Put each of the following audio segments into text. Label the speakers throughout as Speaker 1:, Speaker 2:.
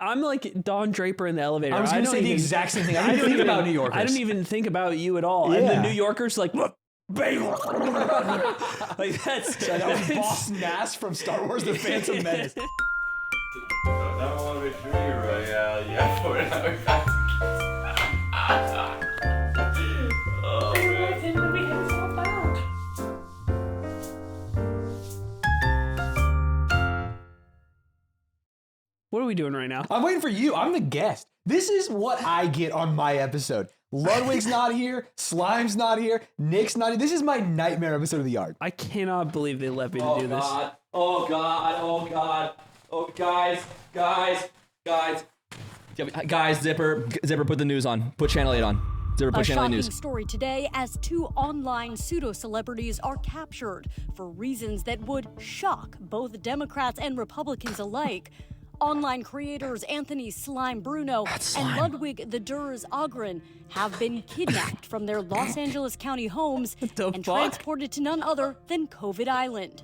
Speaker 1: I'm like Don Draper in the elevator.
Speaker 2: I was going to say the exact same thing. I didn't think about New Yorkers.
Speaker 1: I didn't even think about you at all.
Speaker 2: Yeah.
Speaker 1: And the New Yorkers like, like that's
Speaker 2: that was Boss Nass from Star Wars: The Phantom Menace.
Speaker 3: That one with Judy Royale, yeah, for it. Oh, man.
Speaker 1: What are we doing right now?
Speaker 2: I'm waiting for you. I'm the guest. This is what I get on my episode. Ludwig's not here. Slime's not here. Nick's not here. This is my nightmare episode of the yard.
Speaker 1: I cannot believe they let me do this.
Speaker 3: Oh, God. Oh, guys. Zipper, put the news on. Put Channel 8 on. Zipper, put
Speaker 4: A
Speaker 3: Channel 8
Speaker 4: shocking
Speaker 3: news.
Speaker 4: story today as 2 online pseudo-celebrities are captured for reasons that would shock both Democrats and Republicans alike. Online creators Anthony Slime Bruno and Ludwig the Durs Ogren have been kidnapped from their Los Angeles County homes and transported to none other than COVID Island.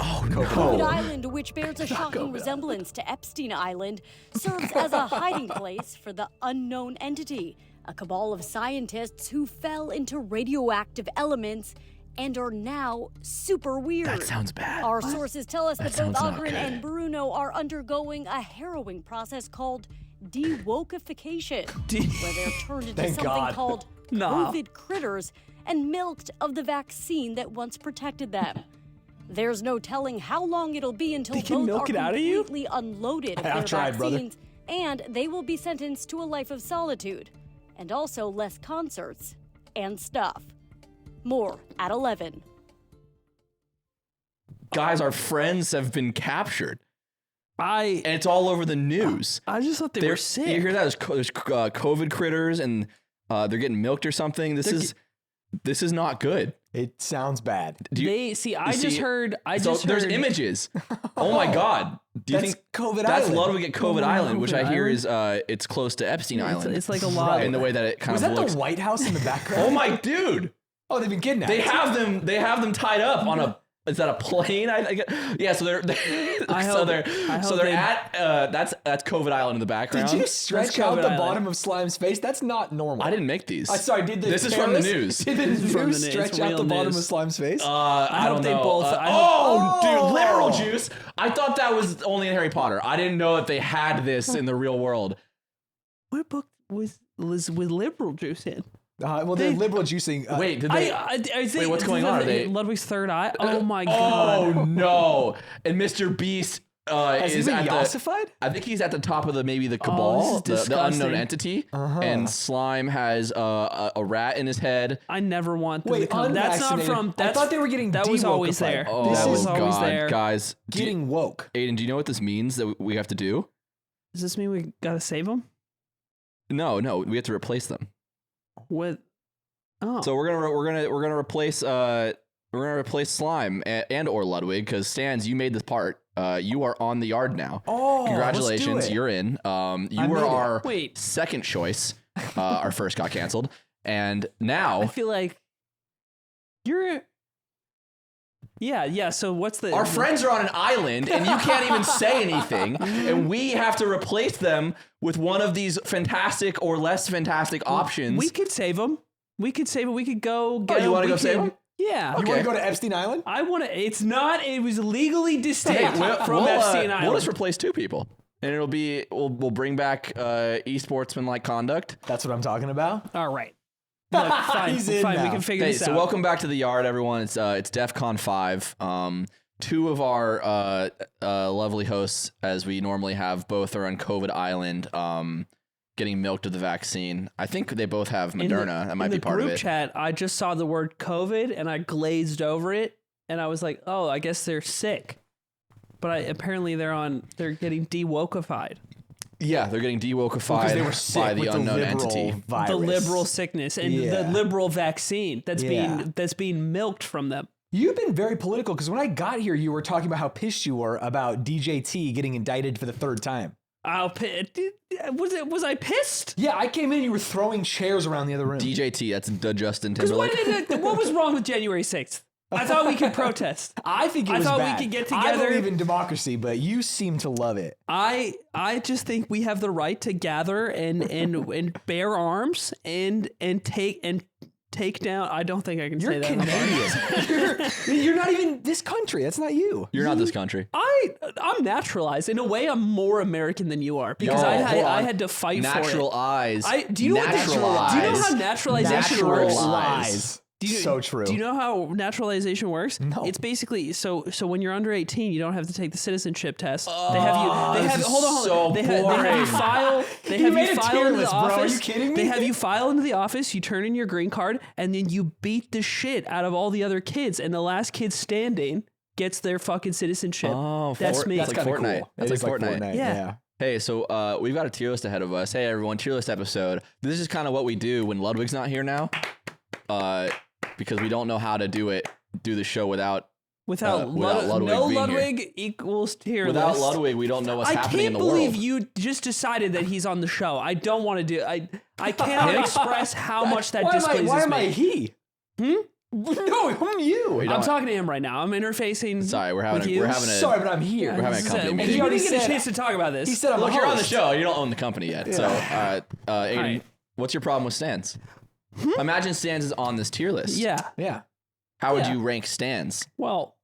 Speaker 3: Oh, no.
Speaker 4: COVID Island, which bears a shocking resemblance to Epstein Island, serves as a hiding place for the unknown entity, a cabal of scientists who fell into radioactive elements and are now super weird.
Speaker 3: That sounds bad.
Speaker 4: Our sources tell us that both Ogren and Bruno are undergoing a harrowing process called de-wokification, where they're turned into something called COVID critters and milked of the vaccine that once protected them. There's no telling how long it'll be until both are completely unloaded of their vaccines, and they will be sentenced to a life of solitude, and also less concerts and stuff. More at 11.
Speaker 3: Guys, our friends have been captured.
Speaker 1: And
Speaker 3: it's all over the news.
Speaker 1: I just thought they were sick.
Speaker 3: You hear that? There's COVID critters, and they're getting milked or something. This is not good.
Speaker 2: It sounds bad.
Speaker 1: I just heard.
Speaker 3: There's images. Oh my God! Do you think
Speaker 2: COVID
Speaker 3: that's
Speaker 2: Island?
Speaker 3: Ludwig at COVID Island, which I hear is it's close to Epstein Island.
Speaker 1: It's like a lot
Speaker 3: in the way that it kind
Speaker 2: of
Speaker 3: looks.
Speaker 2: Was that the White House in the background?
Speaker 3: Oh my dude!
Speaker 2: Oh, they've been kidnapped.
Speaker 3: They have them tied up on a. Is that a plane? Yeah. So they're at that's COVID Island in the background.
Speaker 2: Did you stretch out the bottom of Slime's face? That's not normal.
Speaker 3: I didn't make these.
Speaker 2: Sorry,
Speaker 3: this is from the news.
Speaker 2: Did the news stretch out the bottom of Slime's face?
Speaker 3: I don't know. Dude, liberal juice. I thought that was only in Harry Potter. I didn't know that they had this in the real world.
Speaker 1: What book was with liberal juice in?
Speaker 2: Well, they're liberal juicing.
Speaker 3: Wait, did they? Wait, what's going on? Are they
Speaker 1: Ludwig's third eye? Oh my God!
Speaker 3: Oh no! And Mr. Beast
Speaker 2: has
Speaker 3: is
Speaker 2: he been
Speaker 3: at
Speaker 2: ossified?
Speaker 3: I think he's at the top of the cabal, the unknown entity. And Slime has a rat in his head.
Speaker 1: I never want them to come. That's not from.
Speaker 2: I thought they were getting.
Speaker 1: That was always there.
Speaker 3: Oh,
Speaker 1: that was always there,
Speaker 3: guys.
Speaker 2: Getting woke.
Speaker 3: Aiden, do you know what this means that we have to do?
Speaker 1: Does this mean we gotta save them?
Speaker 3: No, we have to replace them.
Speaker 1: With. Oh.
Speaker 3: So we're gonna replace Slime and or Ludwig, because Stanz, you made this part. You are on the yard now.
Speaker 2: Oh,
Speaker 3: congratulations,
Speaker 2: let's do it.
Speaker 3: You're in. You were our second choice. Our first got canceled, and now
Speaker 1: I feel like you're. Yeah. So what's the?
Speaker 3: Our friends are on an island, and you can't even say anything, and we have to replace them with one of these fantastic or less fantastic options.
Speaker 1: We could save them. We could go get them.
Speaker 3: You want to go save them?
Speaker 1: Yeah.
Speaker 2: You want to go to Epstein Island?
Speaker 1: I want to. It's not. It was legally distinct from Epstein Island.
Speaker 3: We'll just replace 2 people, and it'll be. We'll bring back esportsman-like conduct.
Speaker 2: That's what I'm talking about.
Speaker 1: All right. Look, fine. We can figure this out.
Speaker 3: So welcome back to the yard, everyone. It's DEFCON 5. 2 of our lovely hosts, as we normally have, both are on COVID Island. Getting milked of the vaccine. I think they both have Moderna. That might be part of it.
Speaker 1: In the group chat, I just saw the word COVID and I glazed over it, and I was like, "Oh, I guess they're sick." But apparently they're getting de-wokified.
Speaker 3: Yeah, they're getting de-wokified
Speaker 2: they were sick
Speaker 3: by the unknown entity.
Speaker 2: Virus.
Speaker 1: The liberal sickness and the liberal vaccine that's being milked from them.
Speaker 2: You've been very political, because when I got here, you were talking about how pissed you were about DJT getting indicted for the 3rd time.
Speaker 1: Was I pissed?
Speaker 2: Yeah, I came in, you were throwing chairs around the other room.
Speaker 3: DJT, that's the Justin Timberlake.
Speaker 1: What was wrong with January 6th? I thought we could protest.
Speaker 2: I think it was
Speaker 1: thought
Speaker 2: bad.
Speaker 1: we could get
Speaker 2: I
Speaker 1: together.
Speaker 2: believe in democracy, but you seem to love it.
Speaker 1: I just think we have the right to gather and bear arms and take down. I don't think I can say that.
Speaker 2: Canadian. You're not even this country. That's not you.
Speaker 3: You're not this country.
Speaker 1: I'm naturalized. In a way, I'm more American than you are because I had to fight for it.
Speaker 3: Natural eyes.
Speaker 1: Do you know how naturalization works?
Speaker 2: Lies. So true.
Speaker 1: Do you know how naturalization works?
Speaker 2: No.
Speaker 1: It's basically so when you're under 18, you don't have to take the citizenship test.
Speaker 3: Oh,
Speaker 1: they have you file. They have you file into the office.
Speaker 2: Bro. Are you kidding me?
Speaker 1: They have you file into the office. You turn in your green card, and then you beat the shit out of all the other kids, and the last kid standing gets their fucking citizenship.
Speaker 3: Oh,
Speaker 1: that's me.
Speaker 3: That's like Fortnite.
Speaker 2: Cool.
Speaker 3: That's like Fortnite.
Speaker 1: Yeah.
Speaker 3: Hey, so we've got a tier list ahead of us. Hey, everyone, tier list episode. This is kind of what we do when Ludwig's not here now. Because we don't know how to do the show without Ludwig
Speaker 1: no
Speaker 3: being
Speaker 1: Ludwig
Speaker 3: here.
Speaker 1: Equals tier
Speaker 3: Without
Speaker 1: list.
Speaker 3: Ludwig, we don't know what's happening in the world.
Speaker 1: I can't believe you just decided that he's on the show. I don't want to do. I cannot express how much that displeases me.
Speaker 2: Why am I he? No, I'm you.
Speaker 1: I'm talking to him right now. I'm interfacing.
Speaker 3: Sorry, we're having
Speaker 2: Sorry, but I'm here.
Speaker 3: We're having a company meeting.
Speaker 1: You already get a chance to talk about this.
Speaker 2: He said I'm
Speaker 3: Look, you're on the show. You don't own the company yet.
Speaker 2: Yeah.
Speaker 3: So, Aiden,
Speaker 1: right.
Speaker 3: What's your problem with Stanz? Imagine Stanz is on this tier list.
Speaker 1: Yeah.
Speaker 3: How would you rank Stanz?
Speaker 1: Well,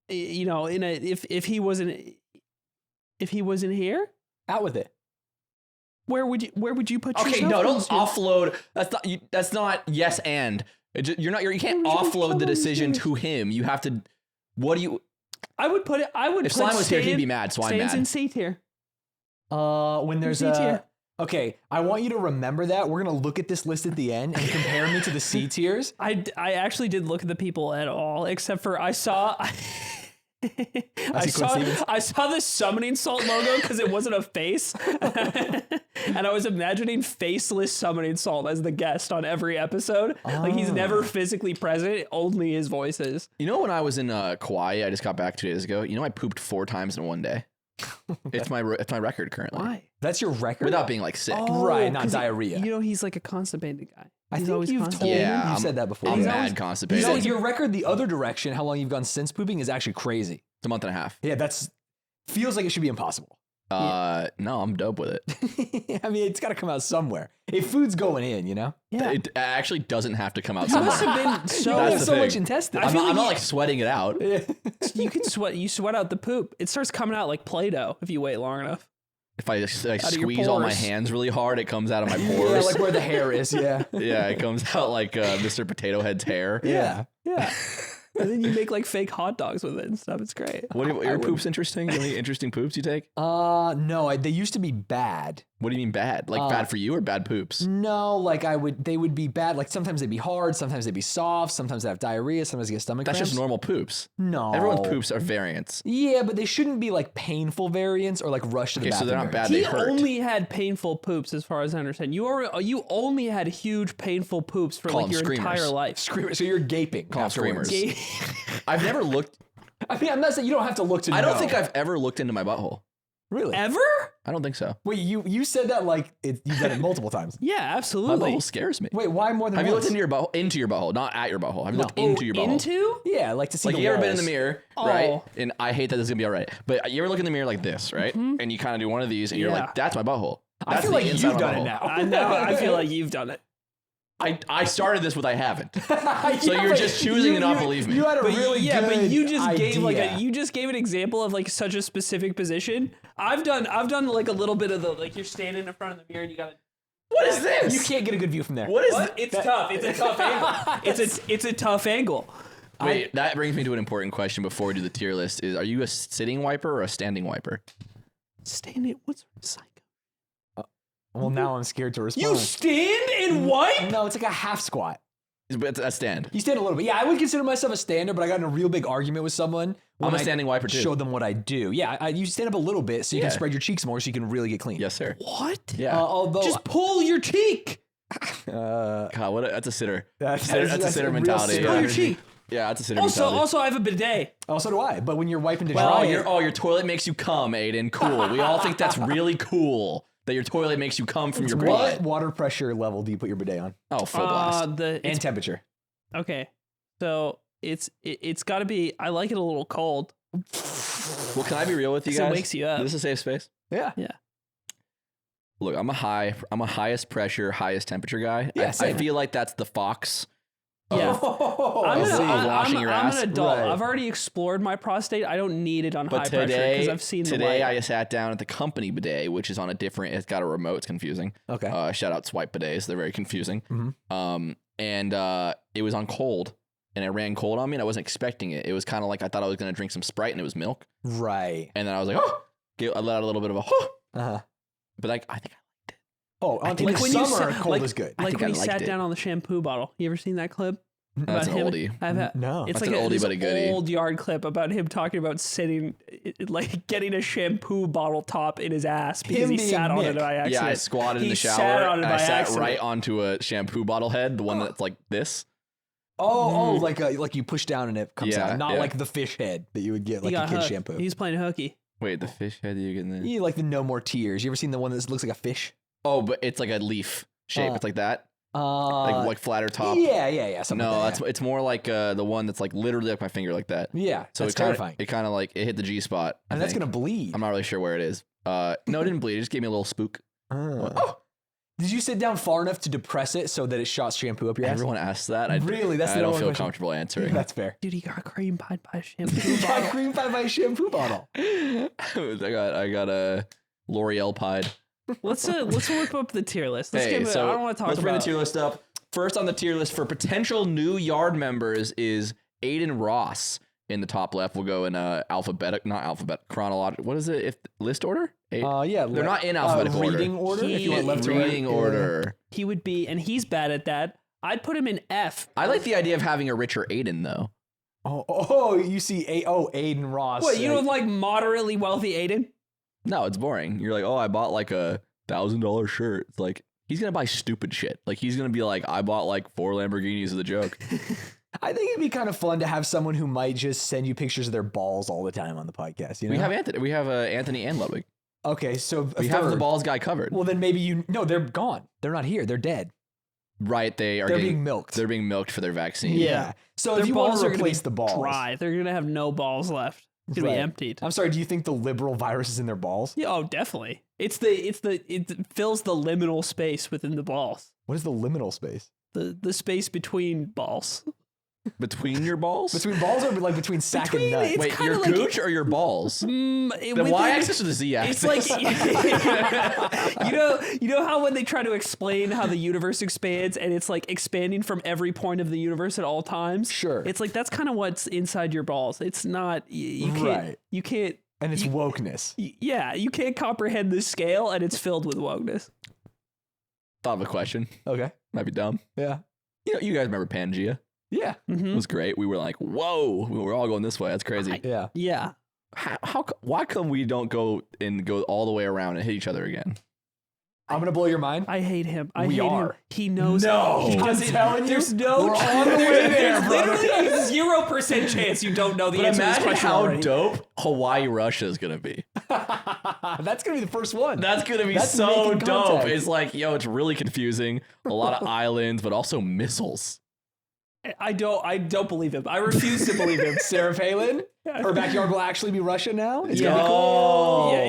Speaker 1: you know, if he wasn't here,
Speaker 2: out with it.
Speaker 1: where would you put yourself?
Speaker 3: Okay, no, don't offload. That's not yes and. You can't offload the decision to him. You have to. What do you?
Speaker 1: I would put it.
Speaker 3: If Slime was here, he'd be mad. So I'm
Speaker 1: Stan's
Speaker 3: mad.
Speaker 1: in C tier.
Speaker 2: When there's
Speaker 1: C tier.
Speaker 2: Okay, I want you to remember that. We're going to look at this list at the end and compare me to the C tiers.
Speaker 1: I actually did look at the people at all, except for I saw the summoning salt logo because it wasn't a face. And I was imagining faceless summoning salt as the guest on every episode. Like he's never physically present, only his voices.
Speaker 3: You know, when I was in Kauai, I just got back 2 days ago. You know, I pooped 4 times in one day. It's my record currently.
Speaker 1: Why?
Speaker 2: That's your record?
Speaker 3: Without being like sick.
Speaker 2: Right, not diarrhea.
Speaker 1: You know, he's like a constipated guy.
Speaker 2: I
Speaker 1: He's
Speaker 2: think
Speaker 1: always
Speaker 2: you've told
Speaker 1: constipated.
Speaker 2: me
Speaker 3: Yeah,
Speaker 2: you said that before.
Speaker 3: I'm
Speaker 2: He's
Speaker 3: mad
Speaker 2: always-
Speaker 3: constipated.
Speaker 2: You know, your record the other direction, how long you've gone since pooping, is actually crazy.
Speaker 3: It's a month and a half.
Speaker 2: Yeah, feels like it should be impossible.
Speaker 3: No, I'm dope with it.
Speaker 2: I mean, it's got to come out somewhere. If food's going in, you know?
Speaker 1: Yeah.
Speaker 3: It actually doesn't have to come out
Speaker 1: You must
Speaker 3: somewhere.
Speaker 1: have been so.
Speaker 3: That's
Speaker 2: There's
Speaker 3: the
Speaker 2: so
Speaker 3: thing.
Speaker 2: much intestine.
Speaker 3: I'm not like sweating it out.
Speaker 1: You can sweat. You sweat out the poop. It starts coming out like Play-Doh if you wait long enough.
Speaker 3: If I just, like,
Speaker 1: Out of your
Speaker 3: squeeze all my
Speaker 1: pores.
Speaker 3: hands really hard, it comes out of my
Speaker 2: Yeah,
Speaker 3: pores.
Speaker 2: like where the hair is, yeah.
Speaker 3: Yeah, it comes out like Mr. Potato Head's hair.
Speaker 2: Yeah.
Speaker 1: Yeah. And then you make like fake hot dogs with it and stuff. It's great.
Speaker 3: Your poops interesting? Do you have any interesting poops you take?
Speaker 2: No, they used to be bad.
Speaker 3: What do you mean bad? Like bad for you or bad poops?
Speaker 2: No, like they would be bad. Like sometimes they'd be hard, sometimes they'd be soft, sometimes they have diarrhea, sometimes they get stomach
Speaker 3: That's
Speaker 2: cramps.
Speaker 3: just normal poops.
Speaker 2: No.
Speaker 3: Everyone's poops are variants.
Speaker 2: Yeah, but they shouldn't be like painful variants or like rush to the
Speaker 3: Okay, so
Speaker 2: bathroom.
Speaker 3: they're not bad.
Speaker 2: variants.
Speaker 3: They
Speaker 1: He
Speaker 3: hurt.
Speaker 1: only had painful poops, as far as I understand. You only had huge painful poops for
Speaker 3: Call
Speaker 1: like
Speaker 3: them
Speaker 1: your
Speaker 3: screamers.
Speaker 1: entire life.
Speaker 2: So you're gaping.
Speaker 3: Call them
Speaker 2: afterwards.
Speaker 3: screamers. I've never looked.
Speaker 2: I mean, I'm not saying you don't have to look to know.
Speaker 3: I don't think I've ever looked into my butthole.
Speaker 2: Really?
Speaker 1: Ever?
Speaker 3: I don't think so.
Speaker 2: Wait, you said that like you've done it multiple times.
Speaker 1: Yeah,
Speaker 3: My
Speaker 1: absolutely.
Speaker 3: butthole scares me.
Speaker 2: Wait, why more than
Speaker 3: Have you
Speaker 2: once?
Speaker 3: looked into your butthole? Not at your butthole. Have you looked into your butthole?
Speaker 1: Into?
Speaker 2: Yeah, like to see
Speaker 3: Like
Speaker 2: the
Speaker 3: you ever been in
Speaker 2: walls.
Speaker 3: the mirror,
Speaker 1: Oh.
Speaker 3: right? And I hate that this is gonna be all right. But you ever look in the mirror like this, right? And you kind of do one of these, and you're
Speaker 1: Yeah.
Speaker 3: like, "That's my butthole."
Speaker 2: I
Speaker 3: That's
Speaker 2: feel
Speaker 3: the
Speaker 2: like
Speaker 3: inside
Speaker 2: you've
Speaker 3: of my
Speaker 2: done it
Speaker 3: butthole.
Speaker 2: now.
Speaker 1: I know. I feel like you've done it.
Speaker 3: I started this with I haven't. So you're just choosing to not believe me.
Speaker 2: You had a
Speaker 1: But
Speaker 2: really
Speaker 1: yeah,
Speaker 2: good
Speaker 1: but you just gave like
Speaker 2: idea.
Speaker 1: you just gave an example of like such a specific position. I've done like a little bit of the like you're standing in front of the mirror and you gotta.
Speaker 3: What is this?
Speaker 2: You can't get a good view from there.
Speaker 3: What is
Speaker 1: What?
Speaker 3: this?
Speaker 1: It's tough. It's a tough angle. It's a tough angle.
Speaker 3: Wait, that brings me to an important question before we do the tier list. Are you a sitting wiper or a standing wiper?
Speaker 1: Standing. What's psycho?
Speaker 2: Well, now I'm scared to respond.
Speaker 1: You stand and wipe?
Speaker 2: No, it's like a half squat.
Speaker 3: It's a stand.
Speaker 2: You stand a little bit. Yeah, I would consider myself a stander, but I got in a real big argument with someone.
Speaker 3: I'm
Speaker 2: when
Speaker 3: a
Speaker 2: I
Speaker 3: standing wiper too.
Speaker 2: Showed them what I do. Yeah, you stand up a little bit so you
Speaker 3: Yeah.
Speaker 2: can spread your cheeks more so you can really get clean.
Speaker 3: Yes, sir.
Speaker 1: What?
Speaker 3: Yeah.
Speaker 2: Although,
Speaker 1: Just pull your cheek.
Speaker 3: God, that's a sitter.
Speaker 2: That's
Speaker 3: That's a sitter mentality.
Speaker 2: sitter
Speaker 1: Pull your
Speaker 2: energy.
Speaker 1: cheek.
Speaker 3: Yeah, that's a sitter
Speaker 1: Also,
Speaker 3: mentality.
Speaker 1: I have a bidet.
Speaker 2: Also do I. But when you're wiping to
Speaker 3: Oh,
Speaker 2: dry,
Speaker 3: your toilet makes you cum, Aiden. Cool. We all think that's really cool that your toilet makes you cum from your
Speaker 2: what
Speaker 3: blood.
Speaker 2: water pressure level do you put your bidet on?
Speaker 3: Oh, full blast.
Speaker 2: And temperature.
Speaker 1: Okay. So it's got to be. I like it a little cold.
Speaker 3: Well, can I be real with you
Speaker 1: 'Cause
Speaker 3: guys?
Speaker 1: it wakes you up.
Speaker 3: Is this a safe space?
Speaker 2: Yeah.
Speaker 1: Yeah.
Speaker 3: Look, I'm a highest pressure, highest temperature guy.
Speaker 2: Yeah,
Speaker 3: I
Speaker 2: same.
Speaker 3: feel like that's the fox.
Speaker 1: Yeah. I'm
Speaker 3: washing your ass.
Speaker 1: an adult.
Speaker 2: Right.
Speaker 1: I've already explored my prostate. I don't need it on high pressure because I've seen the
Speaker 3: today
Speaker 1: light.
Speaker 3: I sat down at the company bidet, which is on a different. It's got a remote. It's confusing.
Speaker 2: Okay.
Speaker 3: Shout out swipe bidets. They're very confusing.
Speaker 2: Mhm.
Speaker 3: And it was on cold, and it ran cold on me, and I wasn't expecting it. It was kind of like I thought I was gonna drink some Sprite, and it was milk.
Speaker 2: Right.
Speaker 3: And then I was like, oh, I let out a little bit of a, oh.
Speaker 2: Uh-huh.
Speaker 3: But like I think
Speaker 2: Oh, in the
Speaker 1: when you
Speaker 2: summer,
Speaker 1: said-
Speaker 2: cold is good.
Speaker 1: Like
Speaker 3: think
Speaker 1: when
Speaker 3: I
Speaker 1: he
Speaker 3: liked
Speaker 1: sat
Speaker 3: it.
Speaker 1: down on the shampoo bottle. You ever seen that clip?
Speaker 3: that's an
Speaker 1: About
Speaker 3: oldie.
Speaker 2: No.
Speaker 1: It's
Speaker 3: That's
Speaker 1: like
Speaker 3: an oldie
Speaker 1: this
Speaker 3: but a goodie.
Speaker 1: old yard clip about him talking about sitting, like getting a shampoo bottle top in his ass because
Speaker 2: Him
Speaker 1: he
Speaker 2: being
Speaker 1: sat on
Speaker 2: Nick.
Speaker 1: it by accident.
Speaker 3: Yeah, I squatted in
Speaker 1: He
Speaker 3: the
Speaker 1: sat
Speaker 3: shower.
Speaker 1: on it
Speaker 3: I
Speaker 1: by
Speaker 3: sat
Speaker 1: accident.
Speaker 3: right onto a shampoo bottle head, the one that's like this.
Speaker 2: Oh, like you push down and it comes
Speaker 3: Yeah,
Speaker 2: out, not
Speaker 3: yeah.
Speaker 2: like the fish head that you would get
Speaker 1: He
Speaker 2: like a
Speaker 1: got
Speaker 2: kid
Speaker 1: hooked.
Speaker 2: shampoo.
Speaker 1: He's playing hooky.
Speaker 3: Wait, the fish head you get in there?
Speaker 2: You like the No More Tears. You ever seen the one that looks like a fish?
Speaker 3: Oh, but it's like a leaf shape. It's like that, like flatter top.
Speaker 2: Yeah. Something
Speaker 3: No,
Speaker 2: like that,
Speaker 3: it's more like the one that's like literally like my finger like that.
Speaker 2: yeah.
Speaker 3: So
Speaker 2: That's
Speaker 3: it kinda,
Speaker 2: terrifying.
Speaker 3: It kind of like it hit the G spot. I
Speaker 2: And that's
Speaker 3: think.
Speaker 2: gonna bleed.
Speaker 3: I'm not really sure where it is. No, it didn't bleed. It just gave me a little spook.
Speaker 2: Oh. Did you sit down far enough to depress it so that it shot shampoo up your ass?
Speaker 3: Everyone asks that.
Speaker 2: Really? That's
Speaker 3: I
Speaker 2: the
Speaker 3: don't
Speaker 2: number
Speaker 3: feel
Speaker 2: one question.
Speaker 3: comfortable answering.
Speaker 2: That's fair.
Speaker 1: Dude, he got cream pied by a shampoo
Speaker 2: You got
Speaker 1: bottle.
Speaker 2: cream pie by a shampoo bottle.
Speaker 3: I got a L'Oreal pied.
Speaker 1: Let's whip up the tier list. Let's
Speaker 3: Hey,
Speaker 1: give it.
Speaker 3: so
Speaker 1: I don't want to talk
Speaker 3: let's bring
Speaker 1: about
Speaker 3: the tier list up. First on the tier list for potential new yard members is Aiden Ross in the top left. We'll go in chronological. What is it? If list order?
Speaker 2: Yeah.
Speaker 3: They're not in alphabetical order.
Speaker 2: Reading order. If you want left to right.
Speaker 3: Reading order.
Speaker 1: He would be, and he's bad at that. I'd put him in F.
Speaker 3: I like the idea of having a richer Aiden though.
Speaker 2: Oh, you see, Aiden Ross.
Speaker 1: What, you don't like moderately wealthy Aiden?
Speaker 3: No, it's boring. You're like, oh, I bought like a $1,000 shirt. It's like he's gonna buy stupid shit. Like he's gonna be like, I bought like 4 Lamborghinis as a joke.
Speaker 2: I think it'd be kind of fun to have someone who might just send you pictures of their balls all the time on the podcast. You know?
Speaker 3: We have Anthony. We have Anthony and Ludwig.
Speaker 2: Okay, so
Speaker 3: We have the balls guy covered.
Speaker 2: Well, then maybe no, they're gone. They're not here. They're dead.
Speaker 3: Right, they're
Speaker 2: being milked.
Speaker 3: They're being milked for their vaccine.
Speaker 2: Yeah. So
Speaker 1: Their
Speaker 2: if you
Speaker 1: balls
Speaker 2: want to
Speaker 1: are gonna
Speaker 2: replace
Speaker 1: be
Speaker 2: the balls,
Speaker 1: dry. They're gonna have no balls left. It's gonna
Speaker 2: Right.
Speaker 1: be emptied.
Speaker 2: I'm sorry. Do you think the liberal virus is in their balls?
Speaker 1: Yeah, oh, definitely. It fills the liminal space within the balls.
Speaker 2: What is the liminal space?
Speaker 1: The space between balls.
Speaker 3: Between your balls?
Speaker 2: Between balls or like between sack and nut?
Speaker 1: it's
Speaker 3: Wait,
Speaker 1: kinda
Speaker 3: your
Speaker 1: like-
Speaker 3: gooch or your balls? The y-axis or the z-axis?
Speaker 1: It's like you know how when they try to explain how the universe expands and it's like expanding from every point of the universe at all times.
Speaker 2: Sure.
Speaker 1: It's like that's kind of what's inside your balls. It's not you can't
Speaker 2: Right.
Speaker 1: you can't
Speaker 2: And it's wokeness.
Speaker 1: yeah you can't comprehend this scale and it's filled with wokeness.
Speaker 3: Thought of a question.
Speaker 2: Okay.
Speaker 3: Might be dumb.
Speaker 2: Yeah.
Speaker 3: You know, you guys remember Pangea?
Speaker 2: Yeah.
Speaker 3: It was great. We were like, whoa, we were all going this way. That's crazy.
Speaker 2: Yeah.
Speaker 1: Yeah.
Speaker 3: Why come we don't go all the way around and hit each other again?
Speaker 2: I'm gonna blow your mind.
Speaker 1: I hate him. I
Speaker 2: We
Speaker 1: hate him.
Speaker 2: are.
Speaker 1: He knows.
Speaker 2: No,
Speaker 1: he
Speaker 2: I'm
Speaker 1: doesn't.
Speaker 2: telling you,
Speaker 1: There's no.
Speaker 2: we're on the way there,
Speaker 1: There's
Speaker 2: brother.
Speaker 1: literally a 0% chance you don't know the
Speaker 3: But
Speaker 1: answer to this
Speaker 3: imagine
Speaker 1: question
Speaker 3: how
Speaker 1: already.
Speaker 3: dope Hawaii Russia is gonna be.
Speaker 2: That's gonna be the first one.
Speaker 3: That's gonna be
Speaker 2: That's
Speaker 3: so
Speaker 2: making
Speaker 3: dope.
Speaker 2: contact.
Speaker 3: It's like, yo, it's really confusing. A lot of islands, but also missiles.
Speaker 1: I don't believe him. I refuse to believe him.
Speaker 2: Sarah Palin. Her backyard will actually be Russia now. It's
Speaker 1: Yeah.
Speaker 2: gonna be cool.
Speaker 1: Yeah,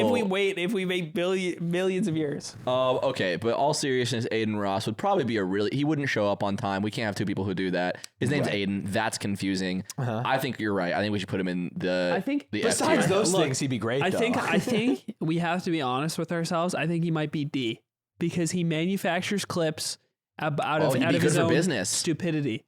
Speaker 1: if we wait millions of years.
Speaker 3: Okay, but all seriousness, Aiden Ross would probably be he wouldn't show up on time. We can't have two people who do that. His name's
Speaker 2: Right.
Speaker 3: Aiden. That's confusing. I think you're right. I think we should put him in the.
Speaker 1: I think
Speaker 3: the
Speaker 2: Besides
Speaker 3: F tier.
Speaker 2: those
Speaker 1: Look,
Speaker 2: things, he'd be great.
Speaker 1: I
Speaker 2: though.
Speaker 1: think we have to be honest with ourselves. I think he might be D because he manufactures clips out of
Speaker 3: he'd be good
Speaker 1: his
Speaker 3: for
Speaker 1: own
Speaker 3: business.
Speaker 1: stupidity.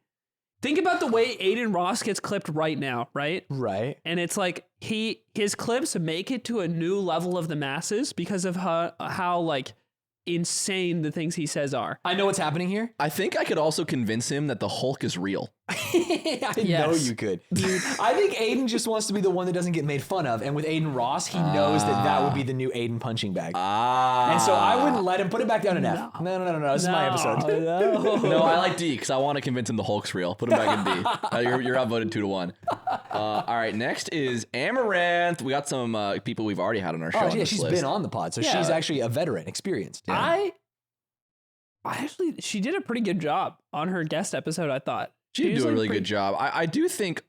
Speaker 1: Think about the way Aiden Ross gets clipped right now, right?
Speaker 2: right.
Speaker 1: And it's like his clips make it to a new level of the masses because of how like insane the things he says are.
Speaker 2: I know what's happening here.
Speaker 3: I think I could also convince him that the Hulk is real.
Speaker 2: I know
Speaker 1: Yes.
Speaker 2: you could. I think Aiden just wants to be the one that doesn't get made fun of. And with Aiden Ross, he knows that would be the new Aiden punching bag. And so I wouldn't let him put it back down in F. No. This is my episode.
Speaker 1: No.
Speaker 3: No, I like D because I want to convince him the Hulk's real. Put him back in D. You're outvoted 2-1. All right, next is Amaranth. We got some people we've already had on our show.
Speaker 2: Oh,
Speaker 3: on
Speaker 2: yeah,
Speaker 3: this
Speaker 2: she's
Speaker 3: list.
Speaker 2: been on the pod. So
Speaker 1: Yeah.
Speaker 2: she's actually a veteran, experienced. Yeah.
Speaker 1: I actually, she did a pretty good job on her guest episode, I thought.
Speaker 3: She did do a really good job. I do think,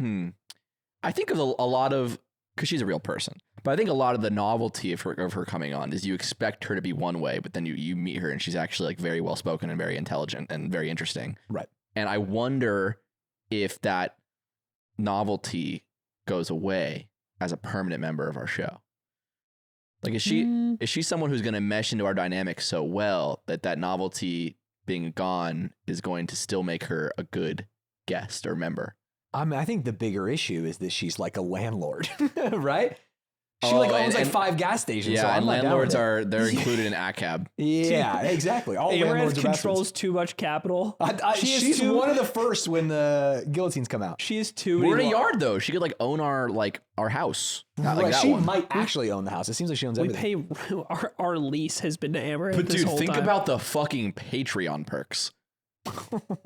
Speaker 3: I think of a lot of, because she's a real person, but I think a lot of the novelty of her coming on is you expect her to be one way, but then you meet her and she's actually like very well spoken and very intelligent and very interesting.
Speaker 2: Right. And
Speaker 3: I wonder if that novelty goes away as a permanent member of our show. Like, is she someone who's going to mesh into our dynamic so well that novelty being gone is going to still make her a good guest or member?
Speaker 2: I mean, I think the bigger issue is that she's like a landlord, right? She owns like 5 gas stations.
Speaker 3: Yeah,
Speaker 2: so
Speaker 3: and landlords they're included in ACAB.
Speaker 2: Yeah, exactly. All landlords are
Speaker 1: controls too much capital.
Speaker 2: She's one of the first when the guillotines come out.
Speaker 1: She is too.
Speaker 3: We're in a yard though. She could like own our house. Not
Speaker 2: right,
Speaker 3: like that
Speaker 2: she
Speaker 3: one.
Speaker 2: might actually own the house. It seems like she owns everything.
Speaker 1: We pay our lease has been to Amaranth.
Speaker 3: But
Speaker 1: this
Speaker 3: dude,
Speaker 1: whole
Speaker 3: think
Speaker 1: time.
Speaker 3: about the fucking Patreon perks.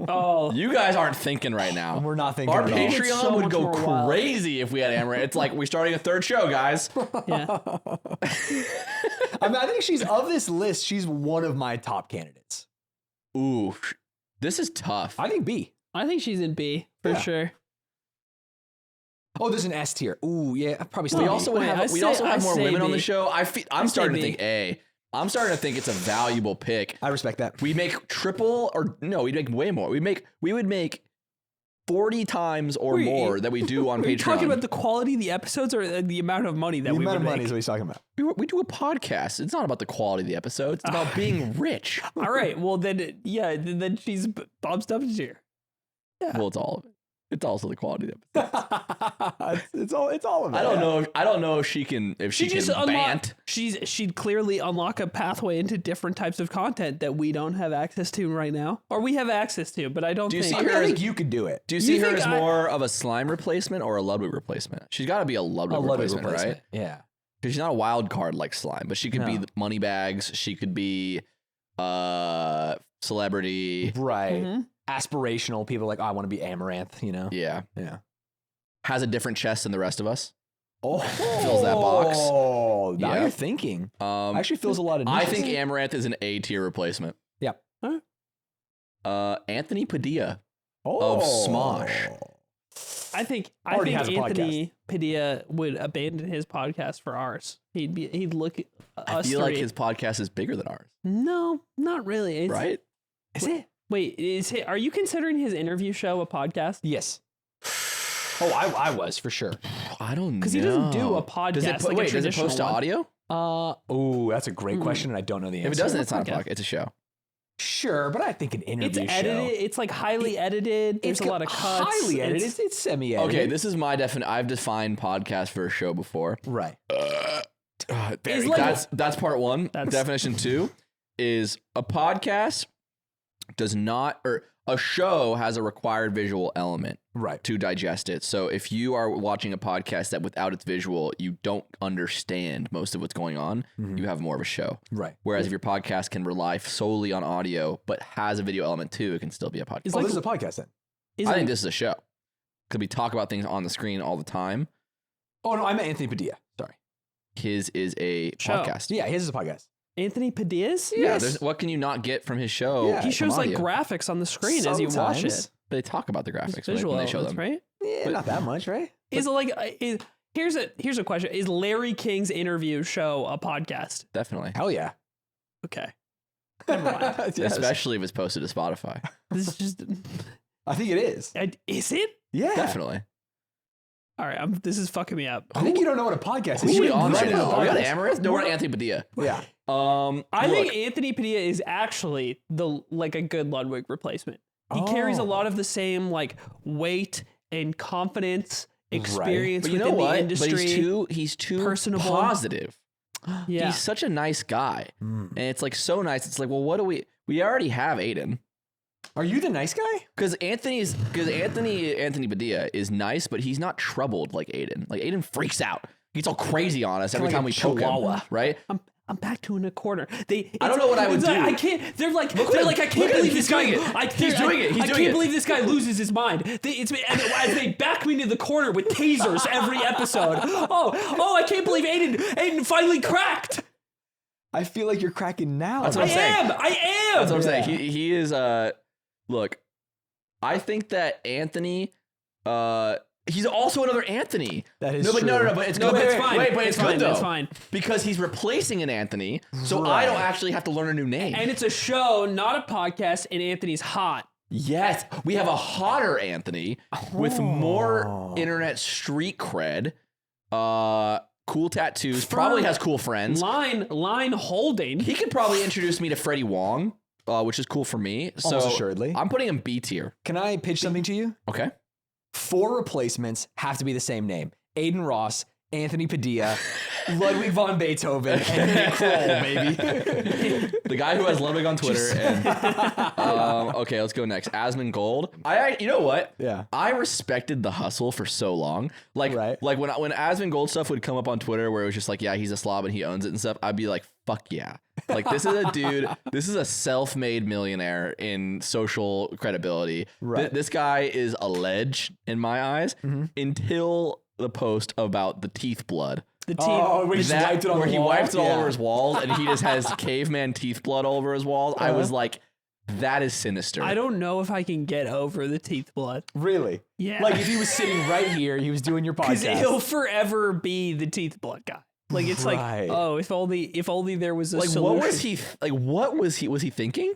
Speaker 1: Oh,
Speaker 3: You guys aren't thinking right now.
Speaker 2: We're not thinking
Speaker 3: Our
Speaker 2: at all.
Speaker 3: Patreon
Speaker 1: It's so
Speaker 3: would
Speaker 1: much
Speaker 3: go
Speaker 1: more wild.
Speaker 3: crazy if we had Amaranth. It's like we're starting a 3rd show, guys.
Speaker 1: yeah.
Speaker 2: I mean, I think she's of this list. She's one of my top candidates.
Speaker 3: Ooh, this is tough.
Speaker 2: I think B.
Speaker 1: I think she's in B for sure.
Speaker 2: Oh, there's an S tier. Ooh, yeah, I'd probably still.
Speaker 3: We
Speaker 2: B.
Speaker 3: also
Speaker 1: Wait,
Speaker 3: have more
Speaker 1: say
Speaker 3: women on
Speaker 1: B.
Speaker 3: the show. I'm starting to
Speaker 1: B.
Speaker 3: think A. I'm starting to think it's a valuable pick.
Speaker 2: I respect that.
Speaker 3: We make triple, or no, we'd make way more. We would make 40 times or more that we do on
Speaker 1: Are
Speaker 3: Patreon.
Speaker 1: you talking about the quality of the episodes or the amount of money that
Speaker 2: The
Speaker 1: we
Speaker 2: amount
Speaker 1: would
Speaker 2: of money
Speaker 1: make?
Speaker 2: is what he's talking about.
Speaker 3: we do a podcast. It's not about the quality of the episodes. It's about being rich.
Speaker 1: All right. Well, then she's Bob's Stuffed tier.
Speaker 3: Well, it's all of it. It's also the quality of the episode.
Speaker 2: it's all of it.
Speaker 3: I don't know if she can bant.
Speaker 1: She'd clearly unlock a pathway into different types of content that we don't have access to right now, or we have access to, but I don't
Speaker 3: Do you
Speaker 1: think.
Speaker 3: see her
Speaker 2: I
Speaker 3: as-
Speaker 2: think you could do it.
Speaker 3: Do you see her
Speaker 1: think
Speaker 3: as more of a Slime replacement or a Ludwig replacement? She's got to be a Ludwig replacement, right?
Speaker 2: Yeah.
Speaker 3: Because she's not a wild card like Slime, but she could be money bags. She could be celebrity.
Speaker 2: Right.
Speaker 1: Mm-hmm.
Speaker 2: Aspirational people like, oh, I want to be Amaranth, you know?
Speaker 3: Yeah.
Speaker 2: Yeah.
Speaker 3: Has a different chest than the rest of us.
Speaker 2: Oh,
Speaker 3: Fills that box.
Speaker 2: Oh, now
Speaker 3: Yeah.
Speaker 2: you're thinking. Actually fills a lot of
Speaker 3: I
Speaker 2: niches.
Speaker 3: think Amaranth is an A tier replacement.
Speaker 2: Yep.
Speaker 3: Anthony Padilla
Speaker 2: Oh.
Speaker 3: of Smosh.
Speaker 1: I think
Speaker 2: Already has a
Speaker 1: Anthony Padilla would abandon his podcast for ours. He'd look at
Speaker 3: I
Speaker 1: us
Speaker 3: feel like
Speaker 1: three.
Speaker 3: his podcast is bigger than ours,
Speaker 1: No, not really. It's,
Speaker 3: right?
Speaker 2: Is it?
Speaker 1: Wait, are you considering his interview show a podcast?
Speaker 2: Yes. Oh, I was for sure.
Speaker 3: I don't know.
Speaker 1: Because he doesn't do a podcast.
Speaker 3: Does it,
Speaker 1: like a
Speaker 3: does it
Speaker 1: traditional
Speaker 3: post to
Speaker 1: one.
Speaker 3: audio?
Speaker 2: Oh, that's a great question, and I don't know the answer.
Speaker 3: If it doesn't, it's not a
Speaker 1: podcast.
Speaker 3: podcast. It's a show.
Speaker 2: Sure, but I think an interview
Speaker 1: It's
Speaker 2: show.
Speaker 1: edited. It's like highly edited. There's a lot of cuts.
Speaker 2: Highly edited. It's semi-edited.
Speaker 3: Okay, this is my I've defined podcast for a show before.
Speaker 2: right.
Speaker 1: It's like-
Speaker 3: That's part one. Definition 2 is a podcast does not, or a show has a required visual element
Speaker 2: Right.
Speaker 3: to digest it. So if you are watching a podcast that without its visual, you don't understand most of what's going on, you have more of a show.
Speaker 2: Right.
Speaker 3: Whereas if your podcast can rely solely on audio, but has a video element too, it can still be a podcast.
Speaker 2: Oh, this is a podcast then.
Speaker 3: I think this is a show. Because we talk about things on the screen all the time.
Speaker 2: Oh, no, I meant Anthony Padilla. Sorry.
Speaker 3: His is a
Speaker 1: Show.
Speaker 3: podcast.
Speaker 2: Yeah, his is a podcast.
Speaker 1: Anthony Padilla's?
Speaker 3: Yeah, what can you not get from his show?
Speaker 2: Yeah.
Speaker 1: He shows
Speaker 3: from
Speaker 1: like
Speaker 3: audio?
Speaker 1: graphics on the screen as you watch
Speaker 2: Sometimes.
Speaker 1: it.
Speaker 3: They talk about the graphics
Speaker 1: It's
Speaker 3: when
Speaker 1: visual
Speaker 3: they show
Speaker 1: elements,
Speaker 3: them.
Speaker 1: right?
Speaker 2: Yeah, not that much, right?
Speaker 1: Is it like here's a question: is Larry King's interview show a podcast?
Speaker 3: Definitely.
Speaker 2: Hell yeah.
Speaker 1: Okay, never mind.
Speaker 2: Yes.
Speaker 3: Especially if it's posted to Spotify.
Speaker 1: This is just
Speaker 2: I think it is.
Speaker 1: is it?
Speaker 2: Yeah.
Speaker 3: Definitely.
Speaker 1: All right, this is fucking me up.
Speaker 2: I think you don't know what a podcast is.
Speaker 3: Who
Speaker 2: You
Speaker 3: are we
Speaker 2: should
Speaker 3: on
Speaker 2: write
Speaker 3: right
Speaker 2: it in
Speaker 3: now?
Speaker 2: the
Speaker 3: Are we on
Speaker 2: podcast.
Speaker 3: Amaranth? No, we're on Anthony Padilla.
Speaker 2: Yeah.
Speaker 1: I
Speaker 3: look,
Speaker 1: think Anthony Padilla is actually a good Ludwig replacement. He carries a lot of the same like weight and confidence, experience
Speaker 3: but you
Speaker 1: within
Speaker 3: know what?
Speaker 1: the industry.
Speaker 3: But he's too
Speaker 1: personable.
Speaker 3: positive.
Speaker 1: Yeah.
Speaker 3: He's such a nice guy. And it's like so nice. It's like, well, what do we already have Aiden.
Speaker 2: Are you the nice guy?
Speaker 3: Because Anthony Padilla is nice, but he's not troubled like Aiden. Like Aiden freaks out. He gets all crazy on us every
Speaker 2: like
Speaker 3: time
Speaker 2: a
Speaker 3: we poke
Speaker 2: chihuahua.
Speaker 3: him, right?
Speaker 1: I'm back to in a corner.
Speaker 3: I don't know what I would
Speaker 1: it's like,
Speaker 3: do.
Speaker 1: I can't. They're like
Speaker 3: at
Speaker 1: I
Speaker 3: him.
Speaker 1: can't
Speaker 3: Look at him.
Speaker 1: believe
Speaker 3: He's
Speaker 1: this guy.
Speaker 3: doing it. He's doing it. He's
Speaker 1: I
Speaker 3: doing
Speaker 1: can't
Speaker 3: it.
Speaker 1: believe this guy loses his mind. As they back me to the corner with tasers every episode. Oh! I can't believe Aiden finally cracked.
Speaker 2: I feel like you're cracking now.
Speaker 3: That's what I'm saying.
Speaker 1: I am.
Speaker 3: That's what I'm saying. He is look, I think that Anthony, he's also another Anthony.
Speaker 2: That is
Speaker 3: true. No, but it's good.
Speaker 1: But it's fine.
Speaker 3: But it's good though.
Speaker 1: It's fine.
Speaker 3: Because he's replacing an Anthony, so I don't actually have to learn a new name.
Speaker 1: And it's a show, not a podcast, and Anthony's hot.
Speaker 3: Yes, we have a hotter Anthony with more internet street cred, cool tattoos, probably has cool friends.
Speaker 1: Line holding.
Speaker 3: He could probably introduce me to Freddie Wong, which is cool for me.
Speaker 2: Almost
Speaker 3: So
Speaker 2: assuredly.
Speaker 3: I'm putting him B tier.
Speaker 2: Can I pitch something to you?
Speaker 3: Okay.
Speaker 2: 4 replacements have to be the same name. Aiden Ross, Anthony Padilla, Ludwig von Beethoven, and Nick Kroll, baby.
Speaker 3: The guy who has Ludwig on Twitter. Okay, let's go next. Asmongold. You know what?
Speaker 2: Yeah.
Speaker 3: I respected the hustle for so long. Like when Asmongold stuff would come up on Twitter where it was just like, yeah, he's a slob and he owns it and stuff, I'd be like, fuck yeah. Like, this is a dude, this is a self-made millionaire in social credibility.
Speaker 2: Right.
Speaker 3: This guy is a ledge in my eyes until the post about the teeth blood.
Speaker 1: The teeth.
Speaker 2: Oh, where he just wiped it on
Speaker 3: where
Speaker 2: the
Speaker 3: he
Speaker 2: wall?
Speaker 3: wiped it all
Speaker 2: Yeah.
Speaker 3: over his walls and he just has caveman teeth blood all over his walls. I was like, that is sinister.
Speaker 1: I don't know if I can get over the teeth blood.
Speaker 2: Really?
Speaker 1: Yeah.
Speaker 2: Like, if he was sitting right here, he was doing your
Speaker 1: Because
Speaker 2: podcast.
Speaker 1: he'll forever be the teeth blood guy. Like, it's
Speaker 2: Right.
Speaker 1: like, oh, if only there was a
Speaker 3: like,
Speaker 1: solution.
Speaker 3: what was he thinking?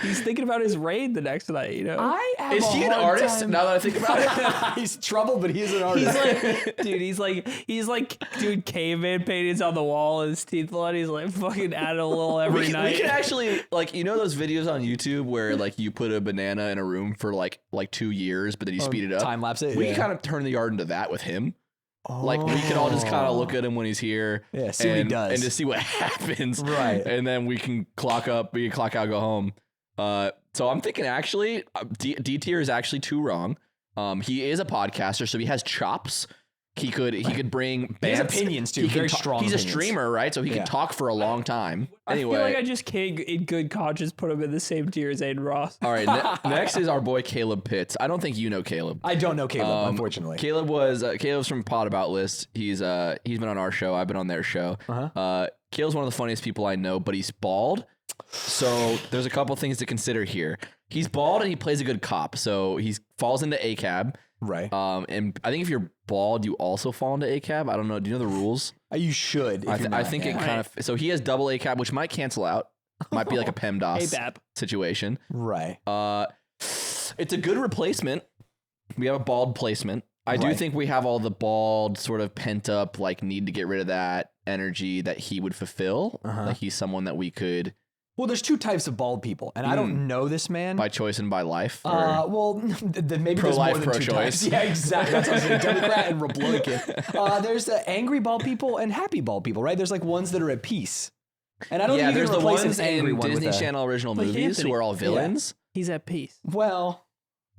Speaker 1: He's thinking about his raid the next night, you know?
Speaker 3: Is he an artist now that I think about it?
Speaker 2: He's trouble, but he is an artist.
Speaker 1: He's like doing caveman paintings on the wall and his teeth blood. He's like fucking at it a little every night.
Speaker 3: We can actually, like, you know those videos on YouTube where like you put a banana in a room for like 2 years, but then you speed it up?
Speaker 2: Time lapse it?
Speaker 3: We
Speaker 2: Yeah.
Speaker 3: can kind of turn the yard into that with him. Like, we can all just kind of look at him when he's here.
Speaker 2: Yeah, see what he does.
Speaker 3: And just see what happens.
Speaker 2: Right.
Speaker 3: And then we can clock out, go home. So I'm thinking actually, D tier is actually too wrong. He is a podcaster, so he has chops. He could bring bands.
Speaker 2: He has opinions too, very strong
Speaker 3: He's
Speaker 2: opinions.
Speaker 3: a streamer, right? So he can talk for a long time. Anyway.
Speaker 1: I feel like I just can't in good conscience put him in the same tier as Aiden Ross.
Speaker 3: All right, next is our boy Caleb Pitts. I don't think you know Caleb.
Speaker 2: I don't know Caleb, unfortunately.
Speaker 3: Caleb's from Pod About List. He's been on our show. I've been on their show. Caleb's one of the funniest people I know, but he's bald. So there's a couple things to consider here. He's bald and he plays a good cop. So he falls into ACAB.
Speaker 2: Right.
Speaker 3: And I think if you're bald, you also fall into ACAB. I don't know. Do you know the rules?
Speaker 2: You should.
Speaker 3: I think it kind of. So he has double ACAB, which might cancel out. Might be like a PEMDAS
Speaker 1: ABAP
Speaker 3: situation.
Speaker 2: Right.
Speaker 3: It's a good replacement. We have a bald placement. I do think we have all the bald sort of pent up, like, need to get rid of that energy that he would fulfill. Like, he's someone that we could.
Speaker 2: Well, there's 2 types of bald people, and I don't know this man.
Speaker 3: By choice and by life?
Speaker 2: Well, maybe there's more
Speaker 3: Pro-life,
Speaker 2: than 2
Speaker 3: pro-choice.
Speaker 2: types. Yeah, exactly. That's what I was saying. Democrat and Republican. There's angry bald people and happy bald people, right? There's like ones that are at peace. And I don't think you
Speaker 3: there's
Speaker 2: can
Speaker 3: the
Speaker 2: replace
Speaker 3: ones
Speaker 2: an angry
Speaker 3: in
Speaker 2: one
Speaker 3: Disney
Speaker 2: with a...
Speaker 3: Channel original
Speaker 1: Like
Speaker 3: movies
Speaker 1: Anthony.
Speaker 3: who are all villains.
Speaker 1: He's at peace.
Speaker 2: Well...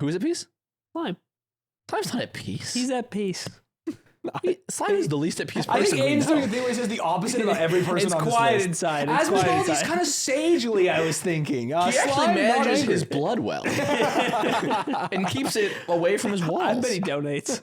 Speaker 3: Who is at peace?
Speaker 1: Slime.
Speaker 3: Slime's not at peace.
Speaker 1: He's at peace.
Speaker 3: Slime is the least at peace person.
Speaker 2: I think
Speaker 3: we
Speaker 2: Aiden's
Speaker 3: know.
Speaker 2: doing a thing where he says the opposite about every person
Speaker 1: It's
Speaker 2: on this
Speaker 1: quiet
Speaker 2: list.
Speaker 1: inside. It's
Speaker 2: As
Speaker 1: quiet
Speaker 2: Asmongold, he's
Speaker 1: inside.
Speaker 2: kind of sagely, I was thinking.
Speaker 3: He actually
Speaker 2: Slime, not
Speaker 3: manages
Speaker 2: angry.
Speaker 3: his blood well and keeps it away from his walls.
Speaker 1: I bet he donates.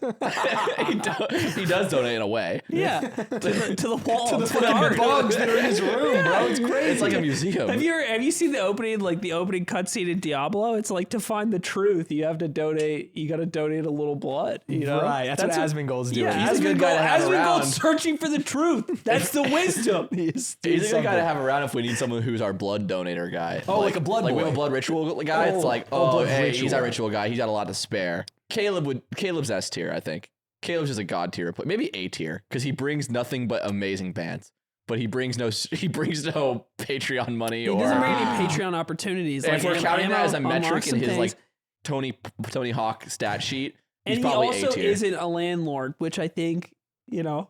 Speaker 3: He does donate in a way.
Speaker 1: Yeah, to the wall,
Speaker 2: to the fucking
Speaker 1: art.
Speaker 2: bugs that are in his room, bro. It's crazy.
Speaker 3: It's like a museum.
Speaker 1: Have you seen the opening cutscene in Diablo? It's like, to find the truth, you have to donate. You got to donate a little blood. You know,
Speaker 2: Right, that's what Asmongold's doing.
Speaker 1: Yeah,
Speaker 3: He's a good guy to have around.
Speaker 1: searching for the truth. That's the wisdom.
Speaker 3: He's a good guy to have around if we need someone who's our blood donator guy.
Speaker 2: Oh, like a blood
Speaker 3: Like, we
Speaker 2: boy.
Speaker 3: have a blood ritual guy. It's like,
Speaker 2: blood
Speaker 3: hey,
Speaker 2: ritual.
Speaker 3: he's our ritual guy. He's got a lot to spare. Caleb's S tier, I think. Caleb's just a god tier. Maybe A tier, because he brings nothing but amazing bands. But he brings no Patreon money.
Speaker 1: He doesn't bring any Patreon opportunities.
Speaker 3: And
Speaker 1: Like,
Speaker 3: if we're counting that as a
Speaker 1: unlock
Speaker 3: metric in
Speaker 1: some
Speaker 3: his
Speaker 1: things.
Speaker 3: like Tony Hawk stat sheet, he's
Speaker 1: And he
Speaker 3: probably
Speaker 1: also
Speaker 3: A tier.
Speaker 1: isn't a landlord, which I think, so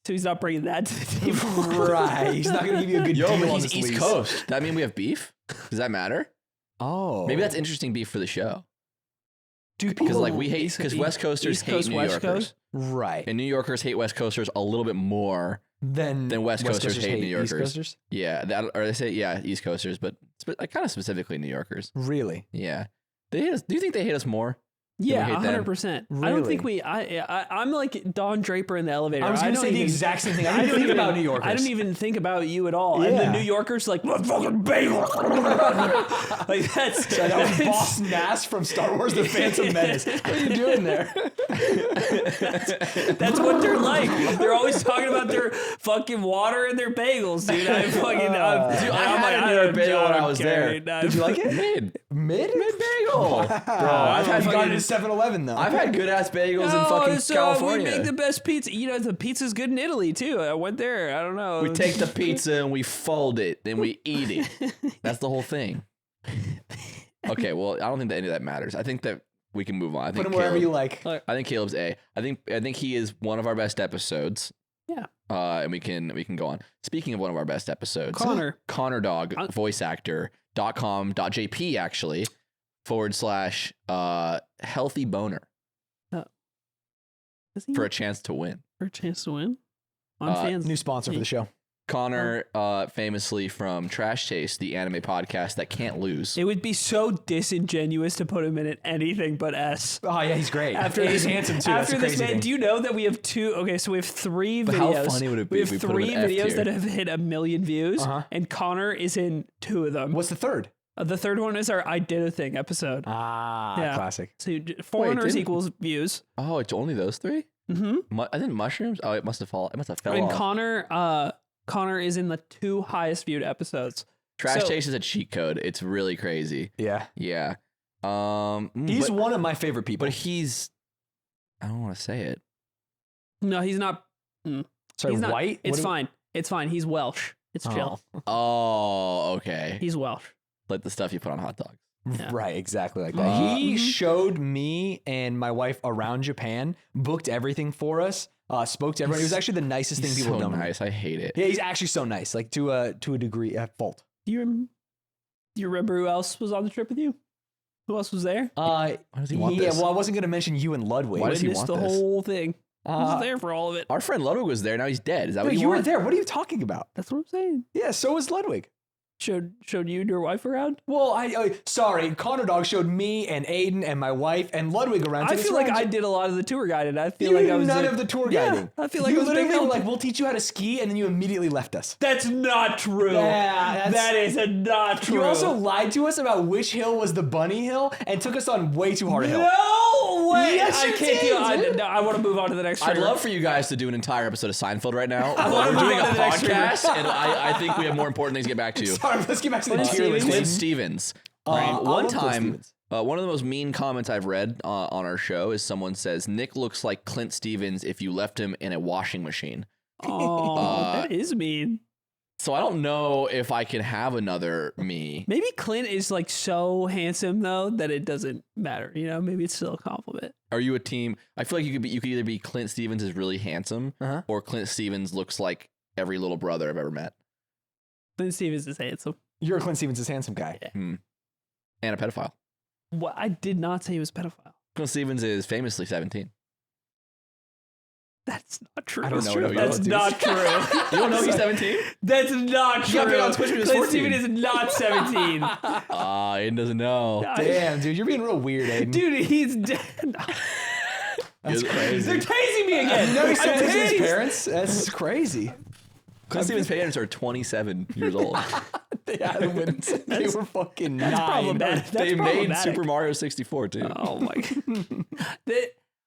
Speaker 1: he's not bringing that to the table.
Speaker 2: Right. He's not going to give you a good
Speaker 3: Yo,
Speaker 2: deal
Speaker 3: but
Speaker 2: on
Speaker 3: he's
Speaker 2: this
Speaker 3: East
Speaker 2: lease.
Speaker 3: Coast. Does that mean we have beef? Does that matter?
Speaker 2: Oh.
Speaker 3: Maybe that's interesting beef for the show.
Speaker 2: Dude,
Speaker 3: Because
Speaker 2: people...
Speaker 3: because West Coasters
Speaker 1: East
Speaker 3: hate
Speaker 1: Coast,
Speaker 3: New
Speaker 1: West
Speaker 3: Yorkers.
Speaker 1: Coast?
Speaker 2: Right.
Speaker 3: And New Yorkers hate West Coasters a little bit more
Speaker 2: Then
Speaker 3: West Coasters hate New
Speaker 2: East
Speaker 3: Yorkers.
Speaker 2: Coasters?
Speaker 3: Yeah, they say East Coasters, but kind of specifically New Yorkers.
Speaker 2: Really?
Speaker 3: Yeah, they hate us. Do you think they hate us more?
Speaker 1: Yeah,
Speaker 3: hate them?
Speaker 1: 100%.
Speaker 2: Really?
Speaker 1: I don't think I'm like Don Draper in the elevator.
Speaker 2: I was going to say the exact same thing. I didn't think about New Yorkers.
Speaker 1: I didn't even think about you at all. And the New Yorkers like, what fucking bagel? Like that's
Speaker 2: So that was Boss Nass from Star Wars: The Phantom Menace. What are you doing there?
Speaker 1: That's what they're like. They're always talking about their fucking water and their bagels, dude. I
Speaker 3: had a New York bagel when I was there.
Speaker 2: Did you like it? Mid bagel. Bro,
Speaker 3: I've had
Speaker 2: you got
Speaker 3: fucking
Speaker 2: it at 7-Eleven though.
Speaker 3: I've had good ass bagels in fucking California.
Speaker 1: We make the best pizza. You know, the pizza's good in Italy too. I went there. I don't know.
Speaker 3: We take the pizza and we fold it, then we eat it. That's the whole thing. Okay, well, I don't think that any of that matters. I think that we can move on. I think
Speaker 2: Put him wherever you like.
Speaker 3: I think Caleb's A. I think he is one of our best episodes.
Speaker 1: Yeah.
Speaker 3: And we can go on. Speaking of one of our best episodes,
Speaker 1: Connor
Speaker 3: Dog, voice actor.com.jp actually / healthy boner. For a chance to win.
Speaker 1: For a chance to win? On fans.
Speaker 2: New sponsor for the show.
Speaker 3: Connor, famously from Trash Taste, the anime podcast that can't lose.
Speaker 1: It would be so disingenuous to put him in anything but S.
Speaker 2: Oh yeah, he's great.
Speaker 1: He's
Speaker 2: handsome too.
Speaker 1: After
Speaker 2: That's
Speaker 1: this, man, do you know that we have two? Okay, so we have 3 videos.
Speaker 3: But how funny would it be
Speaker 1: We
Speaker 3: if
Speaker 1: have
Speaker 3: we put him
Speaker 1: 3
Speaker 3: in F
Speaker 1: videos
Speaker 3: tier?
Speaker 1: that have hit 1 million views, and Connor is in 2 of them.
Speaker 2: What's the third?
Speaker 1: The third one is our I Did a Thing episode.
Speaker 2: Classic.
Speaker 1: So foreigners equals views.
Speaker 3: Oh, it's only those 3? Mm-hmm. I think mushrooms. Oh, it must have fell
Speaker 1: And
Speaker 3: off.
Speaker 1: Connor is in the 2 highest viewed episodes.
Speaker 3: Trash Taste is a cheat code. It's really crazy.
Speaker 2: Yeah.
Speaker 3: Yeah.
Speaker 2: He's one of my favorite people.
Speaker 3: But he's, I don't want to say it.
Speaker 1: No, he's not.
Speaker 2: Sorry,
Speaker 1: he's not,
Speaker 2: white?
Speaker 1: It's fine. It's fine. He's Welsh. It's chill.
Speaker 3: Oh, okay.
Speaker 1: He's Welsh.
Speaker 3: Like the stuff you put on hot dogs.
Speaker 1: Yeah.
Speaker 2: Right, exactly like that. He showed me and my wife around Japan, booked everything for us, spoke to everyone. He was actually the nicest thing people have done.
Speaker 3: Nice. I hate it.
Speaker 2: Yeah, he's actually so nice, like to a degree at fault.
Speaker 1: Do you remember who else was on the trip with you? Who else was there?
Speaker 3: Why does he want this?
Speaker 2: Well, I wasn't going to mention you and Ludwig.
Speaker 3: Why does he
Speaker 1: Witnessed
Speaker 3: want
Speaker 1: the
Speaker 3: this?
Speaker 1: whole thing. He was there for all of it.
Speaker 3: Our friend Ludwig was there. Now he's dead. Is that what
Speaker 2: you
Speaker 3: you
Speaker 2: were
Speaker 3: want?
Speaker 2: there. What are you talking about?
Speaker 1: That's what I'm saying.
Speaker 2: Yeah, so was Ludwig.
Speaker 1: Showed you and your wife around?
Speaker 2: Well, sorry, Connor Dog showed me and Aiden and my wife and Ludwig around.
Speaker 1: I feel like I did a lot of the tour guiding. I feel like I was
Speaker 2: none of the tour guiding.
Speaker 1: I feel like
Speaker 2: you
Speaker 1: I was
Speaker 2: literally
Speaker 1: big
Speaker 2: were
Speaker 1: help.
Speaker 2: like, "We'll teach you how to ski," and then you immediately left us.
Speaker 1: That's not true.
Speaker 2: Yeah,
Speaker 1: that is not true.
Speaker 2: You also lied to us about which hill was the bunny hill and took us on way too hard a hill.
Speaker 1: No way!
Speaker 2: Yes,
Speaker 1: I
Speaker 2: you
Speaker 1: can't
Speaker 2: did,
Speaker 1: deal. I want to move on to the next.
Speaker 3: I'd
Speaker 1: trigger.
Speaker 3: love for you guys to do an entire episode of Seinfeld right now.
Speaker 1: wanna
Speaker 3: We're
Speaker 1: move
Speaker 3: doing a
Speaker 1: on to the next
Speaker 3: podcast, and I think we have more important things to get back to.
Speaker 2: Sorry, let's get back to the
Speaker 1: Clint
Speaker 2: tier list.
Speaker 3: Clint Stevens.
Speaker 2: I
Speaker 3: One
Speaker 2: love Clint
Speaker 3: time,
Speaker 2: Stevens.
Speaker 3: one of the most mean comments I've read on our show is someone says, Nick looks like Clint Stevens if you left him in a washing machine.
Speaker 1: Oh, that is mean.
Speaker 3: So I don't know if I can have another me.
Speaker 1: Maybe Clint is like so handsome though that it doesn't matter. You know, maybe it's still a compliment.
Speaker 3: Are you a team? I feel like you could either be Clint Stevens is really handsome, or Clint Stevens looks like every little brother I've ever met.
Speaker 1: Clint Stevens is handsome.
Speaker 2: You're Clint Stevens' is handsome guy.
Speaker 1: Yeah.
Speaker 3: And a pedophile.
Speaker 1: What? I did not say he was a pedophile.
Speaker 3: Clint Stevens is famously 17.
Speaker 1: That's not true.
Speaker 2: I don't know.
Speaker 1: That's not true.
Speaker 3: You don't know he's 17?
Speaker 1: That's not true.
Speaker 3: got big on Twitch when he was
Speaker 1: Clint
Speaker 3: 14.
Speaker 1: Stevens is not 17.
Speaker 3: Aiden doesn't know.
Speaker 2: Damn, dude, you're being real weird, Aiden.
Speaker 1: Dude, he's dead.
Speaker 2: That's crazy.
Speaker 1: They're tasing me again.
Speaker 2: You know he said
Speaker 1: I'm
Speaker 2: this to his
Speaker 1: tased.
Speaker 2: parents? That's crazy.
Speaker 3: Clint Stevens' parents are 27 years old.
Speaker 2: They had him when they were fucking 9.
Speaker 1: Problematic. That's
Speaker 3: They made
Speaker 1: problematic.
Speaker 3: Super Mario 64 too.
Speaker 1: Oh my god.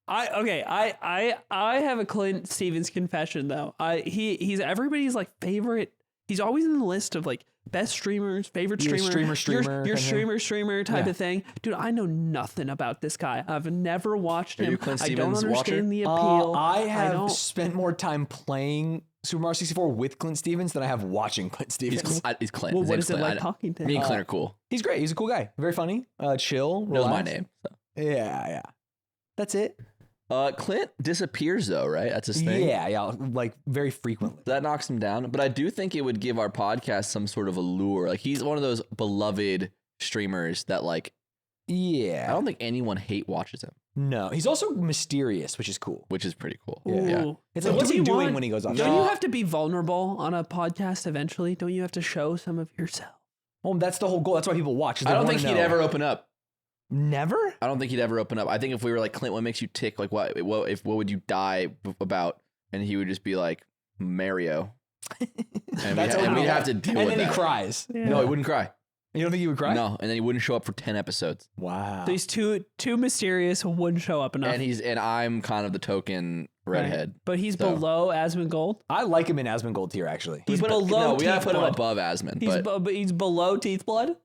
Speaker 1: I have a Clint Stevens confession though. He's everybody's like favorite. He's always in the list of like best streamers, favorite
Speaker 2: Your
Speaker 1: streamer,
Speaker 2: streamer
Speaker 1: your
Speaker 2: kind of
Speaker 1: streamer type of thing. Dude, I know nothing about this guy. I've never watched him.
Speaker 3: you a Clint
Speaker 1: I don't
Speaker 3: Stevens
Speaker 1: understand
Speaker 3: watcher?
Speaker 1: the appeal.
Speaker 2: I have
Speaker 1: don't-
Speaker 2: spent more time playing Super Mario 64 with Clint Stevens than I have watching Clint Stevens.
Speaker 3: He's Clint.
Speaker 1: Well,
Speaker 3: His
Speaker 1: what
Speaker 3: name's
Speaker 1: is it
Speaker 3: Clint.
Speaker 1: like talking to him?
Speaker 3: Me and Clint are cool.
Speaker 2: He's great. He's a cool guy. Very funny. Chill.
Speaker 3: Knows my
Speaker 2: relaxed.
Speaker 3: name. So.
Speaker 2: Yeah. That's it.
Speaker 3: Clint disappears though, right? That's his thing.
Speaker 2: Yeah, like very frequently.
Speaker 3: That knocks him down. But I do think it would give our podcast some sort of allure. Like he's one of those beloved streamers that like I
Speaker 2: Yeah.
Speaker 3: don't think anyone hate watches him,
Speaker 2: No, he's also mysterious, which is cool.
Speaker 3: which is pretty cool.
Speaker 1: Ooh.
Speaker 3: Yeah.
Speaker 2: It's
Speaker 1: So
Speaker 2: like, what's
Speaker 1: do
Speaker 2: he
Speaker 1: you
Speaker 2: doing
Speaker 1: want-
Speaker 2: when he goes off?
Speaker 1: Don't you have to be vulnerable on a podcast eventually? Don't you have to show some of yourself?
Speaker 2: Well, that's the whole goal. That's why people watch. 'cause they
Speaker 3: I don't
Speaker 2: wanna
Speaker 3: think he'd
Speaker 2: know.
Speaker 3: ever open up.
Speaker 2: Never?
Speaker 3: I don't think he'd ever open up. I think if we were like, Clint, what makes you tick? Like, what would you die about? And he would just be like, Mario. And we'd have to deal with that.
Speaker 2: And then he cries.
Speaker 1: Yeah.
Speaker 3: No, he wouldn't cry.
Speaker 2: You don't think he would cry?
Speaker 3: No, and then he wouldn't show up for 10 episodes.
Speaker 2: Wow.
Speaker 1: These two mysterious wouldn't show up enough.
Speaker 3: And I'm kind of the token redhead.
Speaker 1: Right. But he's below asmongold.
Speaker 2: I like him in asmongold tier, actually.
Speaker 1: He's below
Speaker 3: we gotta put him
Speaker 1: blood.
Speaker 3: above Asmon.
Speaker 1: But he's below teeth blood?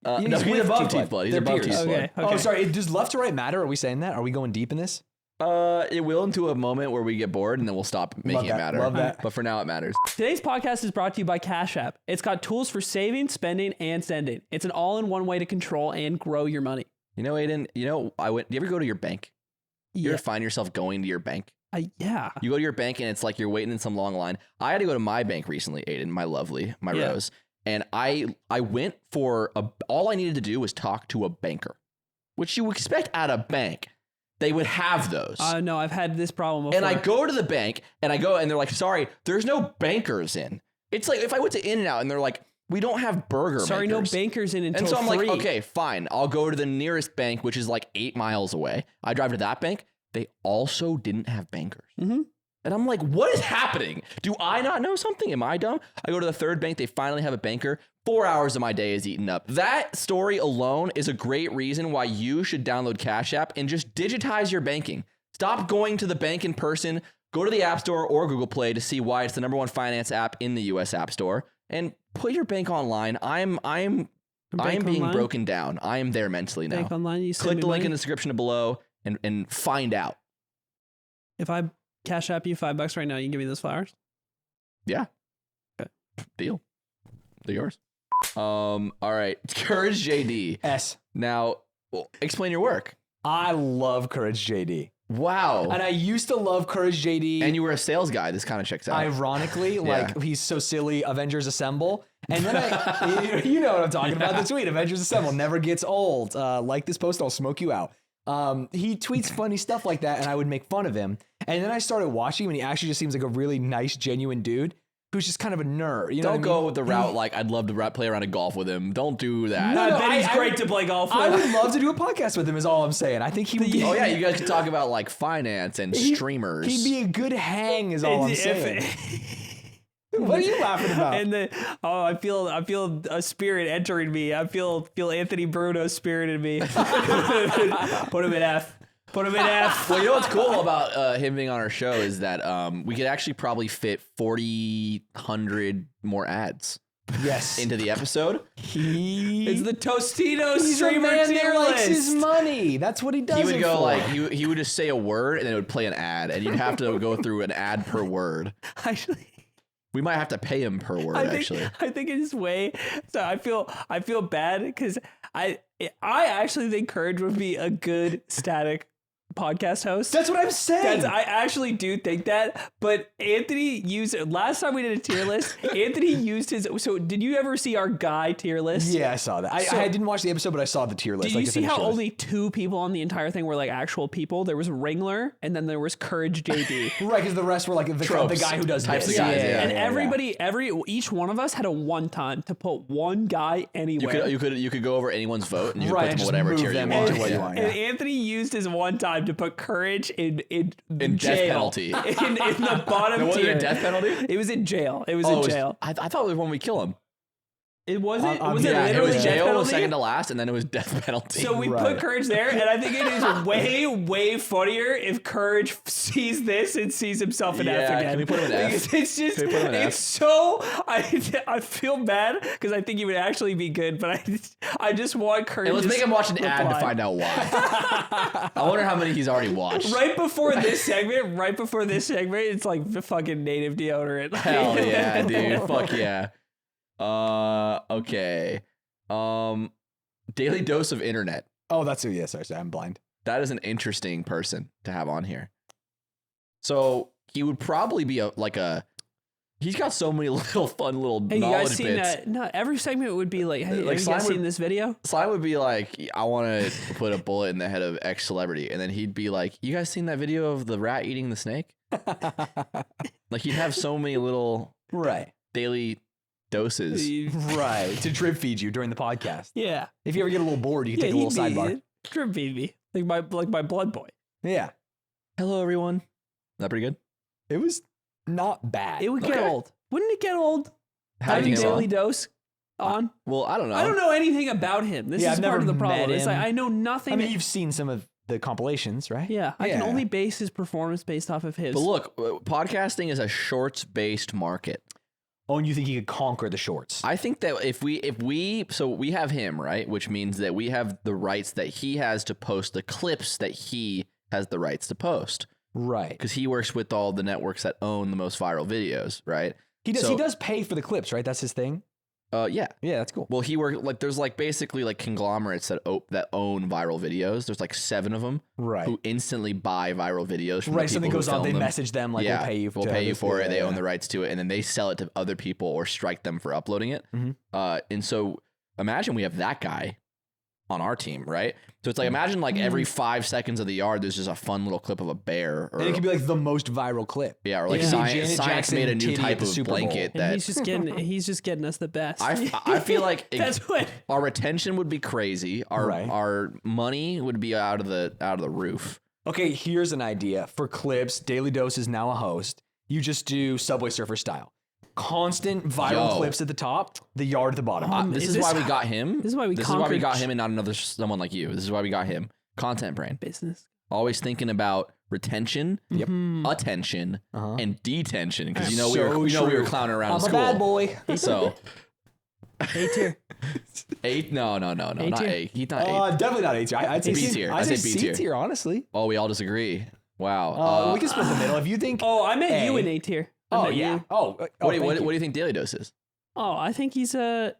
Speaker 3: No, he's above teeth blood. He's
Speaker 2: They're
Speaker 3: above
Speaker 2: peers.
Speaker 3: teeth blood.
Speaker 1: Okay.
Speaker 2: Oh, sorry. Does left to right matter? Are we saying that? Are we going deep in this?
Speaker 3: It will into a moment where we get bored and then we'll stop making it matter.
Speaker 2: Love that.
Speaker 3: But for now, it matters.
Speaker 1: Today's podcast is brought to you by Cash App. It's got tools for saving, spending, and sending. It's an all-in-one way to control and grow your money.
Speaker 3: You know, Aiden, do you ever go to your bank? You
Speaker 1: Yeah.
Speaker 3: ever find yourself going to your bank?
Speaker 1: Yeah.
Speaker 3: You go to your bank and it's like you're waiting in some long line. I had to go to my bank recently, Aiden, my Rose. And I went for all I needed to do was talk to a banker, which you would expect at a bank. They would have those.
Speaker 1: No, I've had this problem before.
Speaker 3: And I go to the bank and they're like, sorry, there's no bankers in. It's like if I went to In-N-Out and they're like, we don't have burger
Speaker 1: Sorry,
Speaker 3: makers.
Speaker 1: no bankers in until
Speaker 3: And so I'm
Speaker 1: 3.
Speaker 3: like, okay, fine. I'll go to the nearest bank, which is like 8 miles away. I drive to that bank. They also didn't have bankers.
Speaker 1: Mm-hmm.
Speaker 3: And I'm like, what is happening? Do I not know something? Am I dumb? I go to the third bank. They finally have a banker. 4 hours of my day is eaten up. That story alone is a great reason why you should download Cash App and just digitize your banking. Stop going to the bank in person. Go to the App Store or Google Play to see why it's the #1 finance app in the US App Store. And put your bank online. I'm being
Speaker 1: online?
Speaker 3: broken down. I am there mentally now.
Speaker 1: Bank online, you send
Speaker 3: Click
Speaker 1: me
Speaker 3: the link
Speaker 1: money?
Speaker 3: in the description below and find out.
Speaker 1: If I Cash App you $5 right now, you can give me those flowers?
Speaker 3: Yeah.
Speaker 1: Okay.
Speaker 3: Deal. They're yours. All right. courageJD.
Speaker 2: S.
Speaker 3: Now, explain your work.
Speaker 2: I love courageJD.
Speaker 3: Wow.
Speaker 2: And I used to love courageJD.
Speaker 3: And you were a sales guy. This kind of checks out.
Speaker 2: Ironically, like he's so silly, Avengers Assemble. And then you know what I'm talking about, the tweet, Avengers Assemble never gets old. Like this post, I'll smoke you out. He tweets funny stuff like that and I would make fun of him. And then I started watching him and he actually just seems like a really nice, genuine dude who's just kind of a nerd. You know
Speaker 3: Don't go with the route like I'd love to play around a golf with him. Don't do that.
Speaker 1: I bet he's great to play golf with.
Speaker 2: I would love to do a podcast with him is all I'm saying. I think he would be...
Speaker 3: Oh yeah, you guys could talk about like finance and streamers.
Speaker 2: He'd be a good hang is all I'm saying. What are you laughing about?
Speaker 1: And I feel a spirit entering me. I feel Anthony Bruno's spirit in me. Put him in F. Put him in F.
Speaker 3: Well, you know what's cool about him being on our show is that we could actually probably fit 4,000 more ads.
Speaker 2: Yes.
Speaker 3: Into the episode.
Speaker 1: It's the Tostito
Speaker 2: He's
Speaker 1: streamer
Speaker 2: a man
Speaker 1: tier
Speaker 2: that likes
Speaker 1: list.
Speaker 2: his money. That's what he does.
Speaker 3: He would
Speaker 2: it
Speaker 3: go
Speaker 2: for.
Speaker 3: like he would just say a word and then it would play an ad and you'd have to go through an ad per word.
Speaker 1: Actually,
Speaker 3: we might have to pay him per word.
Speaker 1: I think in his way. So I feel bad because I actually think Courage would be a good static podcast host.
Speaker 2: That's what I'm saying.
Speaker 1: I actually do think that, but Anthony used last time we did a tier list. Anthony used his. So did you ever see our guy tier list?
Speaker 2: Yeah, I saw that. I didn't watch the episode, but I saw the tier list.
Speaker 1: Did
Speaker 2: like
Speaker 1: you
Speaker 2: the
Speaker 1: see how
Speaker 2: finished list.
Speaker 1: only 2 people on the entire thing were like actual people? There was Ringler, and then there was courageJD.
Speaker 2: Right, because the rest were like the guy who does
Speaker 3: Types
Speaker 2: this.
Speaker 3: of guys, yeah.
Speaker 1: And everybody, each one of us had a one time to put one guy anywhere.
Speaker 3: You could go over anyone's vote and you
Speaker 2: Right,
Speaker 3: could put
Speaker 2: and
Speaker 3: them
Speaker 2: just
Speaker 3: whatever
Speaker 2: move
Speaker 3: tier you
Speaker 2: them
Speaker 3: want.
Speaker 2: into what you want.
Speaker 1: And Anthony used his one time to put Courage in
Speaker 3: In
Speaker 1: jail.
Speaker 3: death penalty.
Speaker 1: in the bottom
Speaker 3: Was
Speaker 1: tier.
Speaker 3: it a death penalty?
Speaker 1: It was in jail. It was
Speaker 3: Oh,
Speaker 1: in jail.
Speaker 3: I thought it was when we kill him.
Speaker 1: It wasn't. Was
Speaker 2: yeah,
Speaker 1: it
Speaker 3: It
Speaker 1: literally
Speaker 3: was
Speaker 1: death
Speaker 3: jail,
Speaker 1: penalty?
Speaker 3: second to last, and then it was death penalty.
Speaker 1: So we
Speaker 2: Right.
Speaker 1: put Courage there, and I think it is way funnier if Courage sees this and sees himself in F
Speaker 3: Yeah,
Speaker 1: again.
Speaker 3: can we put him in F?
Speaker 1: Because it's just,
Speaker 3: Can we put him in F?
Speaker 1: it's so. I feel bad because I think he would actually be good, but I just want Courage.
Speaker 3: And let's make him watch an ad to
Speaker 1: reply.
Speaker 3: find out why. I wonder how many he's already watched.
Speaker 1: Right before this segment, it's like the fucking native deodorant.
Speaker 3: Hell yeah, dude. Fuck yeah. Okay. Daily dose of internet.
Speaker 2: Oh, that's who. Yeah, sorry, I'm blind.
Speaker 3: That is an interesting person to have on here. So he would probably be he's got so many little fun little
Speaker 1: Hey, you guys
Speaker 3: knowledge
Speaker 1: seen
Speaker 3: bits.
Speaker 1: that? No, every segment would be like, hey,
Speaker 3: Like
Speaker 1: have you
Speaker 3: Slime
Speaker 1: guys
Speaker 3: would-
Speaker 1: seen this video?
Speaker 3: Slime would be like, I want to put a bullet in the head of X celebrity. And then he'd be like, you guys seen that video of the rat eating the snake? Like he'd have so many little
Speaker 2: Right.
Speaker 3: daily doses.
Speaker 2: Right. To drip feed you during the podcast.
Speaker 1: Yeah.
Speaker 2: If you ever get a little bored, you can take a little sidebar.
Speaker 1: Drip baby. Like my blood boy.
Speaker 2: Yeah.
Speaker 3: Hello, everyone. Is that pretty good?
Speaker 2: It was not bad.
Speaker 1: It would get old. Wouldn't it get old?
Speaker 3: Having
Speaker 1: Having
Speaker 3: him
Speaker 1: Daily
Speaker 3: on?
Speaker 1: Dose on?
Speaker 3: Well, I don't know.
Speaker 1: I don't know anything about him. This
Speaker 2: Yeah,
Speaker 1: is
Speaker 2: I've
Speaker 1: part of
Speaker 2: never
Speaker 1: the problem.
Speaker 2: met
Speaker 1: It's like
Speaker 2: him.
Speaker 1: I know nothing.
Speaker 2: I mean, you've seen some of the compilations, right?
Speaker 1: yeah, I can only base his performance based off of his.
Speaker 3: But look, podcasting is a shorts-based market.
Speaker 2: Oh, and you think he could conquer the shorts?
Speaker 3: I think that if we so we have him, right? Which means that we have the rights that he has to post the clips that he has the rights to post.
Speaker 2: Right.
Speaker 3: Because he works with all the networks that own the most viral videos, right?
Speaker 2: He does.
Speaker 3: So-
Speaker 2: He does pay for the clips, right? That's his thing.
Speaker 3: Yeah.
Speaker 2: Yeah, that's cool.
Speaker 3: Well, he worked like there's like basically like conglomerates that own viral videos. There's like 7 of them
Speaker 2: Right.
Speaker 3: who instantly buy viral videos. From
Speaker 2: Right.
Speaker 3: the
Speaker 2: Something
Speaker 3: people who
Speaker 2: goes on.
Speaker 3: film
Speaker 2: They
Speaker 3: them.
Speaker 2: message them like,
Speaker 3: Yeah,
Speaker 2: "We'll pay you.
Speaker 3: We'll pay you for it. They own
Speaker 2: the
Speaker 3: the rights to it, and then they sell it to other people or strike them for uploading it.
Speaker 2: Mhm.
Speaker 3: And so imagine we have that guy on our team, right? So it's like imagine like every 5 seconds of the yard, there's just a fun little clip of a bear, or
Speaker 2: And it could be like the most viral clip.
Speaker 3: yeah, or like
Speaker 1: Yeah.
Speaker 3: science,
Speaker 2: Janet
Speaker 3: science
Speaker 2: Jackson
Speaker 3: made a new
Speaker 2: titty at
Speaker 3: type
Speaker 2: the
Speaker 3: of
Speaker 2: Super Bowl.
Speaker 3: blanket
Speaker 1: and
Speaker 3: that
Speaker 1: he's just getting us the best.
Speaker 3: I feel like
Speaker 1: That's what.
Speaker 3: our retention would be crazy.
Speaker 2: Right.
Speaker 3: Our money would be out of the roof.
Speaker 2: Okay, here's an idea for clips. Daily Dose is now a host. You just do Subway Surfer style. Constant viral
Speaker 3: Yo.
Speaker 2: clips at the top, the yard at the bottom.
Speaker 3: This
Speaker 1: is
Speaker 3: is
Speaker 1: this
Speaker 3: why we
Speaker 1: how-
Speaker 3: got him.
Speaker 1: this is why we
Speaker 3: This is why we
Speaker 1: conquered
Speaker 3: got him and not another someone like you. This is why we got him. Content brain.
Speaker 1: Business.
Speaker 3: Always thinking about retention, attention,
Speaker 2: Uh-huh.
Speaker 3: and detention. Because you know
Speaker 2: So
Speaker 3: we were
Speaker 2: true.
Speaker 3: clowning around
Speaker 2: I'm
Speaker 3: in
Speaker 2: a
Speaker 3: school.
Speaker 2: bad boy.
Speaker 3: So
Speaker 1: A tier.
Speaker 3: 8? No, not
Speaker 1: tier?
Speaker 3: 8. He's not 8.
Speaker 2: Definitely not A tier. I'd say
Speaker 3: B tier.
Speaker 2: I'd say
Speaker 3: B
Speaker 2: C
Speaker 3: tier.
Speaker 2: tier, honestly.
Speaker 3: Oh, we all disagree. Wow.
Speaker 2: We can split the middle. If you think.
Speaker 1: Oh, I meant you
Speaker 2: A.
Speaker 1: in A tier. I
Speaker 2: Oh
Speaker 1: meant
Speaker 2: yeah.
Speaker 1: you.
Speaker 3: what do you think Daily Dose is?
Speaker 1: Oh, I think he's I'm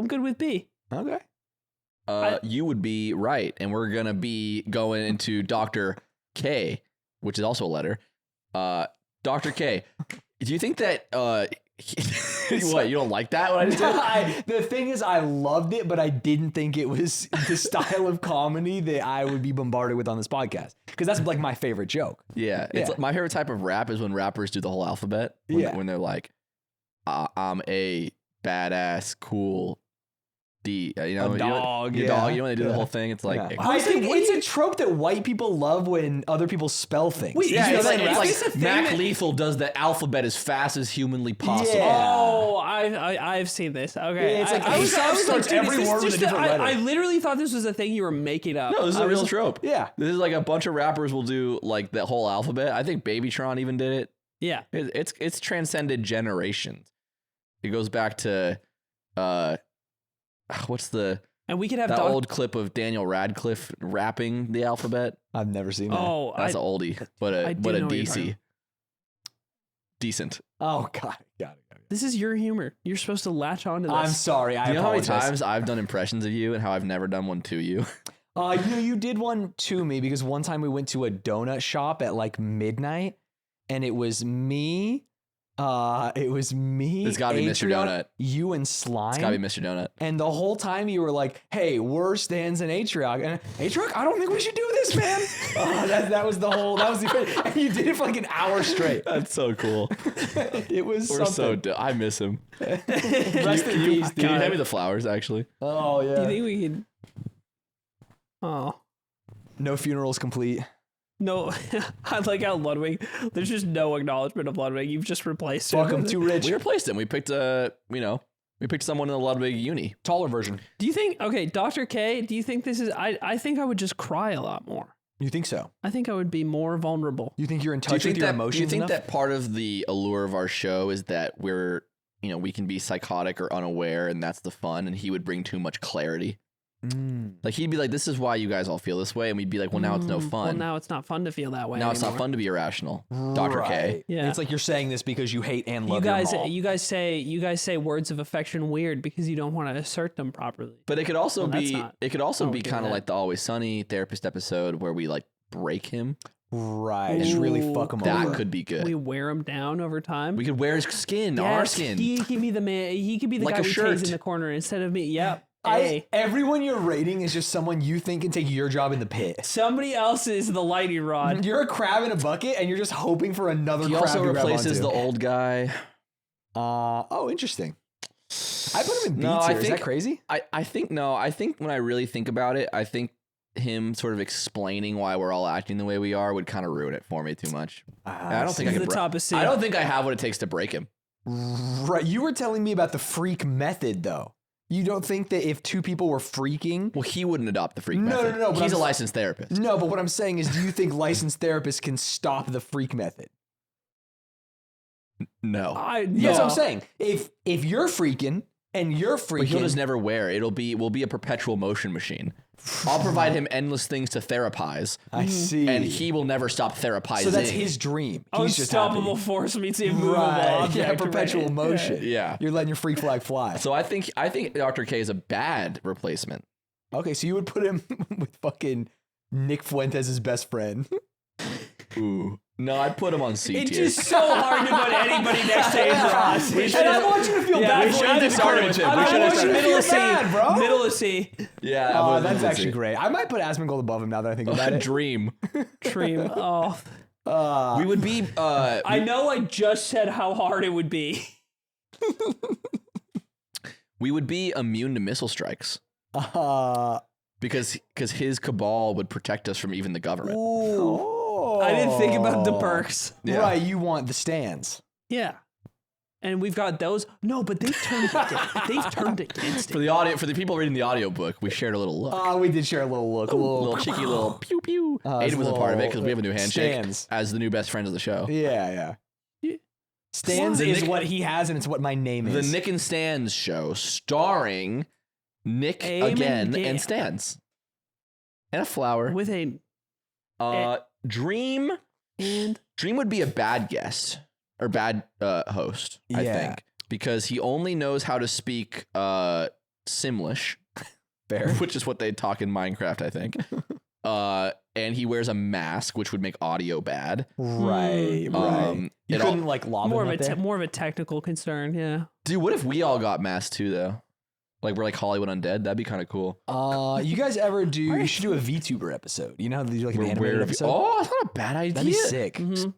Speaker 1: good with B.
Speaker 2: Okay.
Speaker 3: You would be right, and we're gonna be going into Dr. K, which is also a letter. Dr. K, do you think that what, you don't like that? What I just did?
Speaker 2: The thing is, I loved it, but I didn't think it was the style of comedy that I would be bombarded with on this podcast. Because that's like my favorite joke.
Speaker 3: Yeah, it's
Speaker 2: Yeah.
Speaker 3: my favorite type of rap is when rappers do the whole alphabet. When they're like, I'm a badass, cool D.
Speaker 2: A dog,
Speaker 3: you know,
Speaker 2: yeah.
Speaker 3: dog. You know when they do the
Speaker 2: Yeah.
Speaker 3: whole thing. It's like,
Speaker 2: Yeah. I think it's a trope that white people love when other people spell things.
Speaker 1: Wait,
Speaker 3: yeah,
Speaker 1: You know
Speaker 3: it's
Speaker 1: that
Speaker 3: like,
Speaker 1: rap?
Speaker 3: it's
Speaker 1: Is this a
Speaker 3: like
Speaker 1: thing
Speaker 3: Mac
Speaker 1: that-
Speaker 3: Lethal does the alphabet as fast as humanly possible.
Speaker 2: Yeah.
Speaker 1: Oh, I've seen this. Okay,
Speaker 2: Yeah, it's like
Speaker 1: I was
Speaker 2: starts
Speaker 1: like, dude,
Speaker 2: every
Speaker 1: is this
Speaker 2: word with
Speaker 1: just
Speaker 2: a different letter.
Speaker 1: I literally thought this was a thing you were making up.
Speaker 3: No, this is
Speaker 1: I
Speaker 3: a
Speaker 1: was
Speaker 3: real trope.
Speaker 2: Yeah.
Speaker 3: This is like a bunch of rappers will do like the whole alphabet. I think Babytron even did it.
Speaker 1: Yeah.
Speaker 3: It's transcended generations. It goes back to what's
Speaker 1: And we could have
Speaker 3: that
Speaker 1: dog.
Speaker 3: old clip of Daniel Radcliffe rapping the alphabet?
Speaker 2: I've never seen that.
Speaker 1: Oh,
Speaker 3: That's an oldie, but
Speaker 1: I
Speaker 3: a
Speaker 1: do
Speaker 3: but a
Speaker 1: know what you're talking
Speaker 3: DC. Decent.
Speaker 2: Oh, got it.
Speaker 1: This is your humor. You're supposed to latch on to this.
Speaker 2: I'm sorry. I
Speaker 3: Do you know how many
Speaker 2: apologize.
Speaker 3: times I've done impressions of you and how I've never done one to you?
Speaker 2: You did one to me because one time we went to a donut shop at like midnight, and it was me.
Speaker 3: It's gotta be Mr.
Speaker 2: Atrion,
Speaker 3: Donut.
Speaker 2: You and Slime.
Speaker 3: It's gotta be Mr. Donut.
Speaker 2: And the whole time you were like, "Hey, we're Stanz and Atrion." And Atrion, I don't think we should do this, man. That was the and you did it for like an hour straight.
Speaker 3: That's so cool.
Speaker 2: It was
Speaker 3: We're
Speaker 2: something.
Speaker 3: I miss him.
Speaker 2: Rest in peace,
Speaker 3: Can you
Speaker 2: dude.
Speaker 3: hand me the flowers, actually?
Speaker 2: Oh
Speaker 1: Do you
Speaker 2: yeah.
Speaker 1: think we could? Oh
Speaker 2: No funerals complete.
Speaker 1: no! I like how Ludwig. There's just no acknowledgement of Ludwig. You've just replaced
Speaker 2: Fuck
Speaker 1: him.
Speaker 2: him, too rich.
Speaker 3: We replaced him. We picked we picked someone in the Ludwig uni.
Speaker 2: Taller version.
Speaker 1: Do you think? Okay, Dr. K. Do you think this is? I think I would just cry a lot more.
Speaker 2: You think so?
Speaker 1: I think I would be more vulnerable.
Speaker 2: You think you're in touch with your emotions
Speaker 3: Do you think
Speaker 2: enough?
Speaker 3: that part of the allure of our show is that we can be psychotic or unaware, and that's the fun, and he would bring too much clarity? Like he'd be like, "This is why you guys all feel this way," and we'd be like, "Well, now it's no
Speaker 1: Well,
Speaker 3: fun.
Speaker 1: now it's not fun to feel that way.
Speaker 3: Now it's not
Speaker 1: anymore.
Speaker 3: fun to be irrational." Dr. K.
Speaker 2: Right.
Speaker 1: Yeah.
Speaker 2: It's like you're saying this because you hate and
Speaker 1: You
Speaker 2: love
Speaker 1: guys,
Speaker 2: your mom.
Speaker 1: you guys say words of affection weird because you don't want to assert them properly.
Speaker 3: But it could also
Speaker 1: Well, that's
Speaker 3: be
Speaker 1: not-
Speaker 3: it could also
Speaker 1: I don't
Speaker 3: be
Speaker 1: do
Speaker 3: kind of
Speaker 1: that.
Speaker 3: like the Always Sunny therapist episode where we like break him.
Speaker 2: Right. Just really
Speaker 1: Ooh,
Speaker 2: fuck them
Speaker 3: That
Speaker 2: over.
Speaker 3: could be good.
Speaker 1: We wear him down over time.
Speaker 3: We could wear his skin, our
Speaker 1: Yes,
Speaker 3: skin.
Speaker 1: He could be the man. He could be the
Speaker 3: Like
Speaker 1: guy
Speaker 3: a
Speaker 1: we
Speaker 3: shirt.
Speaker 1: tase in the corner instead of me. Yep. Hey.
Speaker 2: Everyone you're rating is just someone you think can take your job in the pit.
Speaker 1: Somebody else is the lightning rod.
Speaker 2: You're a crab in a bucket, and you're just hoping for another
Speaker 3: He
Speaker 2: crab
Speaker 3: also
Speaker 2: to grab
Speaker 3: replaces the
Speaker 2: onto.
Speaker 3: old guy.
Speaker 2: Oh, interesting. I put him in B
Speaker 3: No,
Speaker 2: tier.
Speaker 3: I
Speaker 2: Is
Speaker 3: think-
Speaker 2: that crazy?
Speaker 3: I think when I really think about it, I think him sort of explaining why we're all acting the way we are would kind of ruin it for me too much. I don't think I can. I don't think I have what it takes to break him.
Speaker 2: Right. You were telling me about the freak method, though. You don't think that if two people were freaking...
Speaker 3: Well, he wouldn't adopt the freak method.
Speaker 2: No.
Speaker 3: He's a licensed therapist.
Speaker 2: No, but what I'm saying is, do you think licensed therapists can stop the freak method?
Speaker 3: No.
Speaker 2: That's what I'm saying. If you're freaking and you're freaking...
Speaker 3: But he'll just never wear it. We'll be a perpetual motion machine. I'll provide him endless things to therapize.
Speaker 2: I see.
Speaker 3: And he will never stop therapizing.
Speaker 2: So that's his dream. He's
Speaker 1: Unstoppable force meets immovable object.
Speaker 2: Yeah, perpetual motion.
Speaker 3: Yeah.
Speaker 2: You're letting your freak flag fly.
Speaker 3: So I think Dr. K is a bad replacement.
Speaker 2: Okay, so you would put him with fucking Nick Fuentes' his best friend.
Speaker 3: Ooh. No, I'd put him on C tier.
Speaker 1: It's just so hard to put anybody next to Aiden Ross.
Speaker 2: And I want you to feel bad for him.
Speaker 1: I want you to feel bad, bro. Middle of C.
Speaker 3: Yeah.
Speaker 2: That's actually great. I might put asmongold above him now that I think about it.
Speaker 3: Dream.
Speaker 1: Oh.
Speaker 3: We would be...
Speaker 1: I know I just said how hard it would be.
Speaker 3: We would be immune to missile strikes. Because his cabal would protect us from even the government.
Speaker 2: Ooh.
Speaker 1: I didn't think about the perks.
Speaker 2: Yeah. Right, you want the Stanz.
Speaker 1: Yeah. And we've got those. No, but they've turned against it.
Speaker 3: For the people reading the audiobook, we shared a little look.
Speaker 2: Oh, we did share a little look. A little
Speaker 3: cheeky little pew pew. Aiden was a part of it because we have a new handshake as the new best friends of the show.
Speaker 2: Yeah. Stanz is what he has, and it's what my name is.
Speaker 3: The Nick and Stanz show, starring Nick again and Stanz. And a flower.
Speaker 1: With a...
Speaker 3: Dream would be a bad guest or bad host, I think, because he only knows how to speak Simlish, which is what they talk in Minecraft, I think. And he wears a mask, which would make audio bad.
Speaker 2: Right. You couldn't lob
Speaker 1: more of a technical concern, yeah.
Speaker 3: Dude, what if we all got masks too, though? Like we're like Hollywood Undead. That'd be kind of cool.
Speaker 2: You guys ever do? You should do a VTuber episode. You know how they do like an animated episode?
Speaker 3: Oh, that's not a bad idea.
Speaker 2: That'd be sick.
Speaker 1: Mm-hmm.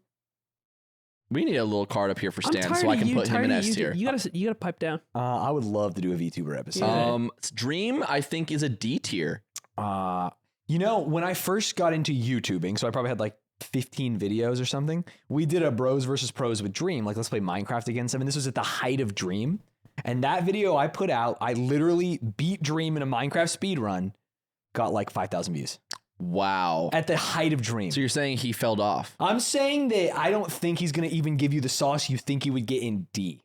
Speaker 3: We need a little card up here for Stan so I can put him in S tier.
Speaker 1: You gotta pipe down.
Speaker 2: I would love to do a VTuber episode.
Speaker 3: Dream, I think, is a D tier.
Speaker 2: You know, when I first got into YouTubing, so I probably had like 15 videos or something. We did a bros versus pros with Dream. Like, let's play Minecraft against him. And this was at the height of Dream. And that video I put out, I literally beat Dream in a Minecraft speedrun, got like 5,000 views.
Speaker 3: Wow.
Speaker 2: At the height of Dream.
Speaker 3: So you're saying he fell off?
Speaker 2: I'm saying that I don't think he's going to even give you the sauce you think he would get in D.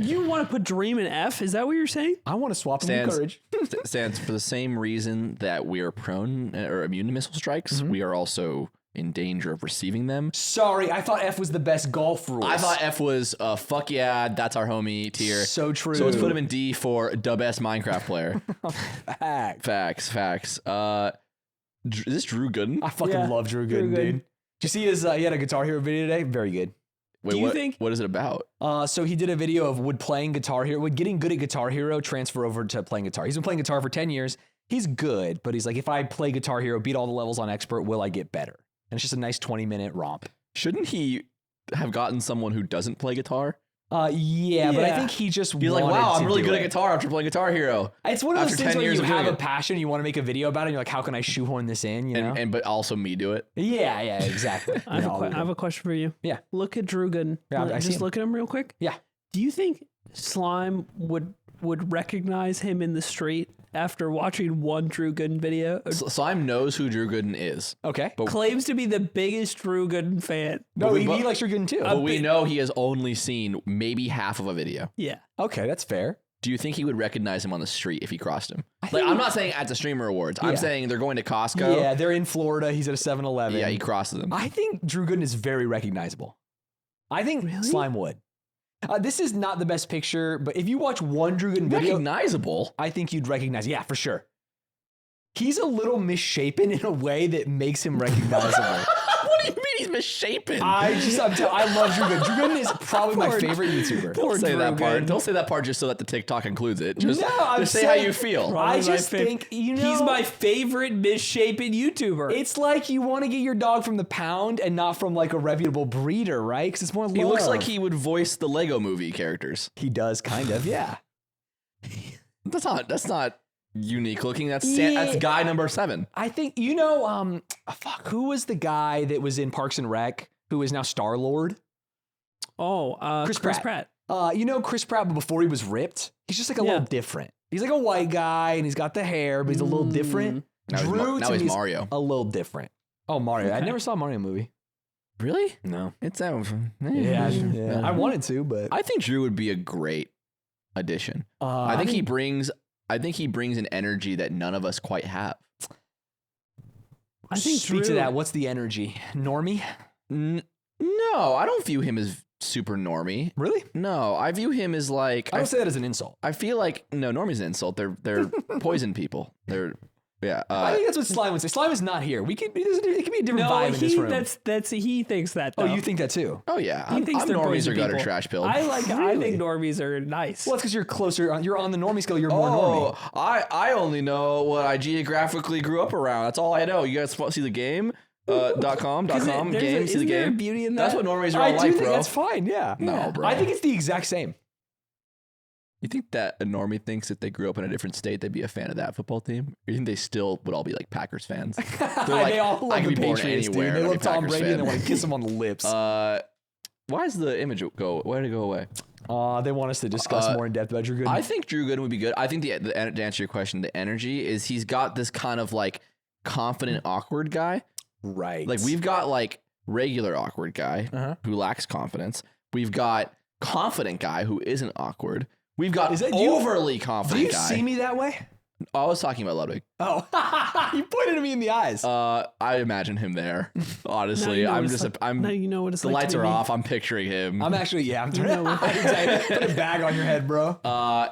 Speaker 1: You want to put Dream in F? Is that what you're saying?
Speaker 2: I want to swap him with Courage.
Speaker 3: Stands for the same reason that we are prone or immune to missile strikes. We are also in danger of receiving them.
Speaker 2: Sorry, I thought F was the best golf rules.
Speaker 3: I thought F was fuck yeah, that's our homie tier.
Speaker 2: So true.
Speaker 3: So let's put him in D for the best Minecraft player. Facts. Is this Drew Gooden?
Speaker 2: I fucking love Drew Gooden, dude. Did you see his? He had a Guitar Hero video today. Very good.
Speaker 3: Wait, what is it about?
Speaker 2: So he did a video of would getting good at Guitar Hero transfer over to playing guitar. He's been playing guitar for 10 years. He's good, but he's like, if I play Guitar Hero, beat all the levels on expert, will I get better? And it's just a nice 20-minute romp.
Speaker 3: Shouldn't he have gotten someone who doesn't play guitar?
Speaker 2: Yeah, but I think he's
Speaker 3: like, wow, I'm really good at guitar after playing Guitar Hero.
Speaker 2: It's one of those things where you have a passion, you want to make a video about it, and you're like, how can I shoehorn this in, you know?
Speaker 3: But also me do it.
Speaker 2: Yeah, exactly.
Speaker 1: I have a question for you.
Speaker 2: Yeah.
Speaker 1: Look at Drew Gooden.
Speaker 2: Yeah,
Speaker 1: just look at him real quick.
Speaker 2: Yeah.
Speaker 1: Do you think Slime would recognize him in the street after watching one Drew Gooden video?
Speaker 3: Slime knows who Drew Gooden is.
Speaker 2: Okay.
Speaker 3: But
Speaker 1: claims to be the biggest Drew Gooden fan.
Speaker 2: No, he likes Drew Gooden too.
Speaker 3: But we know he has only seen maybe half of a video.
Speaker 1: Yeah.
Speaker 2: Okay, that's fair.
Speaker 3: Do you think he would recognize him on the street if he crossed him? I'm not saying at the Streamer Awards. I'm saying they're going to Costco.
Speaker 2: Yeah, they're in Florida. He's at a 7-Eleven.
Speaker 3: Yeah, he crosses them.
Speaker 2: I think Drew Gooden is very recognizable. I think Slime would. This is not the best picture, but if you watch one Drew Gooden video...
Speaker 3: Recognizable?
Speaker 2: I think you'd recognize. Yeah, for sure. He's a little misshapen in a way that makes him recognizable.
Speaker 3: What do you mean he's misshapen?
Speaker 2: I love Drew Gooden. Drew Gooden is probably my favorite YouTuber.
Speaker 3: Don't say that part. Don't say that part just so that the TikTok includes it. Just say how you feel.
Speaker 2: I just think,
Speaker 1: he's my favorite misshapen YouTuber.
Speaker 2: It's like you want to get your dog from the pound and not from like a reputable breeder, right? Because it's more love.
Speaker 3: He looks like he would voice the Lego movie characters.
Speaker 2: He does, kind of, yeah.
Speaker 3: That's not unique looking. That's guy number 7.
Speaker 2: I think, who was the guy that was in Parks and Rec who is now Star-Lord?
Speaker 1: Oh, Chris Pratt.
Speaker 2: Chris Pratt, but before he was ripped, he's just like a little different. He's like a white guy and he's got the hair, but he's a little different.
Speaker 3: Now he's Mario.
Speaker 2: A little different. Oh, Mario. Okay. I never saw a Mario movie.
Speaker 3: Really?
Speaker 2: No.
Speaker 3: It's
Speaker 2: Yeah. I wanted to, but
Speaker 3: I think Drew would be a great addition. I think he brings an energy that none of us quite have.
Speaker 2: I think speak to that. What's the energy? Normie?
Speaker 3: No, I don't view him as super normie.
Speaker 2: Really?
Speaker 3: No, I view him as like
Speaker 2: I don't say that as an insult.
Speaker 3: I feel like normie's an insult. They're poison people. I
Speaker 2: think that's what Slime would say. Slime is not here. It could be a different vibe in this room.
Speaker 1: He thinks that. Though.
Speaker 2: Oh, you think that too?
Speaker 3: Oh yeah,
Speaker 1: he thinks
Speaker 3: normies are gutter trash pill.
Speaker 1: I think normies are nice.
Speaker 2: Well, it's because you're closer. You're on the normie scale. You're more normie.
Speaker 3: I only know what I geographically grew up around. That's all I know. You guys see the game? .com game. See the game.
Speaker 1: Beauty in that.
Speaker 3: That's what normies are all
Speaker 2: I
Speaker 3: like,
Speaker 2: do think
Speaker 3: bro.
Speaker 2: that's fine. Yeah.
Speaker 3: No, bro.
Speaker 2: I think it's the exact same.
Speaker 3: You think that a normie thinks if they grew up in a different state, they'd be a fan of that football team? Or you think they still would all be like Packers fans? They're like,
Speaker 2: they all love the Patriots, dude. They love Tom Brady and they want to kiss him on the lips.
Speaker 3: Why does the image go? Why did it go away?
Speaker 2: They want us to discuss more in depth about Drew Gooden.
Speaker 3: I think Drew Gooden would be good. I think to answer your question, the energy is he's got this kind of like confident, awkward guy.
Speaker 2: Right.
Speaker 3: Like we've got like regular awkward guy who lacks confidence. We've got confident guy who isn't awkward. We've got overly confident guy.
Speaker 2: Do you see me that way?
Speaker 3: I was talking about Ludwig.
Speaker 2: Oh, you pointed at me in the eyes.
Speaker 3: I imagine him there. Honestly,
Speaker 1: now you know what it's
Speaker 3: the
Speaker 1: like.
Speaker 3: lights are off. I'm picturing him.
Speaker 2: I'm actually, I'm turning. Exactly. Put a bag on your head, bro.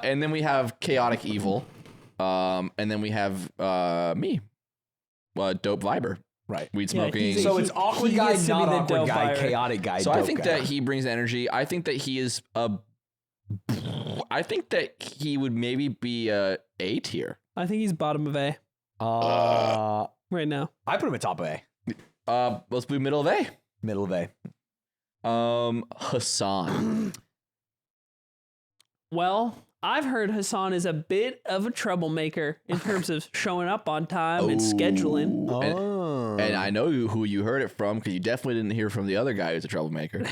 Speaker 3: And then we have chaotic evil. And then we have me, dope viber.
Speaker 2: Right.
Speaker 3: Weed smoking.
Speaker 2: So it's awkward guy, not awkward guy, chaotic guy.
Speaker 3: So I think that he brings energy. I think that he is I think that he would maybe be a A tier.
Speaker 1: I think he's bottom of A. Right now.
Speaker 2: I put him at top of
Speaker 3: A. Let's be middle of A.
Speaker 2: Middle of A.
Speaker 3: Hasan.
Speaker 1: Well, I've heard Hasan is a bit of a troublemaker in terms of showing up on time and scheduling.
Speaker 3: And I know who you heard it from because you definitely didn't hear from the other guy who's a troublemaker.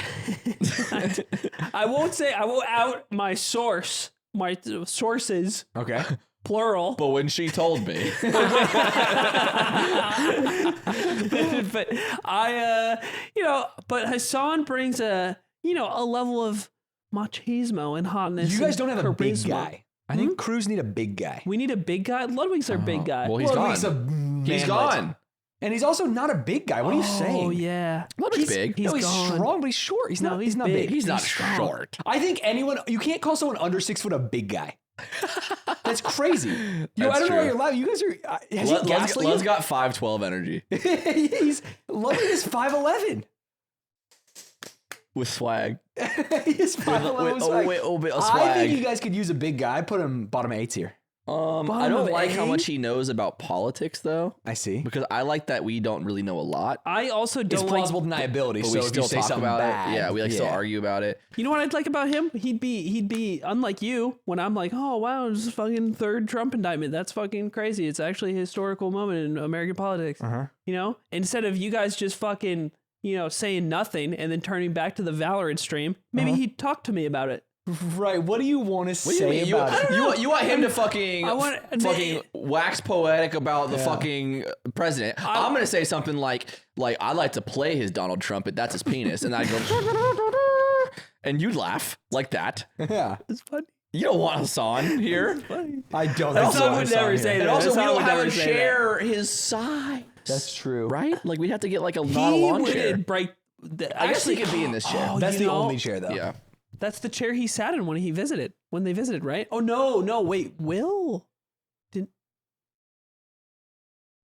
Speaker 1: I won't out my sources.
Speaker 2: Okay.
Speaker 1: Plural.
Speaker 3: But when she told me.
Speaker 1: But but Hasan brings a level of machismo and hotness.
Speaker 2: You guys don't have
Speaker 1: charisma.
Speaker 2: a big guy. I think crews need a big guy.
Speaker 1: We need a big guy. Ludwig's our big guy.
Speaker 3: Well, he's gone. He's gone.
Speaker 2: And he's also not a big guy. What are you saying?
Speaker 1: Oh, yeah.
Speaker 3: Ludwig's big.
Speaker 2: He's strong, but he's short. He's not big.
Speaker 3: He's not short.
Speaker 2: I think you can't call someone under 6 foot a big guy. That's crazy. I don't know why you're laughing. You guys are. Has he gaslit you?
Speaker 3: Lud's got 5'12" energy.
Speaker 2: Ludwig is 5'11".
Speaker 3: With swag.
Speaker 2: He's 5'11" with swag.
Speaker 3: A bit of
Speaker 2: I
Speaker 3: swag.
Speaker 2: think you guys could use a big guy. I put him bottom A tier.
Speaker 3: I don't like how much he knows about politics, though.
Speaker 2: I see.
Speaker 3: Because I like that we don't really know a lot.
Speaker 1: I also don't
Speaker 2: It's plausible deniability,
Speaker 3: but
Speaker 2: so
Speaker 3: we
Speaker 2: if
Speaker 3: still
Speaker 2: you say
Speaker 3: talk
Speaker 2: something
Speaker 3: about
Speaker 2: bad,
Speaker 3: it. Yeah, we still argue about it.
Speaker 1: You know what I'd like about him? He'd be unlike you when I'm like, oh wow, this is fucking third Trump indictment. That's fucking crazy. It's actually a historical moment in American politics. Instead of you guys just fucking saying nothing and then turning back to the Valorant stream, maybe he'd talk to me about it.
Speaker 2: Right. What do you want to say about it?
Speaker 3: You want him to fucking wax poetic about the fucking president. I'm going to say something like I like to play his Donald Trump, but that's his penis. And I go, and you'd laugh like that.
Speaker 2: Yeah.
Speaker 1: It's funny.
Speaker 3: You don't want Hasan here.
Speaker 2: I don't.
Speaker 1: Hasan would never say that.
Speaker 3: And also, we don't have
Speaker 1: to
Speaker 3: share his size.
Speaker 2: That's true.
Speaker 3: Right? Like, we'd have to get like not a lawn chair.
Speaker 2: I guess he could be in this chair. That's the only chair, though.
Speaker 3: Yeah.
Speaker 1: That's the chair he sat in when they visited, right? Oh, no, wait, Will?
Speaker 3: I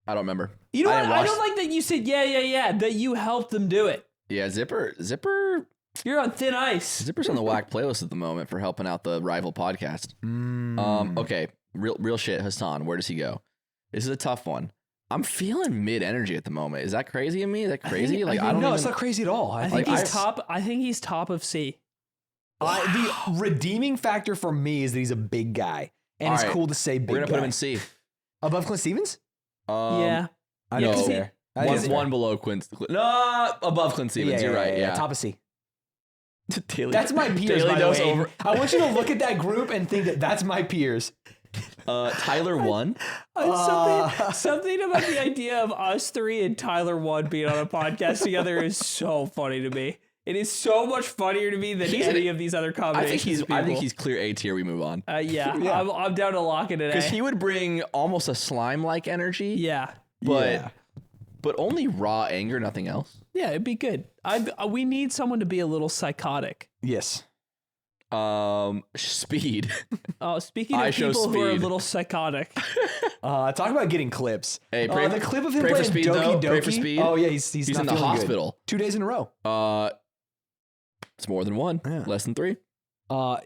Speaker 3: don't remember.
Speaker 1: You know what? I don't like that you said, yeah, that you helped them do it.
Speaker 3: Yeah, Zipper.
Speaker 1: You're on thin ice.
Speaker 3: Zipper's on the whack playlist at the moment for helping out the rival podcast. Okay, real shit, Hasan, where does he go? This is a tough one. I'm feeling mid energy at the moment. Is that crazy of me? Is that crazy?
Speaker 2: It's not crazy at all.
Speaker 1: I think he's top of C.
Speaker 2: The redeeming factor for me is that he's a big guy, and it's cool to say big guy.
Speaker 3: We're gonna put him in C.
Speaker 2: Above Clint Stevens?
Speaker 1: Yeah.
Speaker 2: I know.
Speaker 1: Yeah,
Speaker 3: One below Clint. No, above Clint Stevens. You're right. Yeah.
Speaker 2: Top of C.
Speaker 3: Daily,
Speaker 2: That's my peers,
Speaker 3: Daily
Speaker 2: by the
Speaker 3: dose
Speaker 2: way.
Speaker 3: over.
Speaker 2: I want you to look at that group and think that that's my peers.
Speaker 3: Tyler 1.
Speaker 1: Something about the idea of us three and Tyler 1 being on a podcast together is so funny to me. It is so much funnier to me than any of these other combinations.
Speaker 3: I think he's clear A tier. We move on.
Speaker 1: Yeah. I'm down to lock it today.
Speaker 3: Because he would bring almost a slime-like energy.
Speaker 1: Yeah.
Speaker 3: But only raw anger, nothing else.
Speaker 1: Yeah, it'd be good. We need someone to be a little psychotic.
Speaker 2: Yes.
Speaker 3: Speed.
Speaker 1: Oh, speaking of people who are a little psychotic.
Speaker 2: Talk about getting clips.
Speaker 3: Hey,
Speaker 2: the clip of him
Speaker 3: pray
Speaker 2: playing
Speaker 3: for Speed,
Speaker 2: Doki
Speaker 3: though. Pray for
Speaker 2: Doki.
Speaker 3: Speed.
Speaker 2: Oh yeah, he's not
Speaker 3: in the
Speaker 2: feeling
Speaker 3: hospital.
Speaker 2: Good. 2 days in a row.
Speaker 3: It's more than one.
Speaker 2: Yeah.
Speaker 3: Less than 3.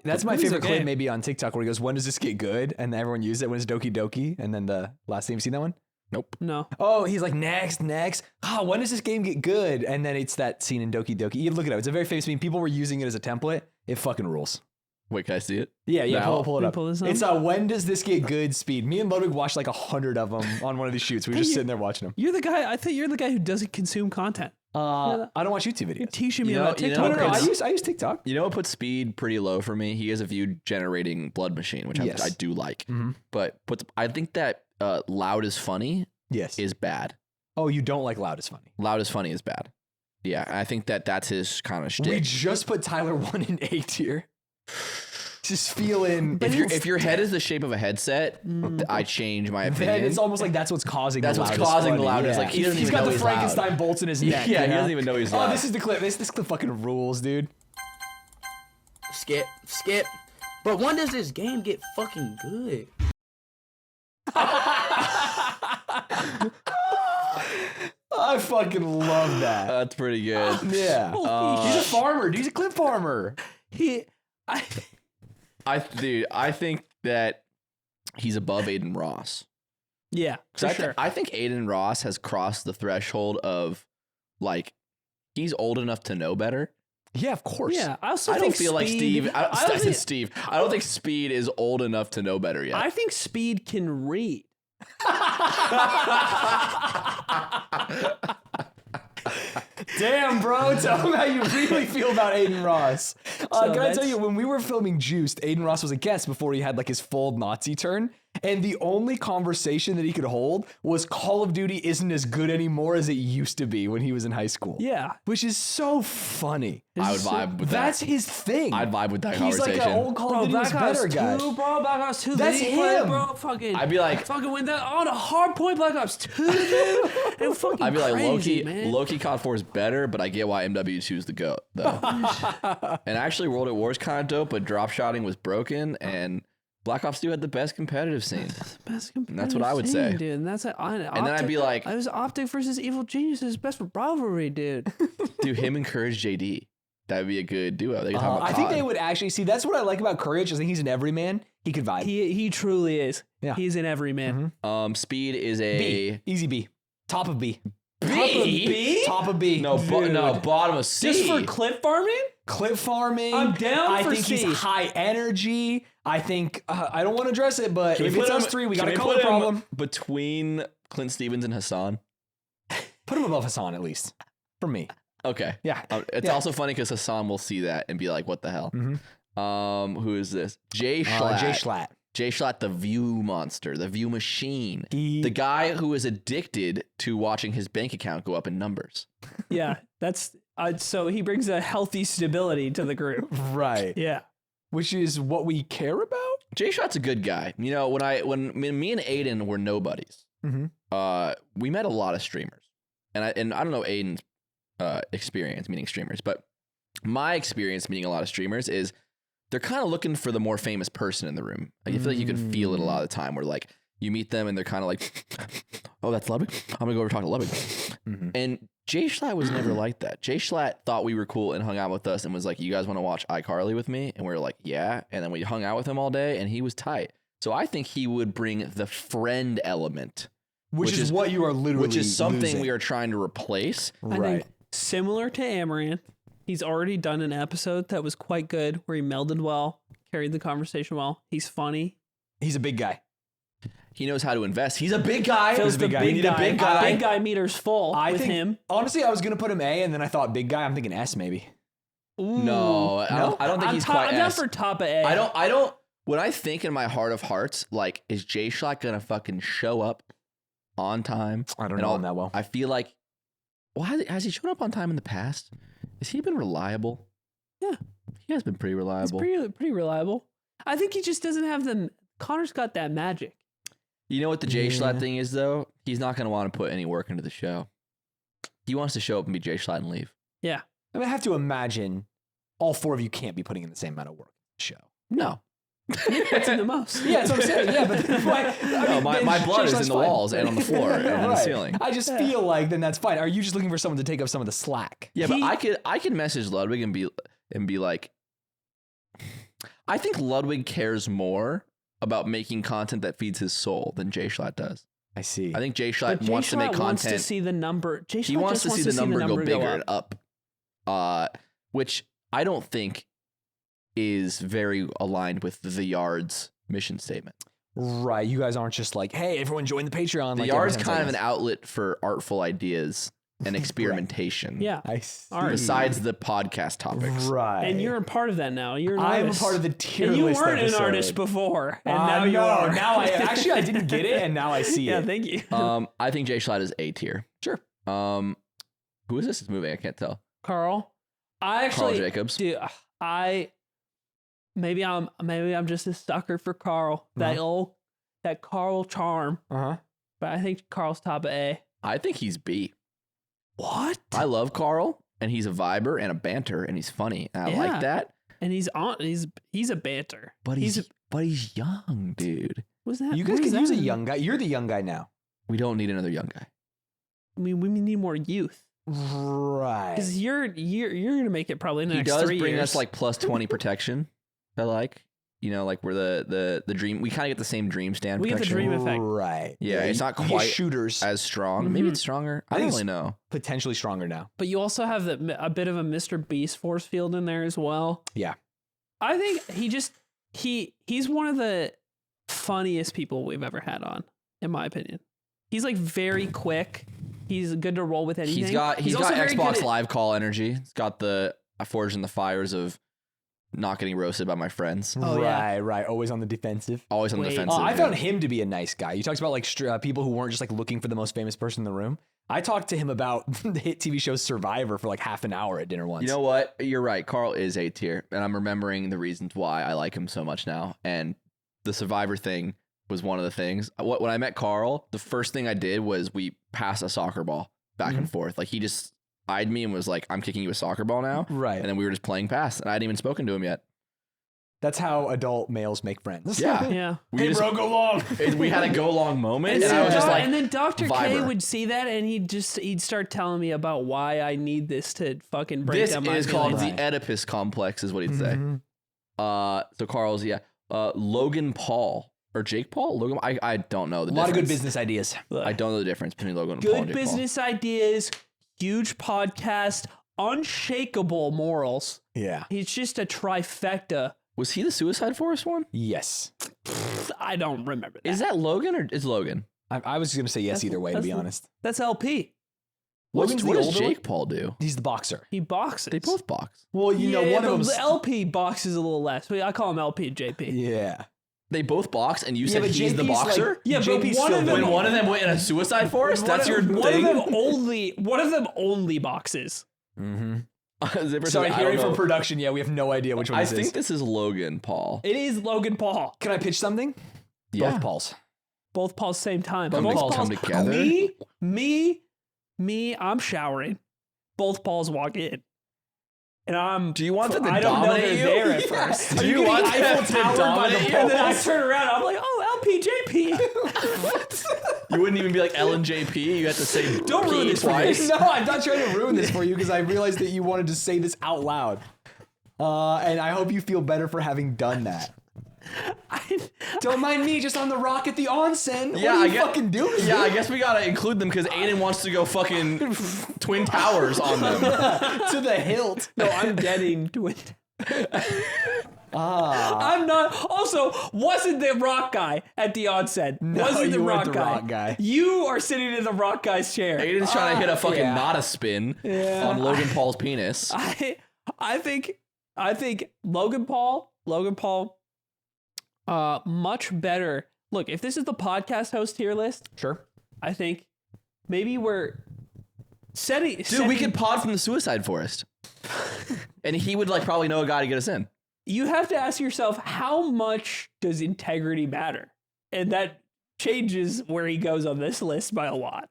Speaker 2: That's my favorite clip maybe on TikTok where he goes, "When does this get good?" And everyone uses it when it's Doki Doki. And then the last time you seen that one?
Speaker 3: Nope.
Speaker 1: No.
Speaker 2: Oh, he's like, next. When does this game get good? And then it's that scene in Doki Doki. You look it up. It's a very famous meme. People were using it as a template. It fucking rules.
Speaker 3: Wait, can I see it?
Speaker 2: Yeah,
Speaker 3: Now?
Speaker 2: pull it up.
Speaker 1: Pull this up?
Speaker 2: It's when does this get good speed? Me and Ludwig watched like 100 of them on one of these shoots. We were just sitting there watching them.
Speaker 1: You're the guy. I think you're the guy who doesn't consume content.
Speaker 2: I don't watch YouTube
Speaker 1: You're
Speaker 2: videos.
Speaker 1: teaching me about
Speaker 3: you know-
Speaker 1: TikTok.
Speaker 2: No,
Speaker 3: It's-
Speaker 2: I use TikTok.
Speaker 3: You know what puts Speed pretty low for me? He has a view generating blood machine, which
Speaker 2: Yes.
Speaker 3: I do like.
Speaker 2: Mhm.
Speaker 3: But I think that loud is funny
Speaker 2: Yes.
Speaker 3: is bad.
Speaker 2: Oh, you don't like loud is funny.
Speaker 3: Loud is funny is bad. Yeah, I think that's his kind of
Speaker 2: We
Speaker 3: shtick.
Speaker 2: just put Tyler 1 in A tier. Just feeling.
Speaker 3: If your head is the shape of a headset, I change my opinion.
Speaker 2: Then it's almost like that's what's causing
Speaker 3: That's
Speaker 2: the
Speaker 3: what's
Speaker 2: loud is
Speaker 3: causing the
Speaker 2: funny.
Speaker 3: loud is
Speaker 2: Yeah.
Speaker 3: like, he doesn't
Speaker 2: He's
Speaker 3: even
Speaker 2: got
Speaker 3: know
Speaker 2: the
Speaker 3: he's
Speaker 2: Frankenstein
Speaker 3: loud.
Speaker 2: bolts in his
Speaker 3: Yeah,
Speaker 2: neck.
Speaker 3: he
Speaker 2: you know?
Speaker 3: doesn't even know he's
Speaker 2: Oh,
Speaker 3: loud.
Speaker 2: this is the clip. This clip fucking rules, dude.
Speaker 5: Skip. Bro, when does this game get fucking good?
Speaker 2: I fucking love that.
Speaker 3: That's pretty good.
Speaker 2: Yeah. He's a farmer. Dude. He's a clip farmer.
Speaker 3: I think that he's above Aiden Ross.
Speaker 1: Yeah, for sure.
Speaker 3: I think Aiden Ross has crossed the threshold of like he's old enough to know better.
Speaker 2: Yeah, of course.
Speaker 1: Yeah, I also
Speaker 3: I
Speaker 1: think
Speaker 3: don't feel like
Speaker 1: Speed-
Speaker 3: Steve. I said Steve. I don't think Speed is old enough to know better yet.
Speaker 1: I think Speed can read.
Speaker 2: Damn, bro. Tell him how you really feel about Aiden Ross. Can I tell
Speaker 1: that's-
Speaker 2: you, when we were filming Juiced, Aiden Ross was a guest before he had like his full Nazi turn. And the only conversation that he could hold was Call of Duty isn't as good anymore as it used to be when he was in high school.
Speaker 1: Yeah.
Speaker 2: Which is so funny.
Speaker 3: I would vibe with that.
Speaker 2: That's his thing.
Speaker 3: I'd vibe with that
Speaker 2: He's like
Speaker 3: conversation.
Speaker 2: an old Call of Duty was
Speaker 1: Black Ops
Speaker 2: better
Speaker 1: 2,
Speaker 2: guy.
Speaker 1: bro. Black Ops 2.
Speaker 2: That's
Speaker 1: League play,
Speaker 2: him.
Speaker 1: bro. Fucking.
Speaker 3: I'd be like-
Speaker 1: fucking win that on a hard point. Black Ops 2, dude. And fucking
Speaker 3: I'd be like,
Speaker 1: crazy, man.
Speaker 3: Loki COD 4 is better, but I get why MW2 is the GOAT, though. And actually, World at War is kind of dope, but drop shotting was broken, and Black Ops 2 had the best competitive scene.
Speaker 1: Best
Speaker 3: that's what I would say.
Speaker 1: dude. And that's
Speaker 3: then I'd be like-
Speaker 1: I was Optic versus Evil Geniuses best for rivalry, dude.
Speaker 3: Dude, him and courageJD. That would be a good duo. They could talk about
Speaker 2: I think
Speaker 3: COD.
Speaker 2: they would actually see. That's what I like about Courage. I think he's an everyman. He could vibe.
Speaker 1: he truly is.
Speaker 2: Yeah.
Speaker 1: He's in every man.
Speaker 3: Speed is a...
Speaker 2: B. Easy B. Top of B.
Speaker 1: B?
Speaker 2: Top of B.
Speaker 3: No, bottom of C.
Speaker 1: Just for clip farming?
Speaker 2: Clip farming.
Speaker 1: I'm down
Speaker 2: I
Speaker 1: for
Speaker 2: think
Speaker 1: C.
Speaker 2: he's high energy. I think I don't want to address it, but
Speaker 3: Can
Speaker 2: if
Speaker 3: we
Speaker 2: it's
Speaker 3: put
Speaker 2: us
Speaker 3: him-
Speaker 2: three, we
Speaker 3: can
Speaker 2: got a
Speaker 3: we
Speaker 2: color
Speaker 3: put him
Speaker 2: problem.
Speaker 3: between Clint Stevens and Hasan?
Speaker 2: Put him above Hasan at least. For me.
Speaker 3: Okay.
Speaker 2: Yeah.
Speaker 3: It's
Speaker 2: Yeah.
Speaker 3: also funny because Hasan will see that and be like, what the hell?
Speaker 2: Mhm.
Speaker 3: Who is this? jschlatt.
Speaker 2: jschlatt.
Speaker 3: jschlatt, the view monster, the view machine.
Speaker 2: He-
Speaker 3: The guy who is addicted to watching his bank account go up in numbers.
Speaker 1: Yeah, that's so he brings a healthy stability to the group.
Speaker 2: Right.
Speaker 1: Yeah.
Speaker 2: Which is what we care about.
Speaker 3: jschlatt's a good guy. You know, when me and Aiden were nobodies, we met a lot of streamers. And I don't know Aiden's experience meeting streamers, but my experience meeting a lot of streamers is they're kind of looking for the more famous person in the room. Like, I feel like you can feel it a lot of the time where like you meet them and they're kind of like, oh, that's Ludwig? I'm going to go over talk to Ludwig. And jschlatt was never like that. jschlatt thought we were cool and hung out with us and was like, you guys want to watch iCarly with me? And we were like, yeah. And then we hung out with him all day and he was tight. So I think he would bring the friend element.
Speaker 2: Which is what you are literally
Speaker 3: Which is something
Speaker 2: losing.
Speaker 3: we are trying to replace.
Speaker 1: I
Speaker 2: Right.
Speaker 1: think similar to Amaranth, he's already done an episode that was quite good where he melded well, carried the conversation well. He's funny.
Speaker 2: He's a big guy.
Speaker 3: He knows how to invest. He's a big guy.
Speaker 1: Phil's the big guy.
Speaker 3: Big guy.
Speaker 1: Big guy meter's full with him.
Speaker 2: Honestly, I was gonna put him A, and then I thought big guy. I'm thinking S maybe.
Speaker 1: Ooh.
Speaker 3: No, I don't think he's quite
Speaker 1: I'm down
Speaker 3: S.
Speaker 1: for top of A.
Speaker 3: I don't. When I think in my heart of hearts, like, is jschlatt gonna fucking show up on time?
Speaker 2: I don't know him that well.
Speaker 3: I feel like, well, has he shown up on time in the past? Has he been reliable?
Speaker 1: Yeah,
Speaker 3: he has been pretty reliable.
Speaker 1: He's pretty reliable. I think he just doesn't have the. Connor's got that magic.
Speaker 3: You know what the jschlatt thing is, though? He's not gonna want to put any work into the show. He wants to show up and be jschlatt and leave.
Speaker 1: Yeah,
Speaker 2: I mean, I have to imagine all 4 of you can't be putting in the same amount of work in the show.
Speaker 3: No.
Speaker 1: That's in the most.
Speaker 2: Yeah, that's what I'm saying. Yeah, but
Speaker 3: my blood is in the walls and on the floor and on the ceiling.
Speaker 2: I just feel like then that's fine. Are you just looking for someone to take up some of the slack?
Speaker 3: Yeah, but I could message Ludwig and be like, I think Ludwig cares more about making content that feeds his soul than jschlatt does.
Speaker 2: I see.
Speaker 3: I think jschlatt wants to make content.
Speaker 1: Wants to see the number.
Speaker 3: He wants to see the number go bigger and up, which I don't think is very aligned with the Yard's mission statement.
Speaker 2: Right. You guys aren't just like, hey, everyone join the Patreon.
Speaker 3: The Yard's kind of an outlet for artful ideas and experimentation.
Speaker 1: Right. Yeah.
Speaker 2: I see.
Speaker 3: Besides the podcast topics.
Speaker 2: Right.
Speaker 1: And you're a part of that now. You're an
Speaker 2: I'm
Speaker 1: artist.
Speaker 2: a part of the tier
Speaker 1: and
Speaker 2: list
Speaker 1: you weren't
Speaker 2: episode.
Speaker 1: an artist before. And now you are.
Speaker 2: Now I didn't get it, and now I see it.
Speaker 1: Yeah, thank you.
Speaker 3: I think jschlatt is A tier.
Speaker 2: Sure.
Speaker 3: Who is this moving? I can't tell.
Speaker 1: Carl. I actually
Speaker 3: Carl Jacobs.
Speaker 1: Dude, maybe I'm just a sucker for Carl. That Carl charm.
Speaker 2: Uh-huh.
Speaker 1: But I think Carl's top of A.
Speaker 3: I think he's B.
Speaker 2: What?
Speaker 3: I love Carl, and he's a viber and a banter, and he's funny. And I like that.
Speaker 1: And he's a banter.
Speaker 3: But he's young, dude.
Speaker 1: What's that?
Speaker 2: You guys could use a young guy. You're the young guy now.
Speaker 3: We don't need another young guy.
Speaker 1: I mean, we need more youth.
Speaker 2: Right.
Speaker 1: Because you're gonna make it probably in the next 3 years.
Speaker 3: He does bring us like plus 20 protection. I like. You know, like we're the dream. We kind of get the same dream stand protection.
Speaker 1: We get the dream effect.
Speaker 2: Right.
Speaker 3: Yeah, it's not quite
Speaker 2: shooters
Speaker 3: as strong. Maybe it's stronger. I don't really know.
Speaker 2: Potentially stronger now.
Speaker 1: But you also have a bit of a Mr. Beast force field in there as well.
Speaker 2: Yeah.
Speaker 1: I think he's one of the funniest people we've ever had on, in my opinion. He's like very quick. He's good to roll with anything.
Speaker 3: He's got Xbox Live call energy. He's got the Forged in the Fires of not getting roasted by my friends.
Speaker 1: Oh,
Speaker 2: right, right. Always on the defensive.
Speaker 3: Always on the defensive.
Speaker 2: I found him to be a nice guy. You talked about like people who weren't just like looking for the most famous person in the room. I talked to him about the hit TV show Survivor for like half an hour at dinner once.
Speaker 3: You know what? You're right. Carl is A tier, and I'm remembering the reasons why I like him so much now. And the Survivor thing was one of the things. When I met Carl, the first thing I did was we passed a soccer ball back and forth. Like he just eyed me and was like, I'm kicking you a soccer ball now.
Speaker 2: Right.
Speaker 3: And then we were just playing pass, and I hadn't even spoken to him yet.
Speaker 2: That's how adult males make friends.
Speaker 3: Yeah.
Speaker 1: Yeah.
Speaker 2: Hey, bro, go long.
Speaker 3: We had a go long moment, and
Speaker 1: so
Speaker 3: I was just like,
Speaker 1: and then Dr. K
Speaker 3: Viber.
Speaker 1: would see that, and he'd start telling me about why I need this to fucking break
Speaker 3: this
Speaker 1: down my
Speaker 3: is called
Speaker 1: feelings.
Speaker 3: the Oedipus complex, is what he'd say. So Carl's, Logan Paul or Jake Paul? Logan, I don't know the difference.
Speaker 2: A lot of good business ideas.
Speaker 3: I don't know the difference between Logan and Paul and
Speaker 1: Good
Speaker 3: Jake
Speaker 1: business ideas, huge podcast, unshakable morals.
Speaker 2: Yeah.
Speaker 1: He's just a trifecta.
Speaker 3: Paul. Was he the Suicide Forest one?
Speaker 2: Yes.
Speaker 1: I don't remember that.
Speaker 3: Is that Logan or is Logan?
Speaker 2: I was going to say yes either way, to be honest.
Speaker 1: That's LP.
Speaker 2: Logan's
Speaker 3: What
Speaker 2: the
Speaker 3: does
Speaker 2: older
Speaker 3: Jake
Speaker 2: one?
Speaker 3: Paul do?
Speaker 2: He's the boxer.
Speaker 1: He boxes.
Speaker 3: They both box.
Speaker 2: Well, you know, one of them's...
Speaker 1: the LP boxes a little less. I call him LP and JP.
Speaker 2: Yeah.
Speaker 3: They both box, and you said
Speaker 2: but
Speaker 3: he's the
Speaker 2: JP's
Speaker 3: boxer?
Speaker 2: like-
Speaker 1: Yeah, but
Speaker 2: JP's
Speaker 1: one
Speaker 2: still
Speaker 1: of them-
Speaker 2: doing
Speaker 3: When
Speaker 2: it.
Speaker 3: one of them went in a Suicide Forest? That's your thing?
Speaker 1: One of them only boxes.
Speaker 2: Sorry, hearing from production, we have no idea which one
Speaker 3: I
Speaker 2: this is.
Speaker 3: think this is Logan Paul.
Speaker 1: It is Logan Paul.
Speaker 2: Can I pitch something?
Speaker 3: Yeah.
Speaker 2: Both Pauls.
Speaker 1: Both Pauls same time.
Speaker 3: Come
Speaker 1: Both
Speaker 3: to- come
Speaker 1: Pauls
Speaker 3: together?
Speaker 1: Me, I'm showering. Both Pauls walk in. And I'm...
Speaker 3: Do you want them to
Speaker 1: I don't know
Speaker 3: dominate
Speaker 1: they're
Speaker 3: you?
Speaker 1: there at first.
Speaker 3: Do you want them
Speaker 1: Eiffel
Speaker 3: to
Speaker 1: Tower by the
Speaker 3: dominate you?
Speaker 1: and then I turn around, I'm like, oh, LPJP.
Speaker 3: You wouldn't even be like L and JP. You have to say
Speaker 1: Don't ruin
Speaker 3: P
Speaker 1: this for me.
Speaker 3: twice.
Speaker 2: No, I'm not trying to ruin this for you because I realized that you wanted to say this out loud. And I hope you feel better for having done that. Don't mind me, just on the rock at the onsen.
Speaker 3: Yeah,
Speaker 2: what are
Speaker 3: I
Speaker 2: you
Speaker 3: guess,
Speaker 2: fucking doing?
Speaker 3: Yeah, I guess we gotta include them because Aiden wants to go fucking Twin Towers on them.
Speaker 2: To the hilt.
Speaker 1: No, I'm getting to it. I'm not. Also, wasn't the rock guy at the onset?
Speaker 2: No,
Speaker 1: wasn't the
Speaker 2: you
Speaker 1: rock
Speaker 2: weren't the
Speaker 1: guy.
Speaker 2: rock guy.
Speaker 1: You are sitting in the rock guy's chair.
Speaker 3: Aiden's trying to hit a fucking nada spin on Logan Paul's penis.
Speaker 1: I think Logan Paul, much better. Look, if this is the podcast host tier list,
Speaker 2: Sure.
Speaker 1: I think maybe we're setting.
Speaker 3: Dude, we could pod from the suicide forest. And he would like probably know a guy to get us in.
Speaker 1: You have to ask yourself, how much does integrity matter? And that changes where he goes on this list by a lot.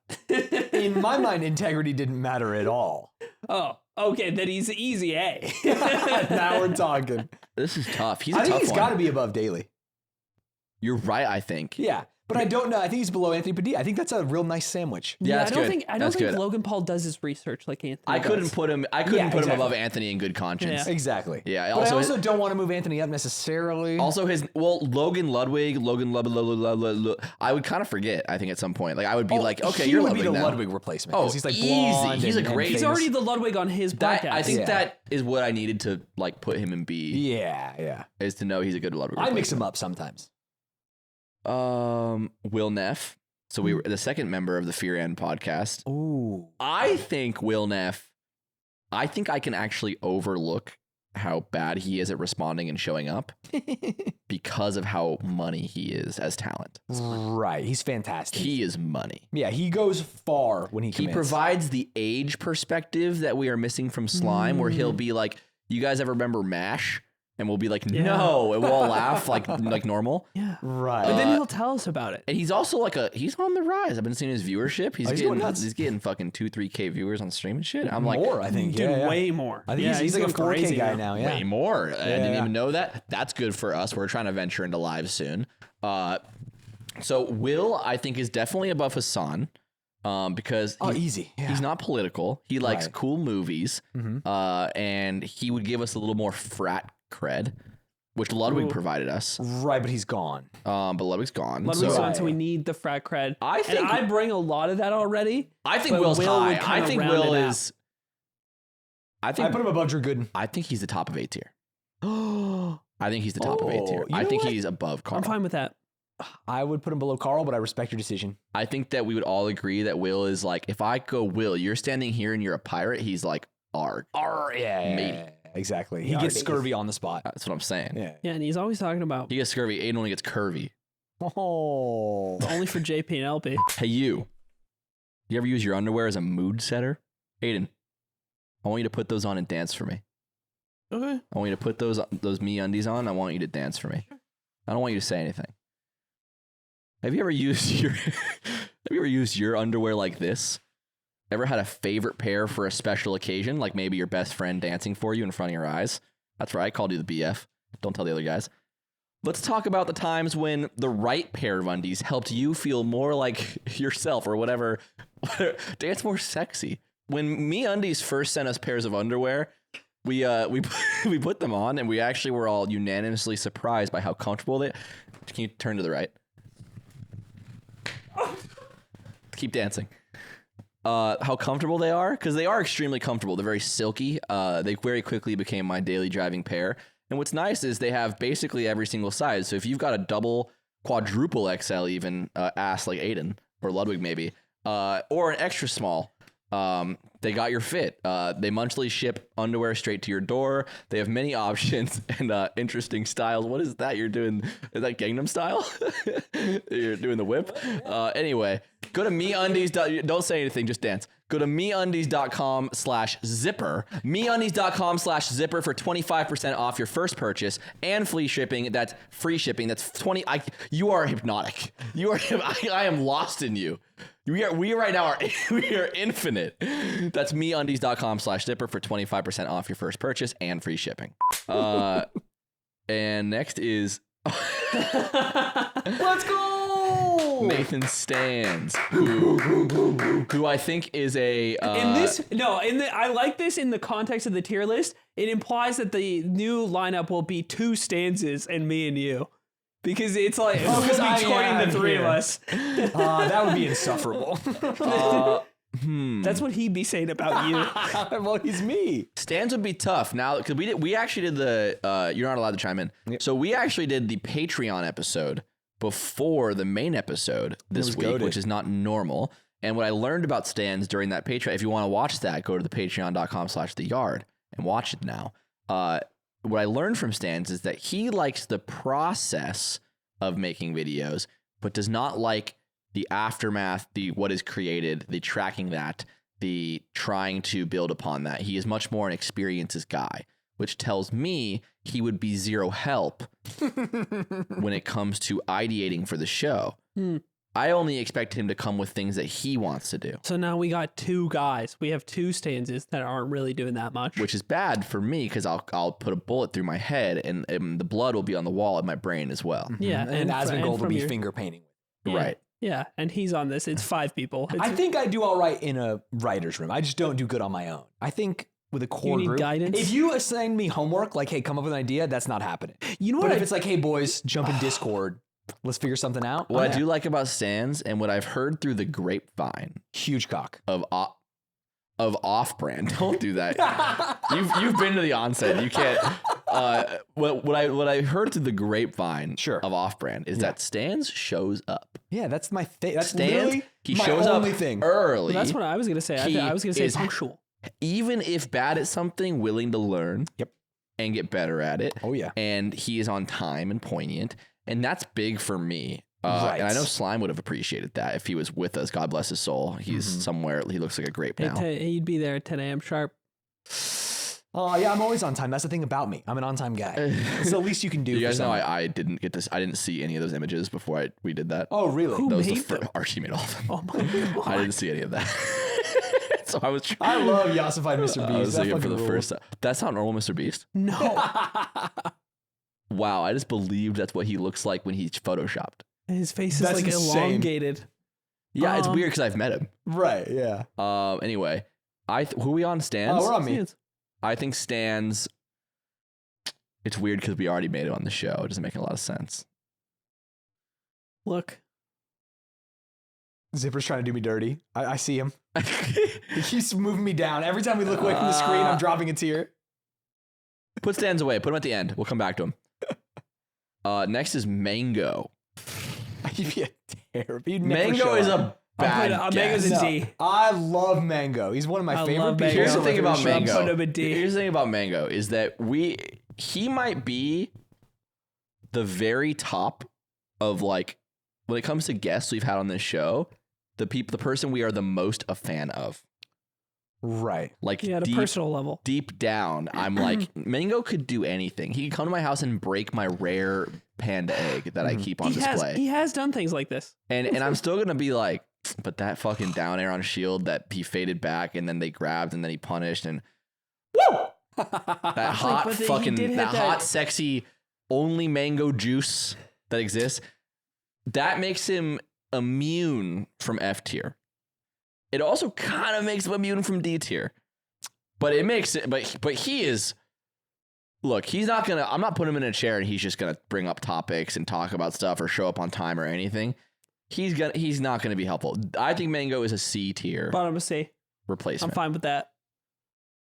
Speaker 2: In my mind, integrity didn't matter at all.
Speaker 1: Oh, okay, then he's easy A.
Speaker 2: Now we're talking.
Speaker 3: This is tough. He's a
Speaker 2: I think
Speaker 3: tough
Speaker 2: he's
Speaker 3: one.
Speaker 2: got to be above Daly.
Speaker 3: You're right, I think.
Speaker 2: Yeah, but I don't know. I think he's below Anthony Padilla. I think that's a real nice sandwich.
Speaker 3: Yeah, that's
Speaker 1: I don't
Speaker 3: good.
Speaker 1: think
Speaker 3: That's good.
Speaker 1: Logan Paul does his research like Anthony.
Speaker 3: I couldn't
Speaker 1: does.
Speaker 3: put him. I couldn't put him above Anthony in good conscience.
Speaker 1: Yeah.
Speaker 2: Exactly.
Speaker 3: Yeah.
Speaker 2: But I
Speaker 3: Also,
Speaker 2: also don't want to move Anthony up necessarily.
Speaker 3: Logan Ludwig, I would kind of forget. I think at some point, like I would be like, okay,
Speaker 2: he
Speaker 3: you're
Speaker 2: would
Speaker 3: Ludwig
Speaker 2: be the
Speaker 3: now.
Speaker 2: Ludwig replacement.
Speaker 3: Oh,
Speaker 2: 'cause he's like
Speaker 3: easy.
Speaker 2: blonde.
Speaker 3: He's a
Speaker 2: and
Speaker 3: great-
Speaker 1: He's
Speaker 2: famous.
Speaker 1: already the Ludwig on his
Speaker 3: That
Speaker 1: podcast.
Speaker 3: I think
Speaker 2: Yeah.
Speaker 3: that is what I needed to like put him in B.
Speaker 2: Yeah.
Speaker 3: Is to know he's a good Ludwig.
Speaker 2: I mix him
Speaker 3: replacement.
Speaker 2: up sometimes.
Speaker 3: Will Neff. So we were the second member of the Fear End podcast.
Speaker 2: Ooh.
Speaker 3: I think Will Neff. I think I can actually overlook how bad he is at responding and showing up because of how money he is as talent.
Speaker 2: Right. He's fantastic.
Speaker 3: He is money.
Speaker 2: Yeah, he goes far when he
Speaker 3: He
Speaker 2: commits.
Speaker 3: provides the age perspective that we are missing from Slime, where he'll be like, "You guys ever remember MASH?" And we'll be like, "No," and we'll all laugh like normal.
Speaker 1: Yeah.
Speaker 2: Right.
Speaker 1: But then he'll tell us about it.
Speaker 3: And he's also like he's on the rise. I've been seeing his viewership. He's
Speaker 2: he's
Speaker 3: getting
Speaker 2: going nuts.
Speaker 3: he's getting fucking 2-3K viewers on stream and shit. I'm like,
Speaker 2: more, I think.
Speaker 1: Dude,
Speaker 2: yeah.
Speaker 1: way more.
Speaker 2: I think
Speaker 1: Yeah,
Speaker 2: he's like a
Speaker 1: going
Speaker 2: 4K
Speaker 1: crazy
Speaker 2: guy now. Yeah.
Speaker 3: way more. I didn't
Speaker 2: yeah.
Speaker 3: even know that. That's good for us. We're trying to venture into live soon. So Will, I think, is definitely above Hasan. Because
Speaker 2: Easy. Yeah.
Speaker 3: he's not political. He likes
Speaker 2: Right.
Speaker 3: cool movies. And he would give us a little more frat cred, which Ludwig provided us.
Speaker 2: Right, but he's gone.
Speaker 3: But Ludwig's gone.
Speaker 1: Ludwig's
Speaker 3: so
Speaker 1: on, so we need the frat cred.
Speaker 3: I think-
Speaker 1: and I bring a lot of that already.
Speaker 3: I think
Speaker 1: but
Speaker 3: Will's
Speaker 1: Will would
Speaker 3: high. I
Speaker 1: kinda
Speaker 3: think
Speaker 1: round
Speaker 3: Will
Speaker 1: it out.
Speaker 3: is. I
Speaker 2: I
Speaker 3: think
Speaker 2: put him above Drew Gooden.
Speaker 3: I think he's the top of A tier. I think he's the top of A tier.
Speaker 2: you
Speaker 3: I
Speaker 2: know
Speaker 3: think
Speaker 2: what?
Speaker 3: he's above Karl.
Speaker 1: I'm fine with that.
Speaker 2: I would put him below Karl, but I respect your decision.
Speaker 3: I think that we would all agree that Will is like, if I go, Will, you're standing here and you're a pirate. He's like, arg. Matey.
Speaker 2: Exactly. He
Speaker 1: Yeah,
Speaker 2: gets
Speaker 1: it is.
Speaker 2: scurvy on the spot.
Speaker 3: That's what I'm saying.
Speaker 2: Yeah.
Speaker 1: Yeah, and he's always talking about
Speaker 3: He gets scurvy. Aiden only gets curvy.
Speaker 2: Oh.
Speaker 1: only for JP and LP.
Speaker 3: Hey, you ever use your underwear as a mood setter? Aiden, I want you to put those on and dance for me.
Speaker 1: Okay.
Speaker 3: I want you to put those meundies on. I want you to dance for me. I don't want you to say anything. Have you ever used your underwear like this? Ever had a favorite pair for a special occasion, like maybe your best friend dancing for you in front of your eyes? That's right, I called you the BF. Don't tell the other guys. Let's talk about the times when the right pair of undies helped you feel more like yourself or whatever. Dance more sexy. When meundies first sent us pairs of underwear, we put them on and we actually were all unanimously surprised by how comfortable they. Can you turn to the right? Keep dancing. How comfortable they are, because they are extremely comfortable. They're very silky. They very quickly became my daily driving pair. And what's nice is they have basically every single size. So if you've got a double, quadruple XL even ass like Aiden or Ludwig maybe, or an extra small, they got your fit. They monthly ship underwear straight to your door. They have many options and interesting styles. What is that you're doing? Is that Gangnam Style? You're doing the whip? Anyway, go to meundies. Don't say anything, just dance. Go to meundies.com/zipper. Meundies.com/zipper for 25% off your first purchase and free shipping. That's free shipping. That's 20. You are hypnotic. You are. I am lost in you. We right now we are infinite. That's meundies.com/zipper for 25% off your first purchase and free shipping. And next is
Speaker 2: Let's go!
Speaker 3: Nathan Stanz, who I think is a
Speaker 1: I like this in the context of the tier list. It implies that the new lineup will be 2 stanzas and me and you. Because it's like,
Speaker 2: because
Speaker 1: we'll
Speaker 2: I
Speaker 1: be joining
Speaker 2: am
Speaker 1: the 3
Speaker 2: here.
Speaker 1: of us.
Speaker 2: That would be insufferable.
Speaker 1: That's what he'd be saying about you.
Speaker 2: Well, he's me.
Speaker 3: Stanz would be tough now because we actually did the you're not allowed to chime in.
Speaker 2: Yep.
Speaker 3: So we actually did the Patreon episode before the main episode this week,
Speaker 2: goated.
Speaker 3: which is not normal. And what I learned about Stanz during that Patreon, if you want to watch that, go to the patreon.com/theyard and watch it now. What I learned from Stanz is that he likes the process of making videos, but does not like the aftermath, the what is created, the tracking that, the trying to build upon that. He is much more an experiences guy, which tells me he would be zero help when it comes to ideating for the show. I only expect him to come with things that he wants to do.
Speaker 1: So now we got two guys. We have two stanzas that aren't really doing that much.
Speaker 3: Which is bad for me because I'll put a bullet through my head and the blood will be on the wall of my brain as well.
Speaker 1: Yeah.
Speaker 2: And asmongold will be
Speaker 1: your,
Speaker 2: finger painting.
Speaker 1: yeah,
Speaker 3: Right.
Speaker 1: Yeah. And he's on this. It's 5 people. It's,
Speaker 2: I think I do all right in a writer's room. I just don't do good on my own. I think with a core
Speaker 1: need
Speaker 2: group,
Speaker 1: guidance?
Speaker 2: if you assign me homework, like, hey, come up with an idea, that's not happening.
Speaker 1: you know
Speaker 2: But
Speaker 1: what?
Speaker 2: if it's like, hey, boys, jump in Discord, let's figure something out.
Speaker 3: What
Speaker 2: yeah.
Speaker 3: I do like about Stanz and what I've heard through the grapevine
Speaker 2: Huge cock.
Speaker 3: of off-brand. Don't do that. You've been to the onset. You can't. What I heard through the grapevine of off-brand is that Stanz shows up.
Speaker 2: Yeah, that's my thing. That's
Speaker 3: Stanz,
Speaker 2: literally
Speaker 3: he
Speaker 2: my
Speaker 3: shows up
Speaker 2: only thing.
Speaker 3: early.
Speaker 1: Well, that's what I was going to say. I was going to say
Speaker 3: is-
Speaker 1: punctual.
Speaker 3: Even if bad at something, willing to learn.
Speaker 2: Yep.
Speaker 3: And get better at it.
Speaker 2: Oh, yeah.
Speaker 3: And he is on time and poignant, and that's big for me.
Speaker 2: Right.
Speaker 3: And I know Slime would have appreciated that if he was with us. God bless his soul. He's somewhere. He looks like a grape now.
Speaker 1: He'd be there at 10 a.m. sharp.
Speaker 2: Oh, yeah, I'm always on time. That's the thing about me. I'm an on-time guy. It's the least you can do.
Speaker 3: You
Speaker 2: for
Speaker 3: guys know
Speaker 2: someone.
Speaker 3: I didn't get this. I didn't see any of those images before we did that.
Speaker 2: Oh, really?
Speaker 1: Who
Speaker 3: that was the
Speaker 1: made them?
Speaker 3: first. Archie made all of them.
Speaker 1: Oh my God.
Speaker 3: I didn't see any of that. So I was.
Speaker 2: I love Yossified Mr. Beast.
Speaker 3: I was
Speaker 2: That
Speaker 3: thinking for
Speaker 2: fucking
Speaker 3: the
Speaker 2: rules.
Speaker 3: first time. That's not normal, Mr. Beast.
Speaker 1: No.
Speaker 3: Wow, I just believed that's what he looks like when he's photoshopped.
Speaker 1: His face is
Speaker 2: That's
Speaker 1: like
Speaker 2: insane.
Speaker 1: elongated.
Speaker 3: Yeah, it's weird because I've met him.
Speaker 2: Right, yeah.
Speaker 3: Anyway, who are we on? Stanz?
Speaker 2: Oh, we're on me.
Speaker 1: Stanz.
Speaker 3: I think Stanz. It's weird because we already made it on the show. It doesn't make a lot of sense.
Speaker 1: Look.
Speaker 2: Zipper's trying to do me dirty. I see him. He keeps moving me down. Every time we look away from the screen, I'm dropping a tear.
Speaker 3: Put Stanz away. Put him at the end. We'll come back to him. Next is Mango.
Speaker 2: He'd be a terrible. He'd never
Speaker 3: Mango
Speaker 2: show
Speaker 3: is
Speaker 2: up.
Speaker 3: a bad
Speaker 1: Mango's
Speaker 3: guess.
Speaker 1: a D.
Speaker 2: I love Mango. He's one of my
Speaker 1: I
Speaker 2: favorite
Speaker 1: love
Speaker 2: people.
Speaker 1: Mango.
Speaker 3: Here's the
Speaker 2: Some of
Speaker 3: thing
Speaker 2: my
Speaker 3: about
Speaker 2: favorite shows.
Speaker 3: Mango.
Speaker 1: Put him a D.
Speaker 3: Here's the thing about Mango is that he might be the very top of like when it comes to guests we've had on this show, the person we are the most a fan of.
Speaker 2: Right.
Speaker 3: Like
Speaker 1: Yeah, at a personal level.
Speaker 3: deep down, I'm like, Mango could do anything. He could come to my house and break my rare panda egg that I keep on display.
Speaker 1: He has done things like this.
Speaker 3: And I'm still gonna be like, but that fucking down air on shield that he faded back and then they grabbed and then he punished and woo! That hot
Speaker 1: but he
Speaker 3: fucking
Speaker 1: did hit
Speaker 3: that
Speaker 1: that-
Speaker 3: hot sexy only mango juice that exists. That makes him immune from F tier. It also kind of makes him immune from D tier. But it makes it but he is look, he's not gonna I'm not putting him in a chair and he's just gonna bring up topics and talk about stuff or show up on time or anything. He's not gonna be helpful. I think Mango is a C tier
Speaker 1: Bottom of C.
Speaker 3: replacement.
Speaker 1: I'm fine with that.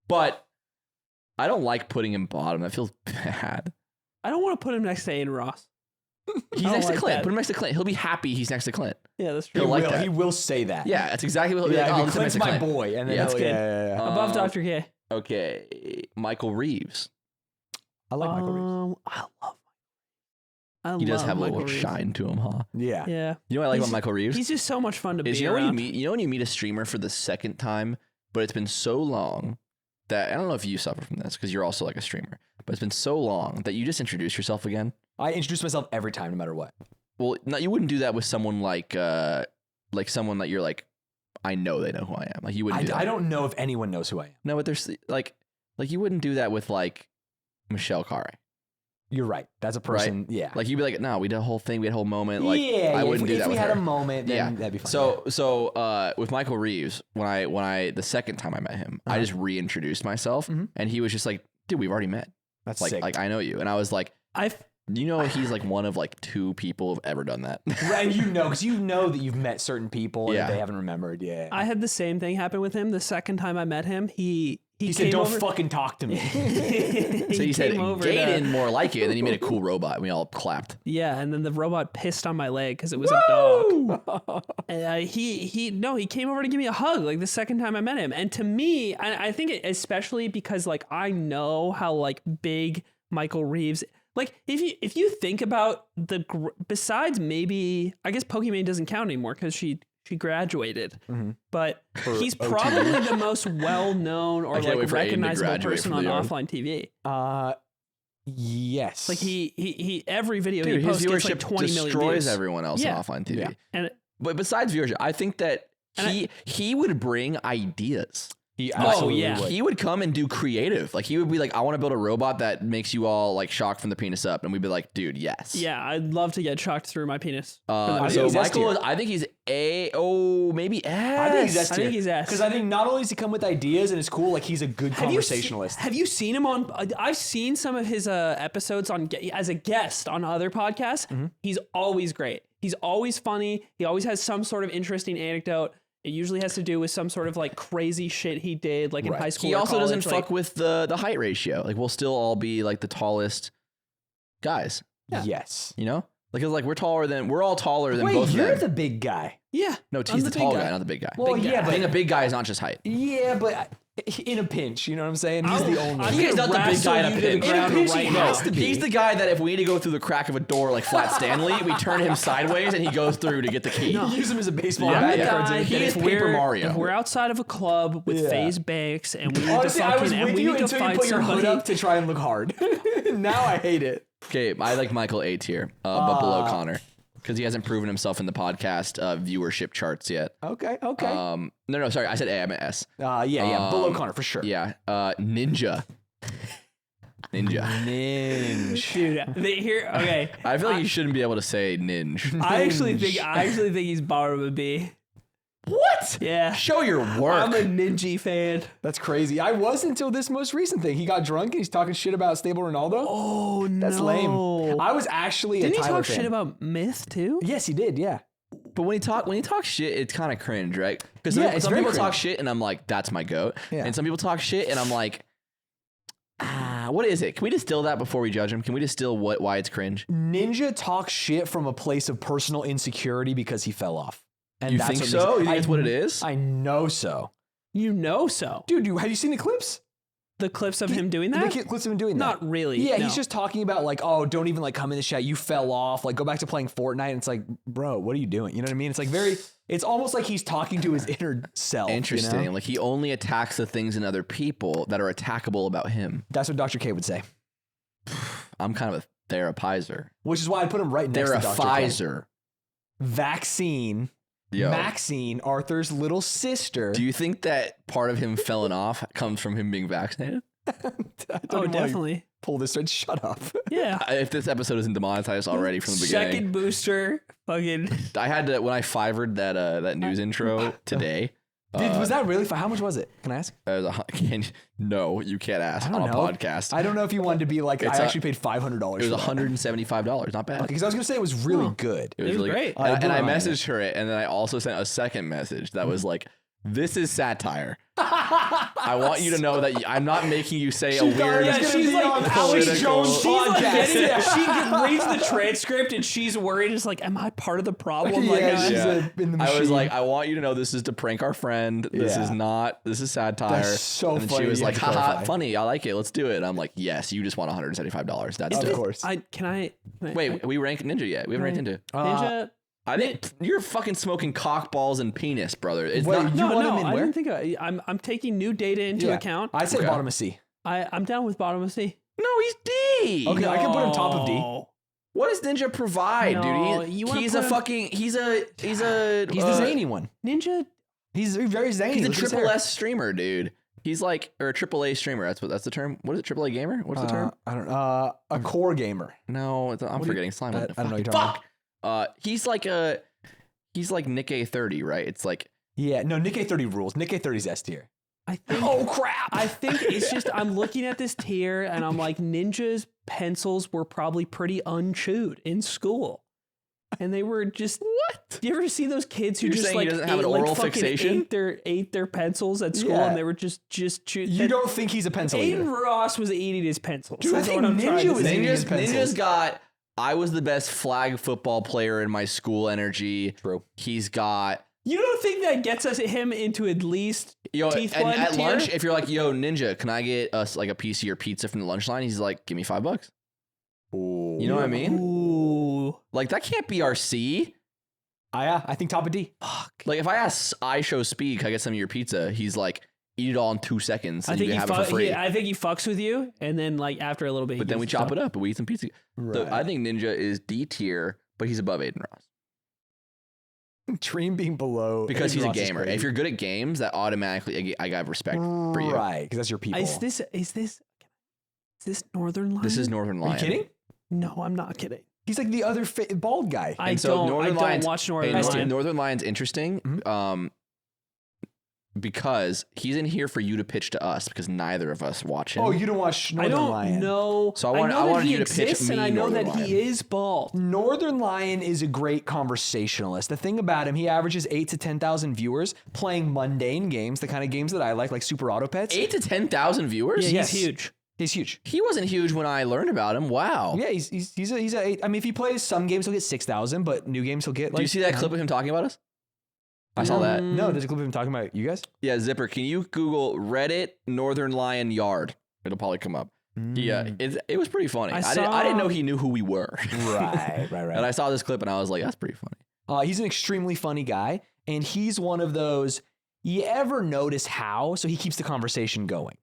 Speaker 3: But I don't like putting him bottom. That feels bad.
Speaker 1: I don't want to put him next to Aiden Ross.
Speaker 3: He's
Speaker 1: don't
Speaker 3: next to
Speaker 1: like
Speaker 3: Clint.
Speaker 1: that.
Speaker 3: Put him next to Clint. He'll be happy he's next to Clint.
Speaker 1: Yeah, that's
Speaker 2: He
Speaker 1: true.
Speaker 3: He'll like
Speaker 2: will.
Speaker 3: that.
Speaker 2: He will say that.
Speaker 3: Yeah, that's exactly what he'll be
Speaker 2: Yeah,
Speaker 3: like. Oh,
Speaker 2: Clint's
Speaker 3: this is next
Speaker 2: my
Speaker 3: to Clint.
Speaker 2: boy. And then
Speaker 3: Yeah,
Speaker 2: he'll-
Speaker 1: that's good.
Speaker 2: yeah.
Speaker 1: Above Dr. K.
Speaker 3: Okay, Michael Reeves.
Speaker 2: I like Michael Reeves.
Speaker 1: I
Speaker 3: He does
Speaker 1: love
Speaker 3: have a
Speaker 1: Michael
Speaker 3: little
Speaker 1: Reeves.
Speaker 3: shine to him, huh?
Speaker 2: Yeah.
Speaker 1: Yeah.
Speaker 3: You know what I like
Speaker 1: He's-
Speaker 3: about Michael Reeves?
Speaker 1: He's just so much fun to
Speaker 3: Is
Speaker 1: be
Speaker 3: you know
Speaker 1: around.
Speaker 3: when you meet a streamer for the second time, but it's been so long that I don't know if you suffer from this because you're also like a streamer, but it's been so long that you just introduce yourself again.
Speaker 2: I introduce myself every time, no matter what.
Speaker 3: Well, no, you wouldn't do that with someone like someone that you're like, I know they know who I am. Like you wouldn't. Do that.
Speaker 2: I don't know if anyone knows who I am.
Speaker 3: No, but there's like you wouldn't do that with like Michelle Carre.
Speaker 2: You're right. That's a person.
Speaker 3: Right?
Speaker 2: Yeah.
Speaker 3: Like you'd be like, no, we did a whole thing, we had a whole moment. Like
Speaker 2: yeah,
Speaker 3: I wouldn't do that
Speaker 2: if we
Speaker 3: with
Speaker 2: had
Speaker 3: her.
Speaker 2: a moment, then
Speaker 3: Yeah.
Speaker 2: that'd be fine.
Speaker 3: So with Michael Reeves, when I the second time I met him, I just reintroduced myself, and he was just like, dude, we've already met.
Speaker 2: that's
Speaker 3: Like
Speaker 2: sick.
Speaker 3: like I know you, and I was like, You know, he's like one of like 2 people who've ever done that.
Speaker 2: And because you know that you've met certain people
Speaker 3: Yeah.
Speaker 2: and they haven't remembered. Yeah.
Speaker 1: I had the same thing happen with him. The second time I met him, he
Speaker 2: said, "Don't
Speaker 1: over,
Speaker 2: fucking talk to me."
Speaker 3: So he said,
Speaker 1: over
Speaker 3: Aiden, more like you. And then he made a cool robot. And we all clapped.
Speaker 1: Yeah, and then the robot pissed on my leg because it was a dog. And he came over to give me a hug like the second time I met him. And to me, I think especially because like I know how like big Michael Reeves. Like if you think about besides maybe I guess Pokimane doesn't count anymore because she graduated, but he's probably the most well-known or like recognizable person on offline TV.
Speaker 2: Yes.
Speaker 1: Like he every video
Speaker 3: Dude,
Speaker 1: he posts
Speaker 3: his
Speaker 1: gets
Speaker 3: viewership
Speaker 1: like 20 million
Speaker 3: destroys
Speaker 1: views.
Speaker 3: everyone else on offline TV.
Speaker 2: Yeah.
Speaker 1: And
Speaker 3: But besides viewership, I think that he would bring ideas.
Speaker 2: He absolutely
Speaker 1: yeah.
Speaker 2: would.
Speaker 3: He would come and do creative. Like he would be like, I want to build a robot that makes you all like shocked from the penis up. And we'd be like, dude, yes.
Speaker 1: yeah, I'd love to get shocked through my penis.
Speaker 3: So
Speaker 2: he's S
Speaker 3: Michael,
Speaker 2: tier.
Speaker 3: I think he's maybe S.
Speaker 2: I think he's S
Speaker 1: I
Speaker 2: tier.
Speaker 1: think he's S.
Speaker 2: Because I think not only does he come with ideas and it's cool, like he's a good conversationalist.
Speaker 1: Have you seen him on? I've seen some of his episodes as a guest on other podcasts. He's always great. He's always funny. He always has some sort of interesting anecdote. It usually has to do with some sort of like crazy shit he did, like in high school.
Speaker 3: He
Speaker 1: or
Speaker 3: also
Speaker 1: college,
Speaker 3: doesn't fuck with the height ratio. Like we'll still all be like the tallest guys.
Speaker 2: Yes.
Speaker 3: You know? Like it's like we're all taller than
Speaker 2: Wait,
Speaker 3: both of
Speaker 2: you're
Speaker 3: them.
Speaker 2: the big guy.
Speaker 1: Yeah.
Speaker 3: No,
Speaker 1: I'm
Speaker 3: he's the
Speaker 1: big
Speaker 3: tall guy, not the big guy.
Speaker 2: Well, yeah,
Speaker 3: I think
Speaker 2: but
Speaker 3: a big guy is not just height.
Speaker 2: in a pinch, you know what I'm saying? He's the only.
Speaker 1: I'm
Speaker 3: He is
Speaker 1: gonna
Speaker 3: not the big
Speaker 1: wrestle
Speaker 3: guy in a
Speaker 1: you to the
Speaker 3: pinch.
Speaker 1: ground
Speaker 2: In a pinch,
Speaker 1: right
Speaker 2: he
Speaker 1: now.
Speaker 2: has to be.
Speaker 3: He's the guy that if we need to go through the crack of a door like Flat Stanley, we turn him sideways and he goes through to get the key.
Speaker 2: Use him as a baseball
Speaker 3: Yeah,
Speaker 1: I'm
Speaker 2: bat.
Speaker 1: the
Speaker 3: yeah.
Speaker 1: guy
Speaker 3: He
Speaker 1: that
Speaker 3: is
Speaker 1: if
Speaker 3: Paper
Speaker 1: we're,
Speaker 3: Mario.
Speaker 1: if we're outside of a club with
Speaker 2: Yeah.
Speaker 1: FaZe Banks and we need
Speaker 2: Honestly,
Speaker 1: to
Speaker 2: I was
Speaker 1: fucking and
Speaker 2: with
Speaker 1: we
Speaker 2: you
Speaker 1: need to
Speaker 2: until you
Speaker 1: find
Speaker 2: put your hood
Speaker 1: somebody.
Speaker 2: up to try and look hard. Now I hate it.
Speaker 3: Okay, I like Michael A tier, but below Connor. Because he hasn't proven himself in the podcast viewership charts yet.
Speaker 2: Okay.
Speaker 3: No, sorry. I said A, I meant S.
Speaker 2: Yeah. Below Connor for sure.
Speaker 3: Yeah. Ninja.
Speaker 2: Ninja.
Speaker 1: Dude, okay.
Speaker 3: I feel like you shouldn't be able to say ninja.
Speaker 1: I actually think he's bottom of a B.
Speaker 3: What?
Speaker 1: Yeah.
Speaker 3: Show your work.
Speaker 1: I'm a Ninja fan.
Speaker 2: That's crazy. I was until this most recent thing. He got drunk and he's talking shit about Stable Ronaldo.
Speaker 1: Oh no.
Speaker 2: That's lame. I was actually
Speaker 1: Didn't
Speaker 2: a
Speaker 1: he
Speaker 2: Tyler
Speaker 1: talk
Speaker 2: fan.
Speaker 1: shit about Myth too?
Speaker 2: Yes, he did. Yeah.
Speaker 3: But when he talks shit, it's kind of cringe, right? Because
Speaker 2: Yeah, it's
Speaker 3: some
Speaker 2: very
Speaker 3: people talk
Speaker 2: cringe.
Speaker 3: shit and I'm like, that's my goat.
Speaker 2: Yeah.
Speaker 3: And some people talk shit and I'm like, what is it? Can we distill that before we judge him? Can we distill why it's cringe?
Speaker 2: Ninja talks shit from a place of personal insecurity because he fell off. And
Speaker 3: You
Speaker 2: that's
Speaker 3: think
Speaker 2: what
Speaker 3: so?
Speaker 2: makes-
Speaker 3: You think that's what it is?
Speaker 2: I know so.
Speaker 1: You know so.
Speaker 2: Dude, have you seen the clips?
Speaker 1: The clips of him doing that?
Speaker 2: The clips of him doing that.
Speaker 1: Not really.
Speaker 2: Yeah,
Speaker 1: no.
Speaker 2: he's just talking about like, oh, don't even like come in the chat. You fell off. Like, go back to playing Fortnite. And it's like, bro, what are you doing? You know what I mean? It's like it's almost like he's talking to his inner self.
Speaker 3: Interesting.
Speaker 2: You know?
Speaker 3: Like he only attacks the things in other people that are attackable about him.
Speaker 2: That's what Dr. K would say.
Speaker 3: I'm kind of a therapizer.
Speaker 2: Which is why I put him right next to Dr. K.
Speaker 3: Therapizer.
Speaker 2: Vaccine.
Speaker 3: Yo.
Speaker 2: Maxine, Arthur's little sister.
Speaker 3: Do you think that part of him falling off comes from him being vaccinated?
Speaker 2: I don't
Speaker 1: Oh,
Speaker 2: even wanna
Speaker 1: definitely.
Speaker 2: pull this thread. Shut up.
Speaker 1: Yeah.
Speaker 3: If this episode isn't demonetized already from the beginning.
Speaker 1: Second booster. Fucking.
Speaker 3: I had to, when I fivered that news intro today.
Speaker 2: Was that really fun? How much was it? Can I ask?
Speaker 3: No, you can't ask
Speaker 2: I
Speaker 3: on
Speaker 2: don't
Speaker 3: a
Speaker 2: know.
Speaker 3: podcast.
Speaker 2: I don't know if you wanted to be like,
Speaker 3: It's
Speaker 2: I actually paid $500.
Speaker 3: It was $175. Not bad.
Speaker 2: Because I was going to say it was really good.
Speaker 3: It was
Speaker 1: was
Speaker 3: really
Speaker 1: great.
Speaker 3: good. And I
Speaker 2: I
Speaker 3: messaged her it, and then I also sent a second message that was like, "This is satire. I want you to know that I'm not making you say a weird."
Speaker 2: Yeah, she's like
Speaker 3: Alex
Speaker 2: Alex Jones
Speaker 1: She's like
Speaker 2: podcast.
Speaker 1: she reads the transcript and she's worried. It's like, am I part of the problem? Like,
Speaker 2: Yeah, she's
Speaker 3: Yeah.
Speaker 2: in the
Speaker 3: I was
Speaker 2: machine.
Speaker 3: like, I want you to know this is to prank our friend. This
Speaker 2: Yeah.
Speaker 3: is not. This is satire.
Speaker 2: That's so
Speaker 3: and then
Speaker 2: funny
Speaker 3: she was
Speaker 2: you
Speaker 3: like,
Speaker 2: had to
Speaker 3: haha,
Speaker 2: clarify.
Speaker 3: funny. I like it. Let's do it. And I'm like, yes, you just want $175. That's
Speaker 2: Of
Speaker 3: dope.
Speaker 2: course.
Speaker 1: Can I
Speaker 3: Wait, we ranked Ninja yet? We haven't ranked Ninja.
Speaker 1: Ninja.
Speaker 3: I think you're fucking smoking cock balls and penis, brother. It's
Speaker 2: Wait,
Speaker 3: not.
Speaker 2: you
Speaker 1: No,
Speaker 2: want
Speaker 1: no,
Speaker 2: him in
Speaker 1: I
Speaker 2: where?
Speaker 1: didn't think I'm taking new data into account.
Speaker 2: I'd say
Speaker 3: Okay.
Speaker 2: bottom of C.
Speaker 1: I'm down with bottom of C.
Speaker 3: No, he's D.
Speaker 2: Okay, I can put him top of D.
Speaker 1: No.
Speaker 3: What does Ninja provide,
Speaker 1: No,
Speaker 3: dude?
Speaker 1: you wanna
Speaker 3: He's
Speaker 1: put
Speaker 3: a
Speaker 1: him-
Speaker 3: fucking. He's the
Speaker 2: zany one.
Speaker 1: Ninja.
Speaker 2: He's very zany.
Speaker 3: He's a
Speaker 2: Look at his
Speaker 3: triple
Speaker 2: hair.
Speaker 3: S streamer, dude. He's like, or a triple A streamer. That's the term. What is it? Triple A gamer? What's the term?
Speaker 2: I don't know. A core gamer.
Speaker 3: No, I'm forgetting. Slime.
Speaker 2: I don't know what you're talking
Speaker 3: Fuck. He's like Nick A30, right? It's like.
Speaker 2: Yeah, no, Nick A30 rules. Nick A30's S tier.
Speaker 1: I think.
Speaker 2: Oh crap!
Speaker 1: I think it's just I'm looking at this tier and I'm like, Ninja's pencils were probably pretty unchewed in school. And they were just what? Do you ever see those kids who just like
Speaker 3: have an oral fixation?
Speaker 1: ate their pencils at school and they were just chewed?
Speaker 2: You don't think he's a pencil eater?
Speaker 1: Aiden Ross was eating his pencils.
Speaker 2: Dude, I think Ninja was eating his pencils.
Speaker 3: Ninja's got. I was the best flag football player in my school energy.
Speaker 2: True.
Speaker 3: He's got.
Speaker 1: You don't think that gets him into at least teeth
Speaker 3: and
Speaker 1: blend
Speaker 3: at
Speaker 1: tier?
Speaker 3: lunch, if you're like, yo, Ninja, can I get us like a piece of your pizza from the lunch line? He's like, give me $5.
Speaker 2: Ooh.
Speaker 3: You know what I mean?
Speaker 1: Ooh.
Speaker 3: Like that can't be our C.
Speaker 2: I think top of D.
Speaker 1: Fuck.
Speaker 3: Like if I show Speed, can I get some of your pizza? He's like, eat it all in 2 seconds. And you can have it for free.
Speaker 1: I think he fucks with you, and then like after a little bit,
Speaker 3: but then we chop it up and we eat some pizza.
Speaker 2: Right.
Speaker 3: So I think Ninja is D tier, but he's above Aiden Ross.
Speaker 2: Dream being below
Speaker 3: because
Speaker 2: Aiden
Speaker 3: he's
Speaker 2: Ross
Speaker 3: a
Speaker 2: is
Speaker 3: gamer.
Speaker 2: crazy.
Speaker 3: If you're good at games, that automatically I got respect for you.
Speaker 2: Right, because that's your people.
Speaker 1: Is this Northernlion?
Speaker 3: This is Northernlion.
Speaker 2: Are you kidding?
Speaker 1: No, I'm not kidding.
Speaker 2: He's like the other bald guy.
Speaker 1: I don't watch Northernlion.
Speaker 3: Northernlion's interesting.
Speaker 2: Mm-hmm.
Speaker 3: Because he's in here for you to pitch to us because neither of us watch him.
Speaker 2: Oh, you don't watch Northernlion?
Speaker 1: I don't know.
Speaker 3: So I wanted you to pitch me
Speaker 1: and I know that
Speaker 3: Northernlion.
Speaker 1: he is bald.
Speaker 2: Northernlion is a great conversationalist. The thing about him, he averages 8 to 10,000 viewers playing mundane games, the kind of games that I like Super Auto Pets.
Speaker 3: 8 to 10,000 viewers?
Speaker 1: Yeah,
Speaker 2: Yes.
Speaker 1: he's huge.
Speaker 2: He's huge.
Speaker 3: He wasn't huge when I learned about him. Wow.
Speaker 2: Yeah, he's a 8. I mean, if he plays some games, he'll get 6,000, but new games he'll get like.
Speaker 3: Do you see that clip of him talking about us? I saw that.
Speaker 2: No, there's a clip of him talking about you guys.
Speaker 3: Yeah, Zipper, can you Google Reddit Northernlion Yard? It'll probably come up. Yeah, it was pretty funny. I didn't know he knew who we were.
Speaker 2: Right.
Speaker 3: And I saw this clip and I was like, that's pretty funny.
Speaker 2: He's an extremely funny guy, and he's one of those. You ever notice how? So he keeps the conversation going.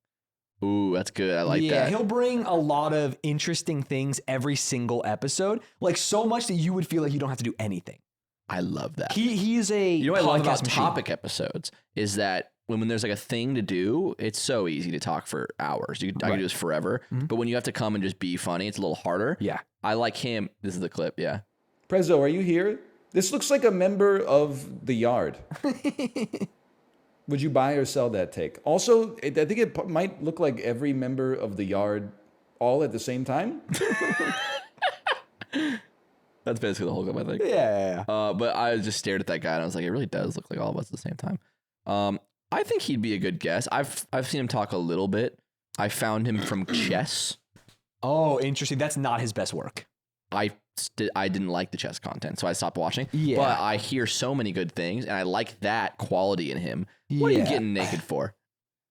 Speaker 3: Ooh, that's good. I like that.
Speaker 2: Yeah, he'll bring a lot of interesting things every single episode, like so much that you would feel like you don't have to do anything.
Speaker 3: I love that.
Speaker 2: He is a
Speaker 3: you know what I love about
Speaker 2: podcast machine.
Speaker 3: topic episodes is that when there's like a thing to do, it's so easy to talk for hours. I can do this forever.
Speaker 2: Mm-hmm.
Speaker 3: But when you have to come and just be funny, it's a little harder.
Speaker 2: Yeah.
Speaker 3: I like him. This is the clip. Yeah.
Speaker 6: Prezzo, are you here? This looks like a member of the yard. Would you buy or sell that take? Also, I think it might look like every member of the yard all at the same time.
Speaker 3: That's basically the whole clip, I think.
Speaker 2: Yeah.
Speaker 3: But I just stared at that guy and I was like, it really does look like all of us at the same time. I think he'd be a good guest. I've seen him talk a little bit. I found him from chess.
Speaker 2: Oh, interesting. That's not his best work.
Speaker 3: I didn't like the chess content, so I stopped watching.
Speaker 2: Yeah.
Speaker 3: But I hear so many good things, and I like that quality in him. What are you getting naked for?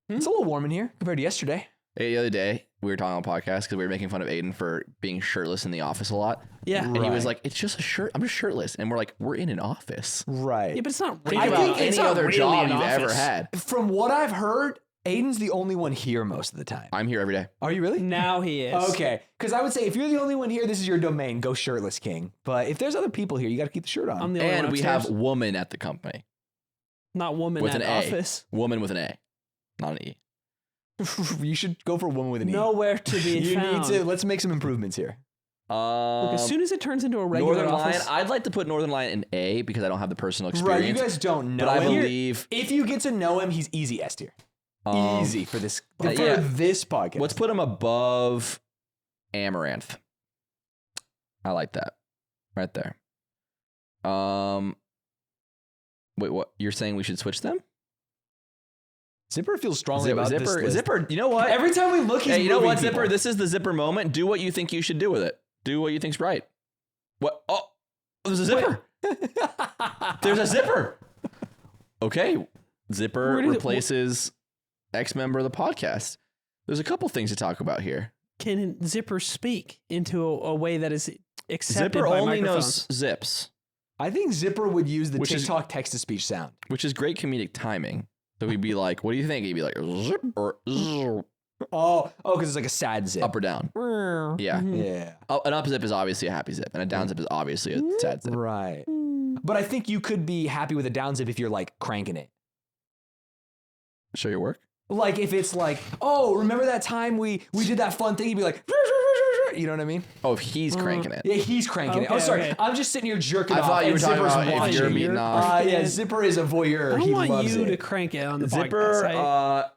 Speaker 2: It's a little warm in here compared to yesterday.
Speaker 3: The other day, we were talking on a podcast because we were making fun of Aiden for being shirtless in the office a lot.
Speaker 1: Yeah.
Speaker 3: And he was like, it's just a shirt. I'm just shirtless. And we're like, we're in an office.
Speaker 2: Right.
Speaker 1: Yeah, but it's not
Speaker 3: Think
Speaker 1: really.
Speaker 3: about
Speaker 1: it's
Speaker 3: any
Speaker 1: not
Speaker 3: other
Speaker 1: really
Speaker 3: job
Speaker 1: an
Speaker 3: you've ever
Speaker 1: office.
Speaker 3: had.
Speaker 2: From what I've heard, Aiden's the only one here most of the time.
Speaker 3: I'm here every day.
Speaker 2: Are you really?
Speaker 1: Now he is.
Speaker 2: Okay. Because I would say if you're the only one here, this is your domain. Go shirtless, king. But if there's other people here, you got to keep the shirt on.
Speaker 1: I'm the only one
Speaker 3: And we
Speaker 1: upstairs.
Speaker 3: have woman at the company.
Speaker 1: Not woman
Speaker 3: With
Speaker 1: at
Speaker 3: an A.
Speaker 1: office.
Speaker 3: Woman with an A, not an E.
Speaker 2: You should go for a woman with an E.
Speaker 1: Nowhere to be
Speaker 2: You
Speaker 1: found.
Speaker 2: need to. Let's make some improvements here.
Speaker 1: Look, as soon as it turns into a regular
Speaker 3: Northern
Speaker 1: office,
Speaker 3: Lion. I'd like to put Northern Lion in A because I don't have the personal experience.
Speaker 2: Right, you guys don't know
Speaker 3: but I
Speaker 2: him.
Speaker 3: believe.
Speaker 2: If you get to know him, he's easy S tier. Easy for this
Speaker 3: yeah.
Speaker 2: this podcast.
Speaker 3: Let's put him above Amaranth. I like that. Right there. Wait, what? You're saying we should switch them?
Speaker 2: Zipper feels strongly about this list.
Speaker 3: Zipper, you know what?
Speaker 2: Every time we look, he's
Speaker 3: hey, you know
Speaker 2: moving
Speaker 3: what,
Speaker 2: people.
Speaker 3: Zipper? This is the Zipper moment. Do what you think you should do with it. Do what you think's right. What? Oh, there's a Zipper. There's a Zipper. Okay. Zipper replaces ex-member of the podcast. There's a couple things to talk about here.
Speaker 1: can Zipper speak into a way that is accepted
Speaker 3: Zipper
Speaker 1: by
Speaker 3: only
Speaker 1: microphones?
Speaker 3: knows zips,
Speaker 2: I think Zipper would use the
Speaker 3: Which is-
Speaker 2: TikTok text-to-speech sound.
Speaker 3: which is great comedic timing. So he'd be like, what do you think? He'd be like, zip or zzz,
Speaker 2: Oh, because it's like a sad zip.
Speaker 3: up or down. Yeah.
Speaker 2: Yeah.
Speaker 3: Oh, an up zip is obviously a happy zip, and a down zip is obviously a sad zip.
Speaker 2: Right. But I think you could be happy with a down zip if you're like cranking it.
Speaker 3: Show your work.
Speaker 2: Like if it's like, oh, remember that time we did that fun thing? You'd be like, you know what I mean?
Speaker 3: Oh, if he's cranking it.
Speaker 2: Yeah, he's cranking it. Oh,
Speaker 1: Okay,
Speaker 2: sorry.
Speaker 1: okay.
Speaker 2: I'm just sitting here jerking
Speaker 3: I
Speaker 2: off.
Speaker 3: thought you
Speaker 2: and
Speaker 3: were talking
Speaker 2: Zipper's
Speaker 3: about if
Speaker 2: watching.
Speaker 3: you're beating off.
Speaker 2: Yeah, Zipper is a voyeur.
Speaker 1: I
Speaker 2: He
Speaker 1: want
Speaker 2: loves
Speaker 1: you
Speaker 2: it.
Speaker 1: to crank it on the
Speaker 3: Zipper,
Speaker 1: podcast.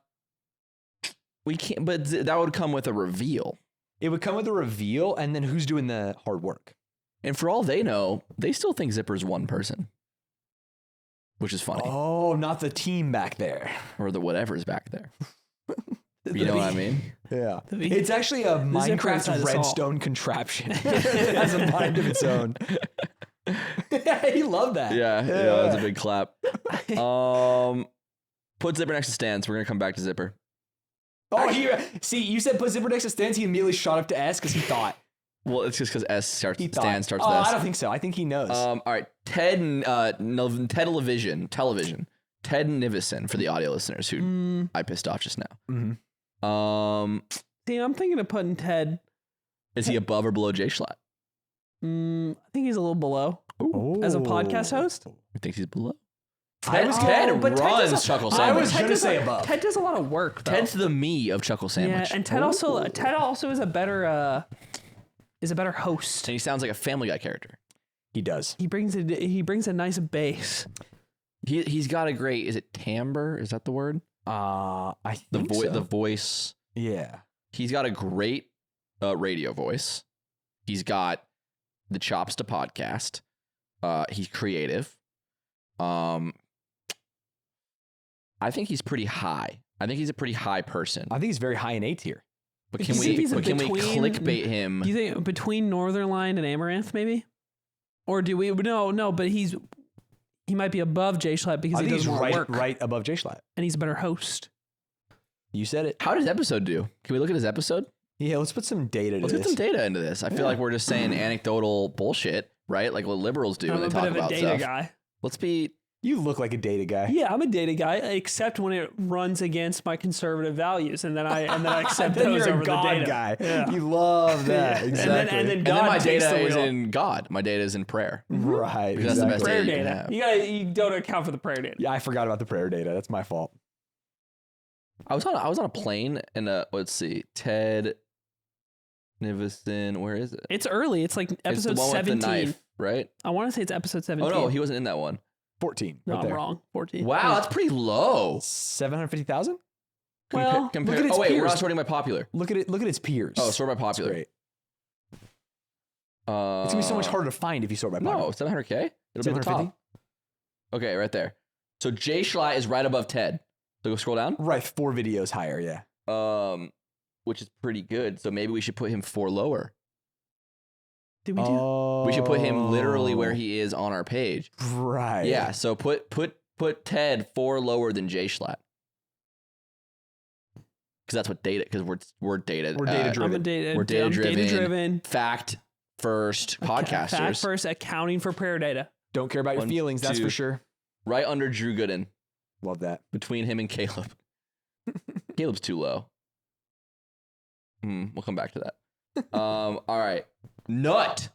Speaker 3: we can't, but that would come with a reveal.
Speaker 2: It would come with a reveal, and then who's doing the hard work?
Speaker 3: And for all they know, they still think Zipper's one person, which is funny.
Speaker 2: Oh, not the team back there.
Speaker 3: Or the whatever's back there. You know what I mean?
Speaker 2: Yeah. It's actually a Minecraft redstone contraption. It has a mind of its own. He loved that.
Speaker 3: Yeah, that's a big clap. Put Zipper next to Stanz. We're going to come back to Zipper.
Speaker 2: Oh, see, you said put Zipper next to Stanz. He immediately shot up to S because he thought.
Speaker 3: Well, it's just because Stanz starts with S.
Speaker 2: I don't think so. I think he knows.
Speaker 3: All right. Television. Ted Nivison for the audio listeners who I pissed off just now.
Speaker 1: Mm-hmm. See, I'm thinking of putting Ted.
Speaker 3: Is he above or below jschlatt?
Speaker 1: I think he's a little below.
Speaker 2: Ooh.
Speaker 1: As a podcast host.
Speaker 3: I think he's below.
Speaker 2: Ted
Speaker 3: runs Chuckle Sandwich.
Speaker 2: I was going to say above.
Speaker 1: Ted does a lot of work, though.
Speaker 3: Ted's the me of Chuckle Sandwich.
Speaker 1: Yeah, and Ted also is a better host.
Speaker 3: And he sounds like a Family Guy character.
Speaker 2: He does.
Speaker 1: He brings a nice bass.
Speaker 3: He's got a great, is it timbre? Is that the word?
Speaker 2: I think so.
Speaker 3: The voice.
Speaker 2: Yeah.
Speaker 3: He's got a great radio voice. He's got the chops to podcast. He's creative. I think he's pretty high. I think he's a pretty high person.
Speaker 2: I think he's very high in A tier.
Speaker 3: But can we clickbait him?
Speaker 1: Do you think between northernlion and amaranth maybe? Or do we? No, but he might be above jschlatt because he does more work.
Speaker 2: Right above jschlatt.
Speaker 1: And he's a better host.
Speaker 2: You said it.
Speaker 3: How does episode do? Can we look at his episode?
Speaker 2: Yeah, let's put some data
Speaker 3: Let's get some data into this. I feel like we're just saying anecdotal bullshit, right? Like what liberals do when they talk about stuff. I'm a bit of a data guy. Let's be...
Speaker 2: You look like a data guy.
Speaker 1: Yeah, I'm a data guy, except when it runs against my conservative values, and then I accept those over the data.
Speaker 2: Guy.
Speaker 1: Yeah.
Speaker 2: You love that. Exactly.
Speaker 1: And then God
Speaker 3: my
Speaker 1: takes
Speaker 3: data
Speaker 1: the
Speaker 3: is
Speaker 1: wheel.
Speaker 3: in God. My data is in prayer.
Speaker 2: Right.
Speaker 3: Because that's the best
Speaker 1: prayer
Speaker 3: data you
Speaker 1: data.
Speaker 3: can have.
Speaker 1: You don't account for the prayer data.
Speaker 2: Yeah, I forgot about the prayer data. That's my fault.
Speaker 3: I was on a plane and let's see, Ted Nivison. Where is it?
Speaker 1: It's early. It's like episode
Speaker 3: it's the one
Speaker 1: 17.
Speaker 3: With the knife, right?
Speaker 1: I want to say it's episode 17.
Speaker 3: Oh no, he wasn't in that one.
Speaker 2: 14.
Speaker 1: No,
Speaker 2: right there.
Speaker 1: I'm wrong. 14.
Speaker 3: Wow, that's pretty low.
Speaker 2: 750,000?
Speaker 1: Well,
Speaker 3: compare.
Speaker 2: Look at its
Speaker 3: we're
Speaker 2: peers.
Speaker 3: not sorting by popular.
Speaker 2: Look at its peers.
Speaker 3: Oh, sort by popular.
Speaker 2: That's great. It's gonna be so much harder to find if you sort by popular.
Speaker 3: No, 700K. It'll be at the top. Okay, right there. So jschlatt is right above Ted. So go scroll down.
Speaker 2: Right, 4 videos higher. Yeah.
Speaker 3: Which is pretty good. So maybe we should put him 4 lower.
Speaker 1: Did we do?
Speaker 3: We should put him literally where he is on our page.
Speaker 2: Right.
Speaker 3: Yeah. So put Ted 4 lower than jschlatt. Because that's what data. Because we're data.
Speaker 2: We're data driven.
Speaker 3: We're data driven.
Speaker 1: Data driven.
Speaker 3: Fact first podcasters.
Speaker 1: Fact first, accounting for prayer data.
Speaker 2: Don't care about your feelings. That's for sure.
Speaker 3: Right under Drew Gooden.
Speaker 2: Love that.
Speaker 3: Between him and Caleb. Caleb's too low. We'll come back to that. All right. Nut.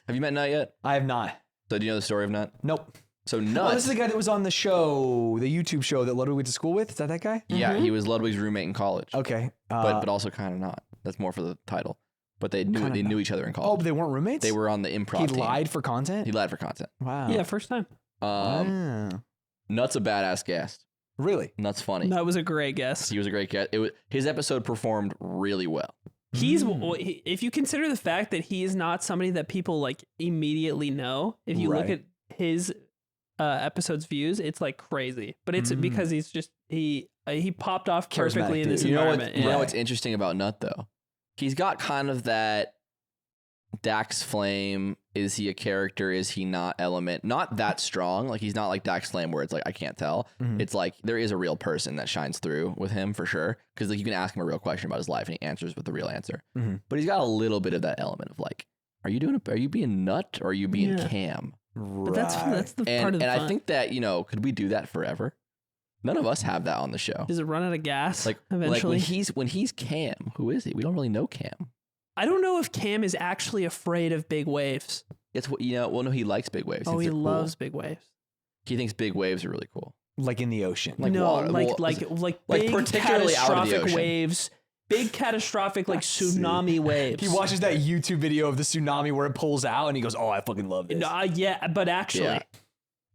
Speaker 3: Have you met Nut yet?
Speaker 2: I have not.
Speaker 3: So do you know the story of Nut?
Speaker 2: Nope.
Speaker 3: So Nut.
Speaker 2: Oh, this is the guy that was on the show, the YouTube show that Ludwig went to school with. Is that guy?
Speaker 3: Yeah, he was Ludwig's roommate in college.
Speaker 2: Okay.
Speaker 3: But also kind of not. That's more for the title. But they knew each other in college.
Speaker 2: Oh, but they weren't roommates?
Speaker 3: They were on the improv team.
Speaker 2: He lied for content?
Speaker 3: He lied for content.
Speaker 2: Wow.
Speaker 1: Yeah, first time.
Speaker 3: Nut's a badass guest.
Speaker 2: Really?
Speaker 3: Nut's funny.
Speaker 1: That was a great guest.
Speaker 3: He was a great guest. His episode performed really well.
Speaker 1: If you consider the fact that he is not somebody that people like immediately know, if you look at his episode's views, it's like crazy. But it's because he's just he popped off perfectly in this environment.
Speaker 3: You know what's interesting about Nut though? He's got kind of that Dax Flame. Is he a character? Is he not element? Not that strong. Like he's not like Dax Flame where it's like I can't tell. It's like there is a real person that shines through with him for sure. Because like you can ask him a real question about his life and he answers with the real answer. But he's got a little bit of that element of like, are you being Nut or are you being Cam?
Speaker 2: Right.
Speaker 1: But that's the part of the fun.
Speaker 3: And I think that could we do that forever? None of us have that on the show.
Speaker 1: Does it run out of gas?
Speaker 3: Like
Speaker 1: eventually,
Speaker 3: when he's Cam, who is he? We don't really know Cam.
Speaker 1: I don't know if Cam is actually afraid of big waves.
Speaker 3: It's what no, he likes big waves.
Speaker 1: Oh, he loves big waves.
Speaker 3: He thinks big waves are really cool.
Speaker 2: Like in the ocean.
Speaker 3: Like
Speaker 1: no,
Speaker 3: water.
Speaker 1: like big
Speaker 3: particularly out of the
Speaker 1: catastrophic
Speaker 3: ocean.
Speaker 1: waves. Big catastrophic like tsunami waves.
Speaker 2: He watches that YouTube video of the tsunami where it pulls out and he goes, "Oh, I fucking love this."
Speaker 1: Yeah, but actually,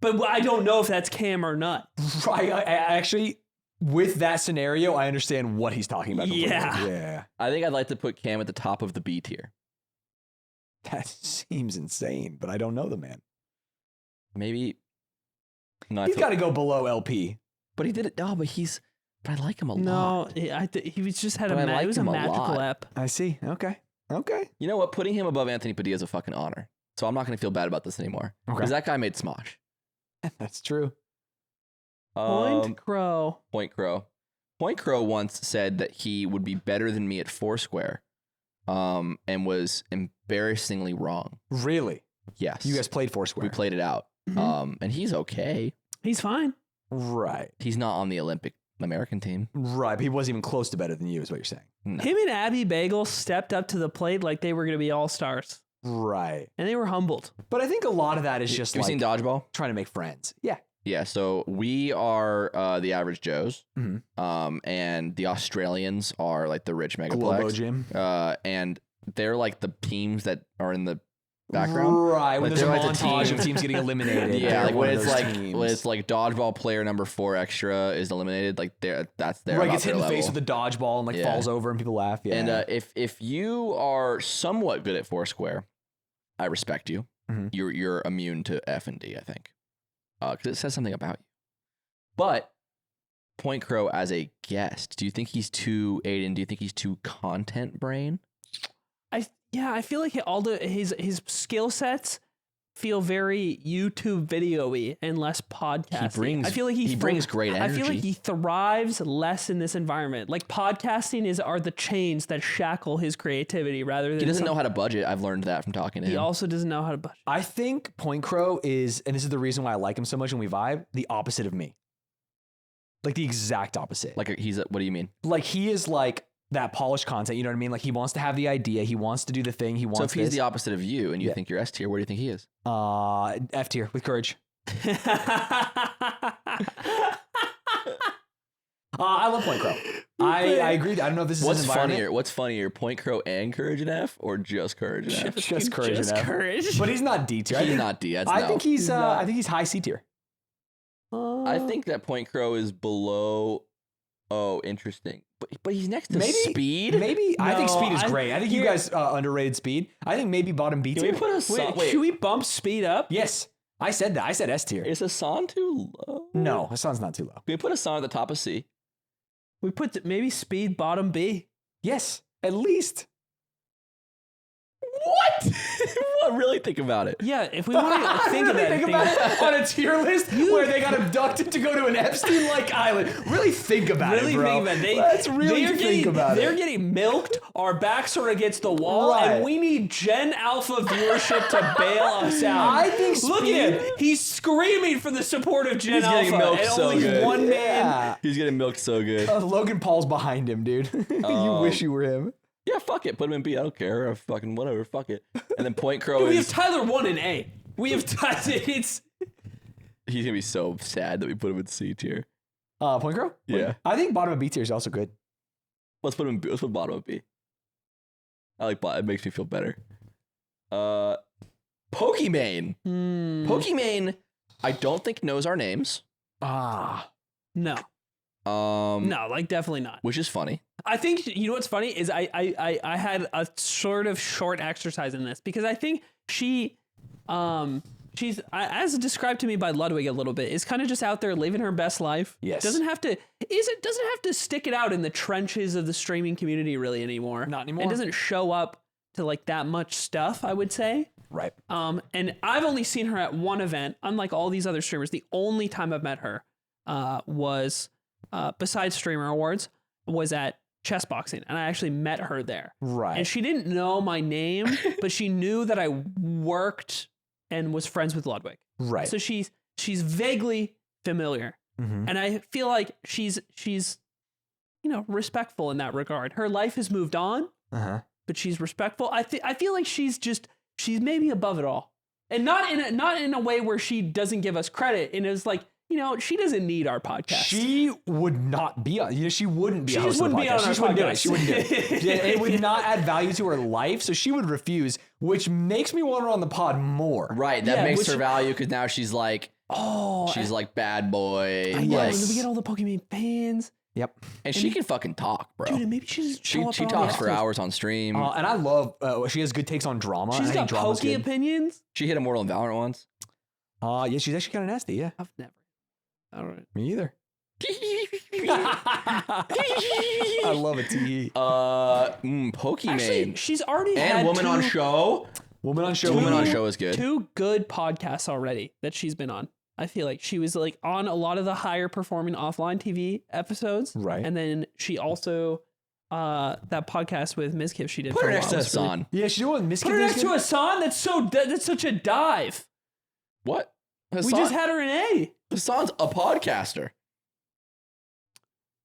Speaker 1: but I don't know if that's Cam or not.
Speaker 2: I actually, with that scenario, I understand what he's talking about.
Speaker 1: Yeah.
Speaker 2: Yeah.
Speaker 3: I think I'd like to put Cam at the top of the B tier.
Speaker 2: That seems insane, but I don't know the man.
Speaker 3: Maybe. No,
Speaker 2: He's got to go below LP.
Speaker 3: But he did it. No, but I like him a
Speaker 1: No,
Speaker 3: lot.
Speaker 1: he was just had
Speaker 3: But I
Speaker 1: it was
Speaker 3: liked
Speaker 1: a
Speaker 3: him a
Speaker 1: magical
Speaker 3: lot.
Speaker 1: ep.
Speaker 2: I see. Okay.
Speaker 3: You know what? Putting him above Anthony Padilla is a fucking honor. So I'm not going to feel bad about this anymore. Because that guy made Smosh.
Speaker 2: That's true.
Speaker 1: Pointcrow.
Speaker 3: Pointcrow once said that he would be better than me at Foursquare, and was embarrassingly wrong.
Speaker 2: Really?
Speaker 3: Yes.
Speaker 2: You guys played Foursquare.
Speaker 3: We played it out. And he's okay.
Speaker 1: He's fine.
Speaker 2: Right.
Speaker 3: He's not on the Olympic American team.
Speaker 2: Right. But he wasn't even close to better than you, is what you're saying.
Speaker 3: No.
Speaker 1: Him and Abby Bagel stepped up to the plate like they were going to be all-stars.
Speaker 2: Right.
Speaker 1: And they were humbled.
Speaker 2: But I think a lot of that is just
Speaker 3: Have
Speaker 2: like
Speaker 3: you seen Dodgeball?
Speaker 2: trying to make friends. Yeah.
Speaker 3: Yeah, so we are the average Joes,
Speaker 2: Mhm.
Speaker 3: And the Australians are like the rich
Speaker 2: Globo
Speaker 3: megaplex,
Speaker 2: Gym.
Speaker 3: And they're like the teams that are in the background.
Speaker 2: Right. When
Speaker 3: Like,
Speaker 2: there's a
Speaker 3: they're like the
Speaker 2: montage
Speaker 3: team.
Speaker 2: of teams getting eliminated.
Speaker 3: Yeah,
Speaker 2: they're
Speaker 3: like
Speaker 2: one
Speaker 3: when
Speaker 2: of
Speaker 3: it's
Speaker 2: those
Speaker 3: like
Speaker 2: teams.
Speaker 3: when it's like dodgeball player number 4 extra is eliminated, like that's their
Speaker 2: right,
Speaker 3: about
Speaker 2: gets hit
Speaker 3: their
Speaker 2: in the face
Speaker 3: level.
Speaker 2: with a dodgeball and like
Speaker 3: Yeah.
Speaker 2: falls over and people laugh. Yeah.
Speaker 3: And if you are somewhat good at Foursquare, I respect you.
Speaker 2: Mhm.
Speaker 3: You're immune to F and D, I think, because it says something about you. But Pointcrow as a guest, do you think he's too Aiden? Do you think he's too content brain?
Speaker 1: I feel like his skill sets feel very YouTube video-y and less podcasting. I feel like
Speaker 3: he brings great energy.
Speaker 1: I feel like he thrives less in this environment. Like podcasting are the chains that shackle his creativity rather than
Speaker 3: He doesn't know how to budget. I've learned that from talking to him.
Speaker 1: He also doesn't know how to budget.
Speaker 2: I think Pointcrow is, and this is the reason why I like him so much and we vibe, the opposite of me. Like the exact opposite.
Speaker 3: Like what do you mean?
Speaker 2: Like he is like that polished content, you know what I mean? Like he wants to have the idea, he wants to do the thing, he wants
Speaker 3: So if he's
Speaker 2: this.
Speaker 3: the opposite of you and you
Speaker 2: Yeah.
Speaker 3: think you're S tier, where do you think he is?
Speaker 2: F tier with courage. I love Pointcrow. I agree. I don't know if this is his environment.
Speaker 3: What's funnier, Pointcrow and Courage and F, or just Courage and F?
Speaker 2: Just courage
Speaker 1: Just
Speaker 2: enough.
Speaker 1: courage.
Speaker 2: But he's not D tier.
Speaker 3: He's not D. That's
Speaker 2: I
Speaker 3: no.
Speaker 2: think he's high C tier.
Speaker 3: I think that Pointcrow is below. Oh, interesting. But he's next to
Speaker 2: Maybe
Speaker 3: Speed.
Speaker 2: Maybe I think
Speaker 1: No,
Speaker 2: Speed is
Speaker 1: I-
Speaker 2: great. I think you guys underrated Speed. I think maybe bottom B
Speaker 3: Can
Speaker 2: tier.
Speaker 3: we put a
Speaker 1: Wait, should we bump Speed up?
Speaker 2: Yes, I said that. I said S tier.
Speaker 3: Is Hasan too low?
Speaker 2: No, Hasan's not too low.
Speaker 3: Can we put Hasan at the top of C?
Speaker 1: We put maybe Speed bottom B.
Speaker 2: Yes, at least.
Speaker 3: What? What? Really think about it.
Speaker 1: Yeah, if we want to think
Speaker 2: Really
Speaker 1: about
Speaker 2: think about it on a tier list where they got abducted to go to an Epstein-like island. Really think about it, bro.
Speaker 1: Think about it.
Speaker 2: Let's really think about
Speaker 1: They're
Speaker 2: it.
Speaker 1: getting milked. Our backs are against the wall,
Speaker 2: Right.
Speaker 1: and we need Gen Alpha viewership to bail us out.
Speaker 2: I think
Speaker 1: Look
Speaker 2: Speed-
Speaker 1: at him. He's screaming for the support of Gen
Speaker 3: He's getting
Speaker 1: Alpha,
Speaker 3: milked
Speaker 1: and
Speaker 3: so
Speaker 1: only
Speaker 3: good.
Speaker 1: one man.
Speaker 2: Yeah.
Speaker 3: He's getting milked so good.
Speaker 2: Logan Paul's behind him, dude. You wish you were him.
Speaker 3: Yeah, fuck it. Put him in B. I don't care. Fucking whatever. Fuck it. And then Pointcrow
Speaker 1: We have
Speaker 3: is.
Speaker 1: Tyler 1 in A. We have Tyler. It's
Speaker 3: He's gonna be so sad that we put him in C tier.
Speaker 2: Pointcrow?
Speaker 3: Yeah.
Speaker 2: I think bottom of B tier is also good.
Speaker 3: Let's put him in B. Let's put bottom of B. I like bottom. It makes me feel better. Pokimane. Pokimane, I don't think knows our names.
Speaker 1: no, like definitely not.
Speaker 3: Which is funny.
Speaker 1: I think you know what's funny is I had a sort of short exercise in this because I think she's as described to me by Ludwig a little bit is kind of just out there living her best life.
Speaker 2: Yes.
Speaker 1: doesn't have to stick it out in the trenches of the streaming community really anymore.
Speaker 2: Not anymore.
Speaker 1: It doesn't show up to like that much stuff, I would say.
Speaker 2: Right.
Speaker 1: And I've only seen her at one event, unlike all these other streamers. The only time I've met her was besides Streamer Awards was at chess boxing, and I actually met her there.
Speaker 2: Right.
Speaker 1: And she didn't know my name, but she knew that I worked and was friends with Ludwig.
Speaker 2: Right.
Speaker 1: So she's vaguely familiar, and I feel like she's respectful in that regard. Her life has moved on, but she's respectful. I feel like she's maybe above it all, and not in a way where she doesn't give us credit. And it's like, she doesn't need our podcast.
Speaker 2: She would not be on. She wouldn't be.
Speaker 1: She
Speaker 2: a host
Speaker 1: just
Speaker 2: of the
Speaker 1: wouldn't be on
Speaker 2: podcast.
Speaker 1: our
Speaker 2: She wouldn't do it.
Speaker 1: podcast.
Speaker 2: She wouldn't do it. Yeah, it would not add value to her life, so she would refuse, which makes me want her on the pod more.
Speaker 3: Right. That
Speaker 1: Yeah,
Speaker 3: makes
Speaker 1: which-
Speaker 3: her value because now she's like,
Speaker 1: Oh,
Speaker 3: She's like bad boy.
Speaker 1: I know. We get all the Pokimane fans.
Speaker 2: Yep.
Speaker 3: And she can fucking talk, bro.
Speaker 1: Dude, and maybe she just
Speaker 3: She talks for hours on stream.
Speaker 2: And I love, she has good takes on drama.
Speaker 1: She's got pokey opinions.
Speaker 3: She hit Immortal and Valorant once.
Speaker 2: Yeah, she's actually kind of nasty, yeah.
Speaker 1: I've never. All right.
Speaker 2: Me either. I love it, T.
Speaker 3: Pokimane.
Speaker 1: Actually, she's already
Speaker 3: and
Speaker 1: had
Speaker 3: Woman on Show.
Speaker 2: Woman on Show.
Speaker 3: Woman on Show is good.
Speaker 1: 2 good podcasts already that she's been on. I feel like she was like on a lot of the higher performing offline TV episodes.
Speaker 2: Right.
Speaker 1: And then she also, that podcast with Mizkif she did.
Speaker 3: Put
Speaker 1: for
Speaker 3: her
Speaker 1: a
Speaker 3: next
Speaker 1: while
Speaker 3: to
Speaker 1: was really-
Speaker 3: Hasan.
Speaker 2: Yeah, she's doing Miss
Speaker 1: Put her next to Hasan? That's such a dive.
Speaker 3: What?
Speaker 1: We
Speaker 3: Hasan?
Speaker 1: just had her in A.
Speaker 3: Hasan's a podcaster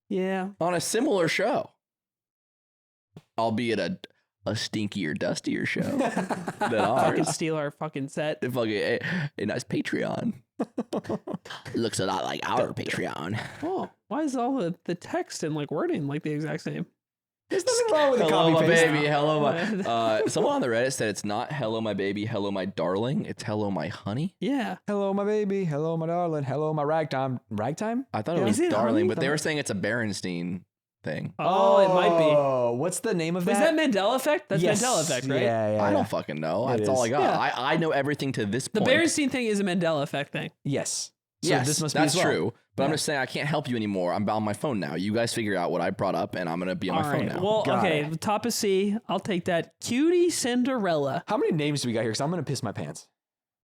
Speaker 1: Yeah.
Speaker 3: on a similar show, albeit a stinkier, dustier show than
Speaker 1: Fucking
Speaker 3: ours.
Speaker 1: steal our fucking set.
Speaker 3: Fucking a nice Patreon. Looks a lot like our Patreon.
Speaker 1: Oh, why is all the text and like wording like the exact same?
Speaker 2: There's nothing wrong with the
Speaker 3: Hello,
Speaker 2: copy
Speaker 3: my
Speaker 2: paste.
Speaker 3: baby. Hello, my. Someone on the Reddit said it's not hello, my baby. Hello, my darling. It's hello, my honey.
Speaker 1: Yeah.
Speaker 2: Hello, my baby. Hello, my darling. Hello, my ragtime. Ragtime?
Speaker 3: I thought it
Speaker 2: Yeah.
Speaker 3: was
Speaker 1: Is it
Speaker 3: darling,
Speaker 1: honey?
Speaker 3: but they were saying it's a Berenstein thing.
Speaker 1: Oh, it might be.
Speaker 2: Oh, what's the name of
Speaker 1: Is
Speaker 2: that?
Speaker 1: that Mandela effect? That's
Speaker 2: Yes.
Speaker 1: Mandela effect, right?
Speaker 2: Yeah.
Speaker 3: I don't fucking know.
Speaker 2: It
Speaker 3: That's all
Speaker 2: is.
Speaker 3: I got.
Speaker 1: Yeah.
Speaker 3: I know everything to this
Speaker 1: The
Speaker 3: point.
Speaker 1: Berenstein thing is a Mandela effect thing.
Speaker 2: Yes. So
Speaker 3: Yes,
Speaker 2: this must
Speaker 3: that's
Speaker 2: be as well.
Speaker 3: true. But I'm
Speaker 2: Yeah.
Speaker 3: just saying I can't help you anymore. I'm on my phone now. You guys figure out what I brought up, and I'm gonna be on my
Speaker 1: All
Speaker 3: phone
Speaker 1: right.
Speaker 3: now.
Speaker 1: Well,
Speaker 2: Got
Speaker 1: okay.
Speaker 2: it.
Speaker 1: Top of C. I'll take that. qtcinderella.
Speaker 2: How many names do we got here? Because I'm going to piss my pants.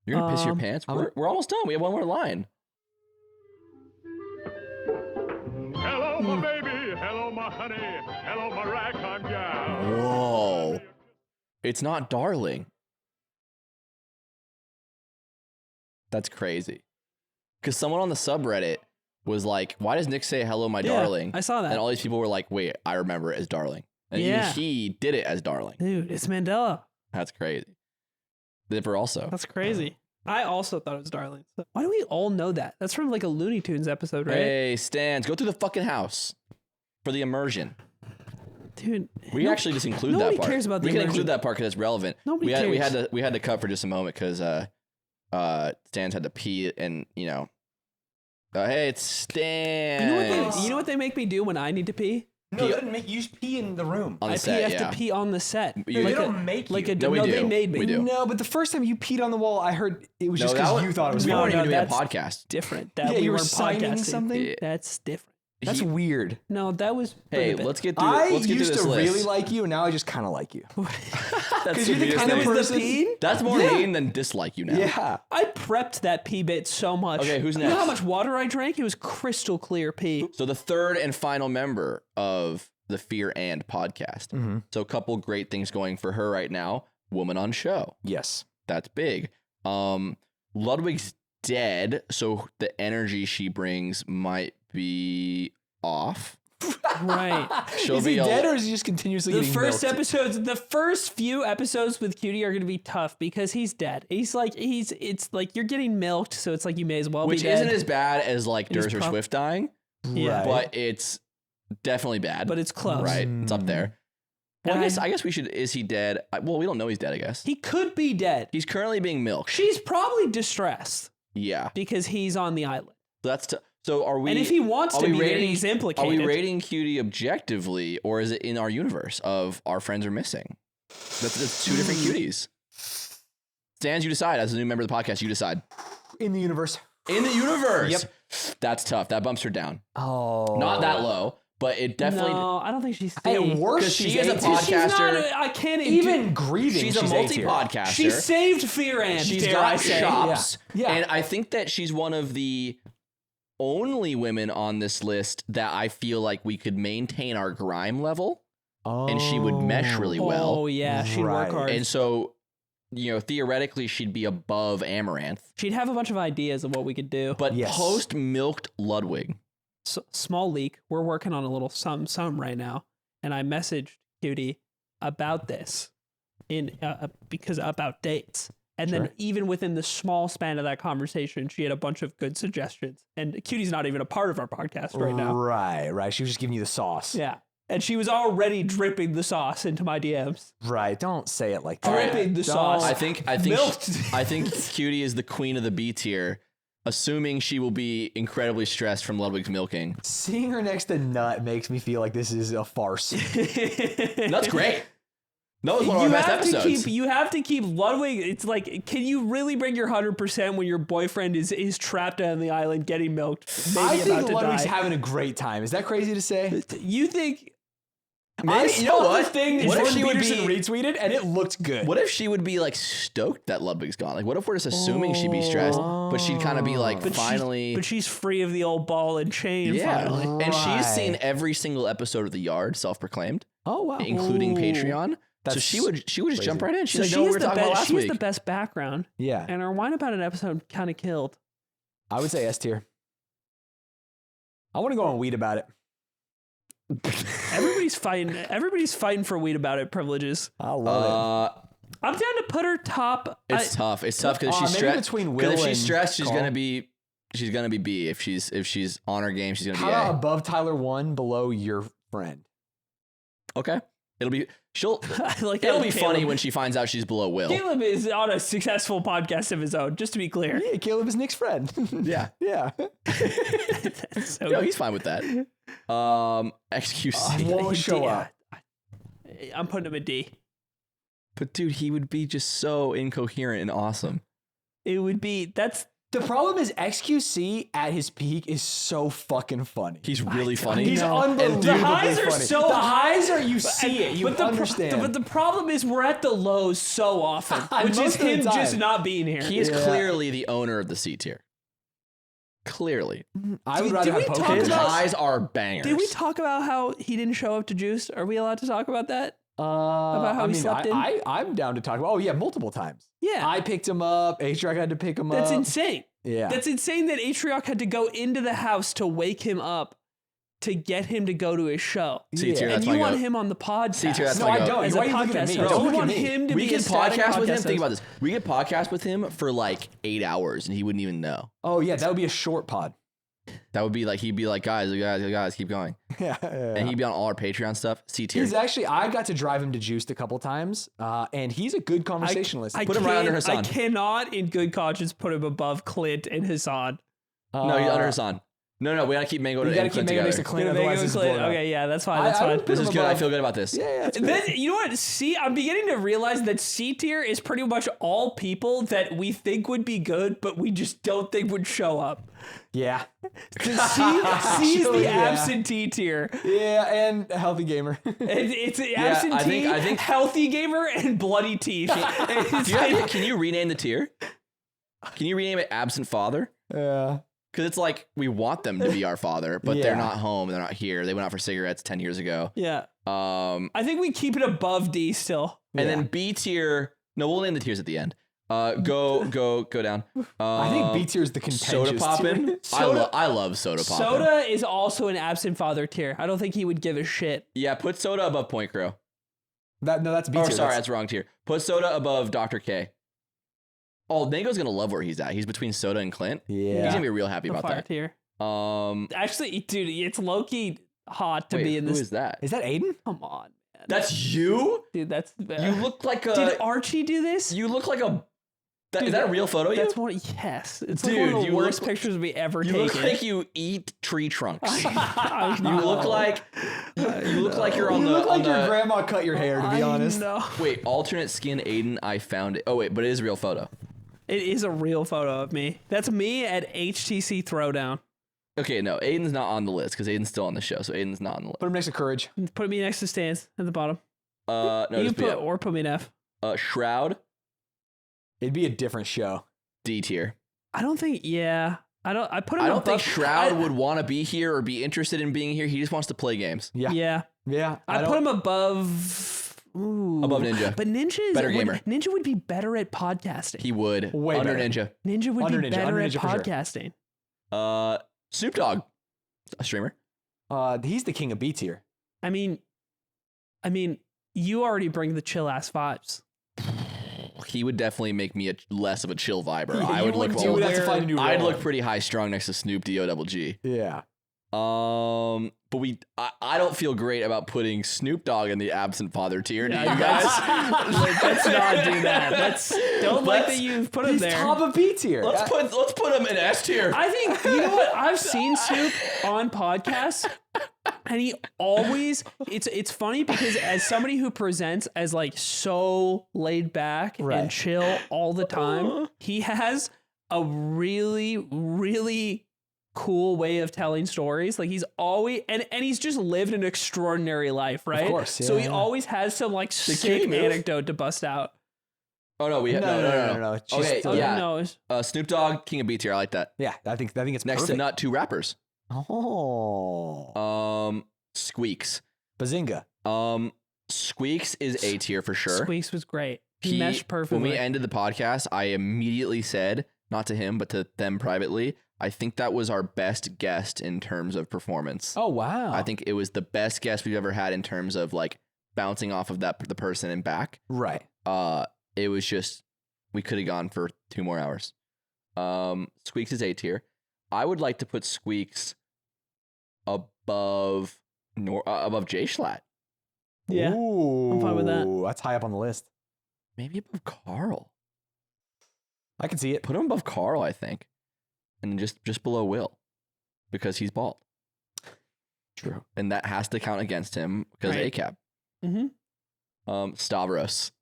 Speaker 3: You're gonna piss your pants.
Speaker 2: I'm-
Speaker 3: We're almost done. We have one more line.
Speaker 7: Hello, my baby. Hello, my honey. Hello, my ragtime gal.
Speaker 3: Whoa! It's not darling. That's crazy. Because someone on the subreddit was like, "Why does Nick say hello, my
Speaker 1: Yeah,
Speaker 3: darling?"
Speaker 1: I saw that.
Speaker 3: And all these people were like, "Wait, I remember it as darling." And
Speaker 1: Yeah.
Speaker 3: even he did it as darling.
Speaker 1: Dude, it's Mandela.
Speaker 3: That's crazy. Dipper also.
Speaker 1: That's crazy. I also thought it was Darling. So why do we all know that? That's from like a Looney Tunes episode, right?
Speaker 3: Hey, Stanz, go through the fucking house for the immersion.
Speaker 1: Dude,
Speaker 3: We actually just include that
Speaker 1: nobody
Speaker 3: part.
Speaker 1: cares about the
Speaker 3: we can
Speaker 1: immersion.
Speaker 3: include that part because it's relevant.
Speaker 1: Nobody
Speaker 3: we
Speaker 1: cares.
Speaker 3: had to cut for just a moment because Stanz had to pee and hey, it's Stanz.
Speaker 1: You know what they make me do when I need to pee?
Speaker 2: No, it doesn't make you just pee in the room.
Speaker 3: on the
Speaker 1: I
Speaker 3: set,
Speaker 1: have to pee on the set.
Speaker 3: You-
Speaker 2: They
Speaker 3: Like
Speaker 2: don't make you.
Speaker 1: Like a
Speaker 3: No, we do.
Speaker 1: they made me.
Speaker 3: We do.
Speaker 2: No, but the first time you peed on the wall, I heard it was just
Speaker 3: that
Speaker 2: because
Speaker 3: was-
Speaker 2: you thought it was
Speaker 3: we
Speaker 2: funny.
Speaker 3: weren't even
Speaker 1: No,
Speaker 3: doing a
Speaker 1: that's
Speaker 3: podcast.
Speaker 1: Different.
Speaker 2: Yeah,
Speaker 1: we
Speaker 2: you were
Speaker 1: weren't
Speaker 2: signing
Speaker 1: podcasting.
Speaker 2: something?
Speaker 3: Yeah.
Speaker 1: That's different.
Speaker 2: That's weird.
Speaker 1: No, that was.
Speaker 3: Hey,
Speaker 1: Bit.
Speaker 3: let's get through.
Speaker 2: I
Speaker 3: Let's get
Speaker 2: used
Speaker 3: through
Speaker 2: to
Speaker 3: this
Speaker 2: really
Speaker 3: list.
Speaker 2: like you, and now I just kind of like you.
Speaker 3: That's
Speaker 2: you're the
Speaker 3: weirdest
Speaker 2: kind of
Speaker 3: thing.
Speaker 2: person-
Speaker 3: That's more
Speaker 2: Yeah.
Speaker 3: mean than dislike you now.
Speaker 2: Yeah.
Speaker 1: I prepped that pee bit so much.
Speaker 3: Okay, who's
Speaker 1: You know how
Speaker 3: next?
Speaker 1: much water I drank? It was crystal clear pee.
Speaker 3: So the third and final member of the Fear and podcast.
Speaker 2: Mm-hmm.
Speaker 3: So a couple great things going for her right now. Woman on show.
Speaker 2: Yes.
Speaker 3: That's big. Ludwig's dead, so the energy she brings might be off.
Speaker 1: Right.
Speaker 3: She'll
Speaker 2: Is
Speaker 3: be
Speaker 2: he
Speaker 3: a-
Speaker 2: dead or is he just continuously
Speaker 1: The
Speaker 2: getting
Speaker 1: first
Speaker 2: milked?
Speaker 1: episodes, the first few episodes with Cutie are going to be tough because he's dead. It's like you're getting milked, so it's like you may as well
Speaker 3: which
Speaker 1: be dead.
Speaker 3: isn't as bad as like
Speaker 1: It is
Speaker 3: Durst or
Speaker 1: prob-
Speaker 3: Swift dying,
Speaker 1: Yeah.
Speaker 2: Right.
Speaker 3: but it's definitely bad.
Speaker 1: But it's close.
Speaker 3: right. It's up there. Well,
Speaker 1: And
Speaker 3: I guess we should. Is he dead? Well, we don't know he's dead. I guess
Speaker 1: He could be dead.
Speaker 3: he's currently being milked.
Speaker 1: She's probably distressed
Speaker 3: Yeah,
Speaker 1: because he's on the island.
Speaker 3: so. Are we?
Speaker 1: And if he wants
Speaker 3: are
Speaker 1: to
Speaker 3: we
Speaker 1: be there,
Speaker 3: rating-
Speaker 1: he's
Speaker 3: Are
Speaker 1: implicated.
Speaker 3: we rating Cutie objectively, or is it in our universe of our friends are missing? That's two different cuties. Stanz, you decide. As a new member of the podcast, you decide.
Speaker 2: in the universe.
Speaker 3: In the universe.
Speaker 2: Yep.
Speaker 3: That's tough. That bumps her down.
Speaker 2: Oh.
Speaker 3: Not that low, but it definitely.
Speaker 1: No, I don't think she's
Speaker 2: At
Speaker 1: safe.
Speaker 2: worst,
Speaker 3: 'Cause
Speaker 2: she's
Speaker 3: she is a
Speaker 2: A tier.
Speaker 3: podcast-
Speaker 1: She's not.
Speaker 3: podcaster.
Speaker 1: I can't
Speaker 2: Even grieving,
Speaker 3: She's a
Speaker 2: A tier.
Speaker 3: multi-podcaster.
Speaker 1: She saved Fear and
Speaker 3: She's
Speaker 1: dare
Speaker 3: got
Speaker 1: I say.
Speaker 3: chops.
Speaker 2: Yeah.
Speaker 3: And I think that she's one of the only women on this list that I feel like we could maintain our grime level and she would mesh really well.
Speaker 1: Oh yeah, she'd work
Speaker 2: Right.
Speaker 1: hard.
Speaker 3: And so, theoretically, she'd be above Amaranth.
Speaker 1: She'd have a bunch of ideas of what we could do.
Speaker 3: But
Speaker 2: Yes.
Speaker 3: post milked Ludwig.
Speaker 1: Small leak. We're working on a little some right now, and I messaged Cutie about this because about dates. And then
Speaker 2: Sure.
Speaker 1: even within the small span of that conversation, she had a bunch of good suggestions. And Cutie's not even a part of our podcast right now.
Speaker 2: Right. She was just giving you the sauce.
Speaker 1: Yeah. And she was already dripping the sauce into my DMs.
Speaker 2: Right. Don't say it like that.
Speaker 1: Dripping the
Speaker 2: Don't.
Speaker 1: sauce.
Speaker 3: I think
Speaker 1: Milked.
Speaker 3: I think Cutie is the queen of the B tier assuming she will be incredibly stressed from Ludwig's milking.
Speaker 2: Seeing her next to Nut makes me feel like this is a farce.
Speaker 3: That's great. That was one of our best episodes.
Speaker 1: You have to keep Ludwig. It's like, can you really bring your 100% when your boyfriend is trapped on the island getting milked?
Speaker 2: I think Ludwig's having a great time. Is that crazy to say?
Speaker 1: You think?
Speaker 2: You know what? The thing
Speaker 3: What if
Speaker 2: Jordan
Speaker 3: she would
Speaker 2: Peterson
Speaker 3: be-
Speaker 2: retweeted and it looked good.
Speaker 3: What if she would be like stoked that Ludwig's gone? Like, what if we're just assuming she'd be stressed, but she'd kind of be like, finally.
Speaker 1: But she's free of the old ball and chain.
Speaker 3: Yeah,
Speaker 1: Finally.
Speaker 3: and she's seen every single episode of The Yard, self-proclaimed,
Speaker 2: Oh wow,
Speaker 3: including Patreon. So
Speaker 2: That's
Speaker 3: she would just jump right in. She's
Speaker 1: So
Speaker 3: like,
Speaker 1: she
Speaker 3: no, we
Speaker 1: has
Speaker 3: were
Speaker 1: the
Speaker 3: talking about last
Speaker 1: she has
Speaker 3: week.
Speaker 1: the best background.
Speaker 2: Yeah,
Speaker 1: And her whine about an episode kind of killed.
Speaker 2: I would say S tier. I want to go on Weed about it.
Speaker 1: Everybody's fighting for weed about it privileges.
Speaker 2: I love it.
Speaker 1: I'm down to put her top.
Speaker 3: It's tough. It's tough because she's
Speaker 2: maybe
Speaker 3: stressed.
Speaker 2: between Will
Speaker 3: If she's
Speaker 2: and
Speaker 3: stressed, she's
Speaker 2: Carl.
Speaker 3: gonna be B. If she's on her game, she's gonna
Speaker 2: How
Speaker 3: be
Speaker 2: about
Speaker 3: A.
Speaker 2: above Tyler 1, below your friend?
Speaker 3: Okay, it'll be
Speaker 1: It'll
Speaker 3: be funny when she finds out she's below Will.
Speaker 1: Caleb is on a successful podcast of his own. Just to be clear.
Speaker 2: Yeah, Caleb is Nick's friend.
Speaker 3: Yeah,
Speaker 2: yeah.
Speaker 1: So,
Speaker 3: no, he's fine with that. XQC,
Speaker 2: Won't show up.
Speaker 1: I'm putting him a D.
Speaker 3: but dude, he would be just so incoherent and awesome.
Speaker 1: It would be
Speaker 2: The problem is XQC at his peak is so fucking funny.
Speaker 3: He's really funny.
Speaker 2: He's unbelievably
Speaker 1: the highs are
Speaker 2: funny.
Speaker 1: so
Speaker 2: the
Speaker 1: high.
Speaker 2: highs are you see it, you understand.
Speaker 1: But the problem is we're at the lows so often, which is
Speaker 2: Most of the
Speaker 1: him
Speaker 2: time.
Speaker 1: just not being here.
Speaker 3: He is clearly the owner of the C tier. Clearly,
Speaker 2: I would
Speaker 1: Did
Speaker 2: rather
Speaker 1: we
Speaker 2: have
Speaker 1: talk
Speaker 2: Pokemon.
Speaker 3: his
Speaker 1: about-
Speaker 3: highs are bangers.
Speaker 1: Did we talk about how he didn't show up to Juice? Are we allowed to talk about that? About how he slept in?
Speaker 2: I'm down to talk about. Oh yeah, multiple times.
Speaker 1: Yeah.
Speaker 2: I picked him up. H-Rock had to pick him
Speaker 1: That's
Speaker 2: up.
Speaker 1: insane.
Speaker 2: Yeah.
Speaker 1: That's insane that Atriarch had to go into the house to wake him up to get him to go to his show.
Speaker 3: C tier,
Speaker 2: Yeah.
Speaker 3: that's
Speaker 1: And you
Speaker 3: my
Speaker 1: want
Speaker 3: goat.
Speaker 1: him on the podcast.
Speaker 3: C tier, that's
Speaker 2: No,
Speaker 3: my
Speaker 2: I
Speaker 3: goat.
Speaker 2: don't.
Speaker 1: As
Speaker 2: Why
Speaker 1: a
Speaker 2: are you looking at
Speaker 1: podcast
Speaker 2: me?
Speaker 1: host.
Speaker 2: Don't
Speaker 1: You
Speaker 2: look at
Speaker 1: want
Speaker 2: me.
Speaker 1: him to
Speaker 3: We
Speaker 1: be
Speaker 3: could
Speaker 1: a static
Speaker 3: podcast with him.
Speaker 1: podcast
Speaker 3: Think about
Speaker 1: host.
Speaker 3: this. We could podcast with him for like 8 hours and he wouldn't even know.
Speaker 2: Oh yeah, that would be a short pod.
Speaker 3: That would be like, he'd be like, guys, keep going.
Speaker 2: Yeah.
Speaker 3: And he'd be on all our Patreon stuff. C tier.
Speaker 2: He's actually, I got to drive him to Juiced a couple times, and he's a good conversationalist.
Speaker 1: I
Speaker 3: Put him right under
Speaker 1: can't- I
Speaker 3: Hasan.
Speaker 1: cannot, in good conscience, put him above Clint and Hasan.
Speaker 3: No, he's under Hasan. No, we gotta keep Mango
Speaker 2: You
Speaker 3: and
Speaker 2: gotta keep
Speaker 3: Clint
Speaker 2: Mango
Speaker 3: together.
Speaker 2: next to Clint,
Speaker 1: Gonna make
Speaker 2: otherwise
Speaker 1: him
Speaker 2: it's
Speaker 1: Clint.
Speaker 2: blown up.
Speaker 1: Okay, yeah, that's fine.
Speaker 2: I
Speaker 1: That's
Speaker 2: would
Speaker 1: fine.
Speaker 2: put
Speaker 3: This
Speaker 2: him
Speaker 3: is good. I
Speaker 2: above-
Speaker 3: feel good about this.
Speaker 2: Yeah, that's
Speaker 1: Then
Speaker 2: fair.
Speaker 1: you know what? See, I'm beginning to realize that C tier is pretty much all people that we think would be good, but we just don't think would show up.
Speaker 2: Yeah.
Speaker 1: C is the
Speaker 2: Yeah.
Speaker 1: absentee tier.
Speaker 2: Yeah, and a healthy gamer.
Speaker 1: It's the
Speaker 3: I
Speaker 1: absentee,
Speaker 3: think-
Speaker 1: healthy gamer, and bloody teeth.
Speaker 3: Can you rename the tier? Can you rename it Absent Father?
Speaker 2: Yeah.
Speaker 3: Because it's like we want them to be our father, but
Speaker 2: Yeah.
Speaker 3: they're not home. They're not here. They went out for cigarettes 10 years ago.
Speaker 1: Yeah,
Speaker 3: And
Speaker 1: I think we keep it above D still.
Speaker 3: then B tier. No, we'll name the tiers at the end. Go down.
Speaker 2: I think B tier is the contentious
Speaker 3: Soda poppin.
Speaker 2: tier.
Speaker 3: I love soda poppin.
Speaker 1: Soda is also an absent father tier. I don't think he would give a shit.
Speaker 3: Yeah, put soda above Pointcrow.
Speaker 2: That's B
Speaker 3: Oh,
Speaker 2: tier.
Speaker 3: sorry, that's wrong tier. Put soda above Dr. K. Oh, Nango's gonna love where he's at. He's between soda and Clint. He's
Speaker 2: Yeah.
Speaker 3: gonna be real happy
Speaker 1: The
Speaker 3: about
Speaker 1: fire
Speaker 3: that.
Speaker 1: tier.
Speaker 3: Um,
Speaker 1: Actually, dude, it's low-key hot to
Speaker 3: wait,
Speaker 1: be in
Speaker 3: who
Speaker 1: this.
Speaker 3: is that?
Speaker 2: Is that Aiden?
Speaker 1: Come on, man.
Speaker 3: That's you.
Speaker 1: Dude, that's
Speaker 3: You look like a.
Speaker 1: Did Archie do this?
Speaker 3: You look like a. Is
Speaker 1: Dude,
Speaker 3: that a real photo?
Speaker 1: That's
Speaker 3: You?
Speaker 1: one. Yes, it's like
Speaker 3: Dude,
Speaker 1: one of the
Speaker 3: you
Speaker 1: worst
Speaker 3: look-
Speaker 1: pictures we ever
Speaker 3: You
Speaker 1: taken.
Speaker 3: look like you eat tree trunks.
Speaker 1: I
Speaker 3: You look
Speaker 1: know.
Speaker 3: like. You look like you're on
Speaker 2: You
Speaker 3: the.
Speaker 2: look like
Speaker 3: on
Speaker 2: your
Speaker 3: the-
Speaker 2: grandma cut your hair, to be honest.
Speaker 1: No,
Speaker 3: Wait, alternate skin Aiden. I found it. Oh wait, but it is a real photo.
Speaker 1: it is a real photo of me. That's me at HTC Throwdown.
Speaker 3: Okay, no, Aiden's not on the list because Aiden's still on the show, so Aiden's not on the list.
Speaker 2: Put him next to Courage.
Speaker 1: Put me next to Stanz at the bottom.
Speaker 3: No,
Speaker 1: You
Speaker 3: just
Speaker 1: put or put me in F.
Speaker 3: Shroud
Speaker 2: It'd be a different show.
Speaker 3: D tier.
Speaker 1: I don't think. Yeah, I don't. I put him.
Speaker 3: I don't think
Speaker 1: above-
Speaker 3: Shroud
Speaker 1: I-
Speaker 3: would want to be here or be interested in being here. He just wants to play games.
Speaker 2: Yeah.
Speaker 1: Yeah,
Speaker 2: Yeah.
Speaker 1: I put him above. Ooh.
Speaker 3: Above Ninja.
Speaker 1: But Ninja
Speaker 3: Better gamer.
Speaker 1: Ninja would be better at podcasting.
Speaker 3: He would.
Speaker 2: Way
Speaker 3: under
Speaker 2: better.
Speaker 3: Ninja.
Speaker 1: Ninja would
Speaker 2: Under
Speaker 1: be
Speaker 2: Ninja,
Speaker 1: better
Speaker 2: under
Speaker 1: at
Speaker 2: Ninja for sure.
Speaker 1: podcasting.
Speaker 3: Snoop Dogg, a streamer.
Speaker 2: He's the king of B tier.
Speaker 1: I mean, you already bring the chill ass vibes.
Speaker 3: He would definitely make me less of a chill viber.
Speaker 2: Yeah,
Speaker 3: I
Speaker 2: you
Speaker 3: would look.
Speaker 2: wouldn't- you would have to find a new
Speaker 3: I'd
Speaker 2: role.
Speaker 3: look pretty high strung next to Snoop D-O-double-G.
Speaker 2: Yeah.
Speaker 3: But I don't feel great about putting Snoop Dogg in the absent father tier. Do you guys?
Speaker 1: Let's not do that. Don't like that you've put him there.
Speaker 2: He's top of B tier.
Speaker 3: Let's put him in S tier.
Speaker 1: I think, you know what? I've seen Snoop on podcasts, and he always, it's funny because as somebody who presents as like so laid back and chill all the time, he has a really, really cool way of telling stories. Like he's always, and he's just lived an extraordinary life, right?
Speaker 2: Of course. Yeah,
Speaker 1: so he always has some like sick anecdote to bust out.
Speaker 3: Oh no, we have no.
Speaker 2: It's just,
Speaker 3: Snoop Dogg, King of B tier. I like that.
Speaker 2: Yeah, I think it's
Speaker 3: next
Speaker 2: perfect.
Speaker 3: to Nut, 2 rappers.
Speaker 2: Oh.
Speaker 3: Squeex.
Speaker 2: Bazinga.
Speaker 3: Squeex is A tier for sure.
Speaker 1: Squeex was great. He meshed perfectly.
Speaker 3: When we ended the podcast, I immediately said, not to him, but to them privately, I think that was our best guest in terms of performance.
Speaker 2: Oh, wow.
Speaker 3: I think it was the best guest we've ever had in terms of like bouncing off of the person and back.
Speaker 2: Right.
Speaker 3: It was just, we could have gone for 2 more hours. Squeex is A tier. I would like to put Squeex above jschlatt.
Speaker 1: Yeah.
Speaker 2: Ooh,
Speaker 1: I'm fine with that.
Speaker 2: That's high up on the list.
Speaker 3: Maybe above Karl.
Speaker 2: I can see it.
Speaker 3: Put him above Karl, I think. And just below Will. Because he's bald.
Speaker 2: True.
Speaker 3: And that has to count against him because
Speaker 1: Right.
Speaker 3: ACAB.
Speaker 1: Mm-hmm.
Speaker 3: Stavros.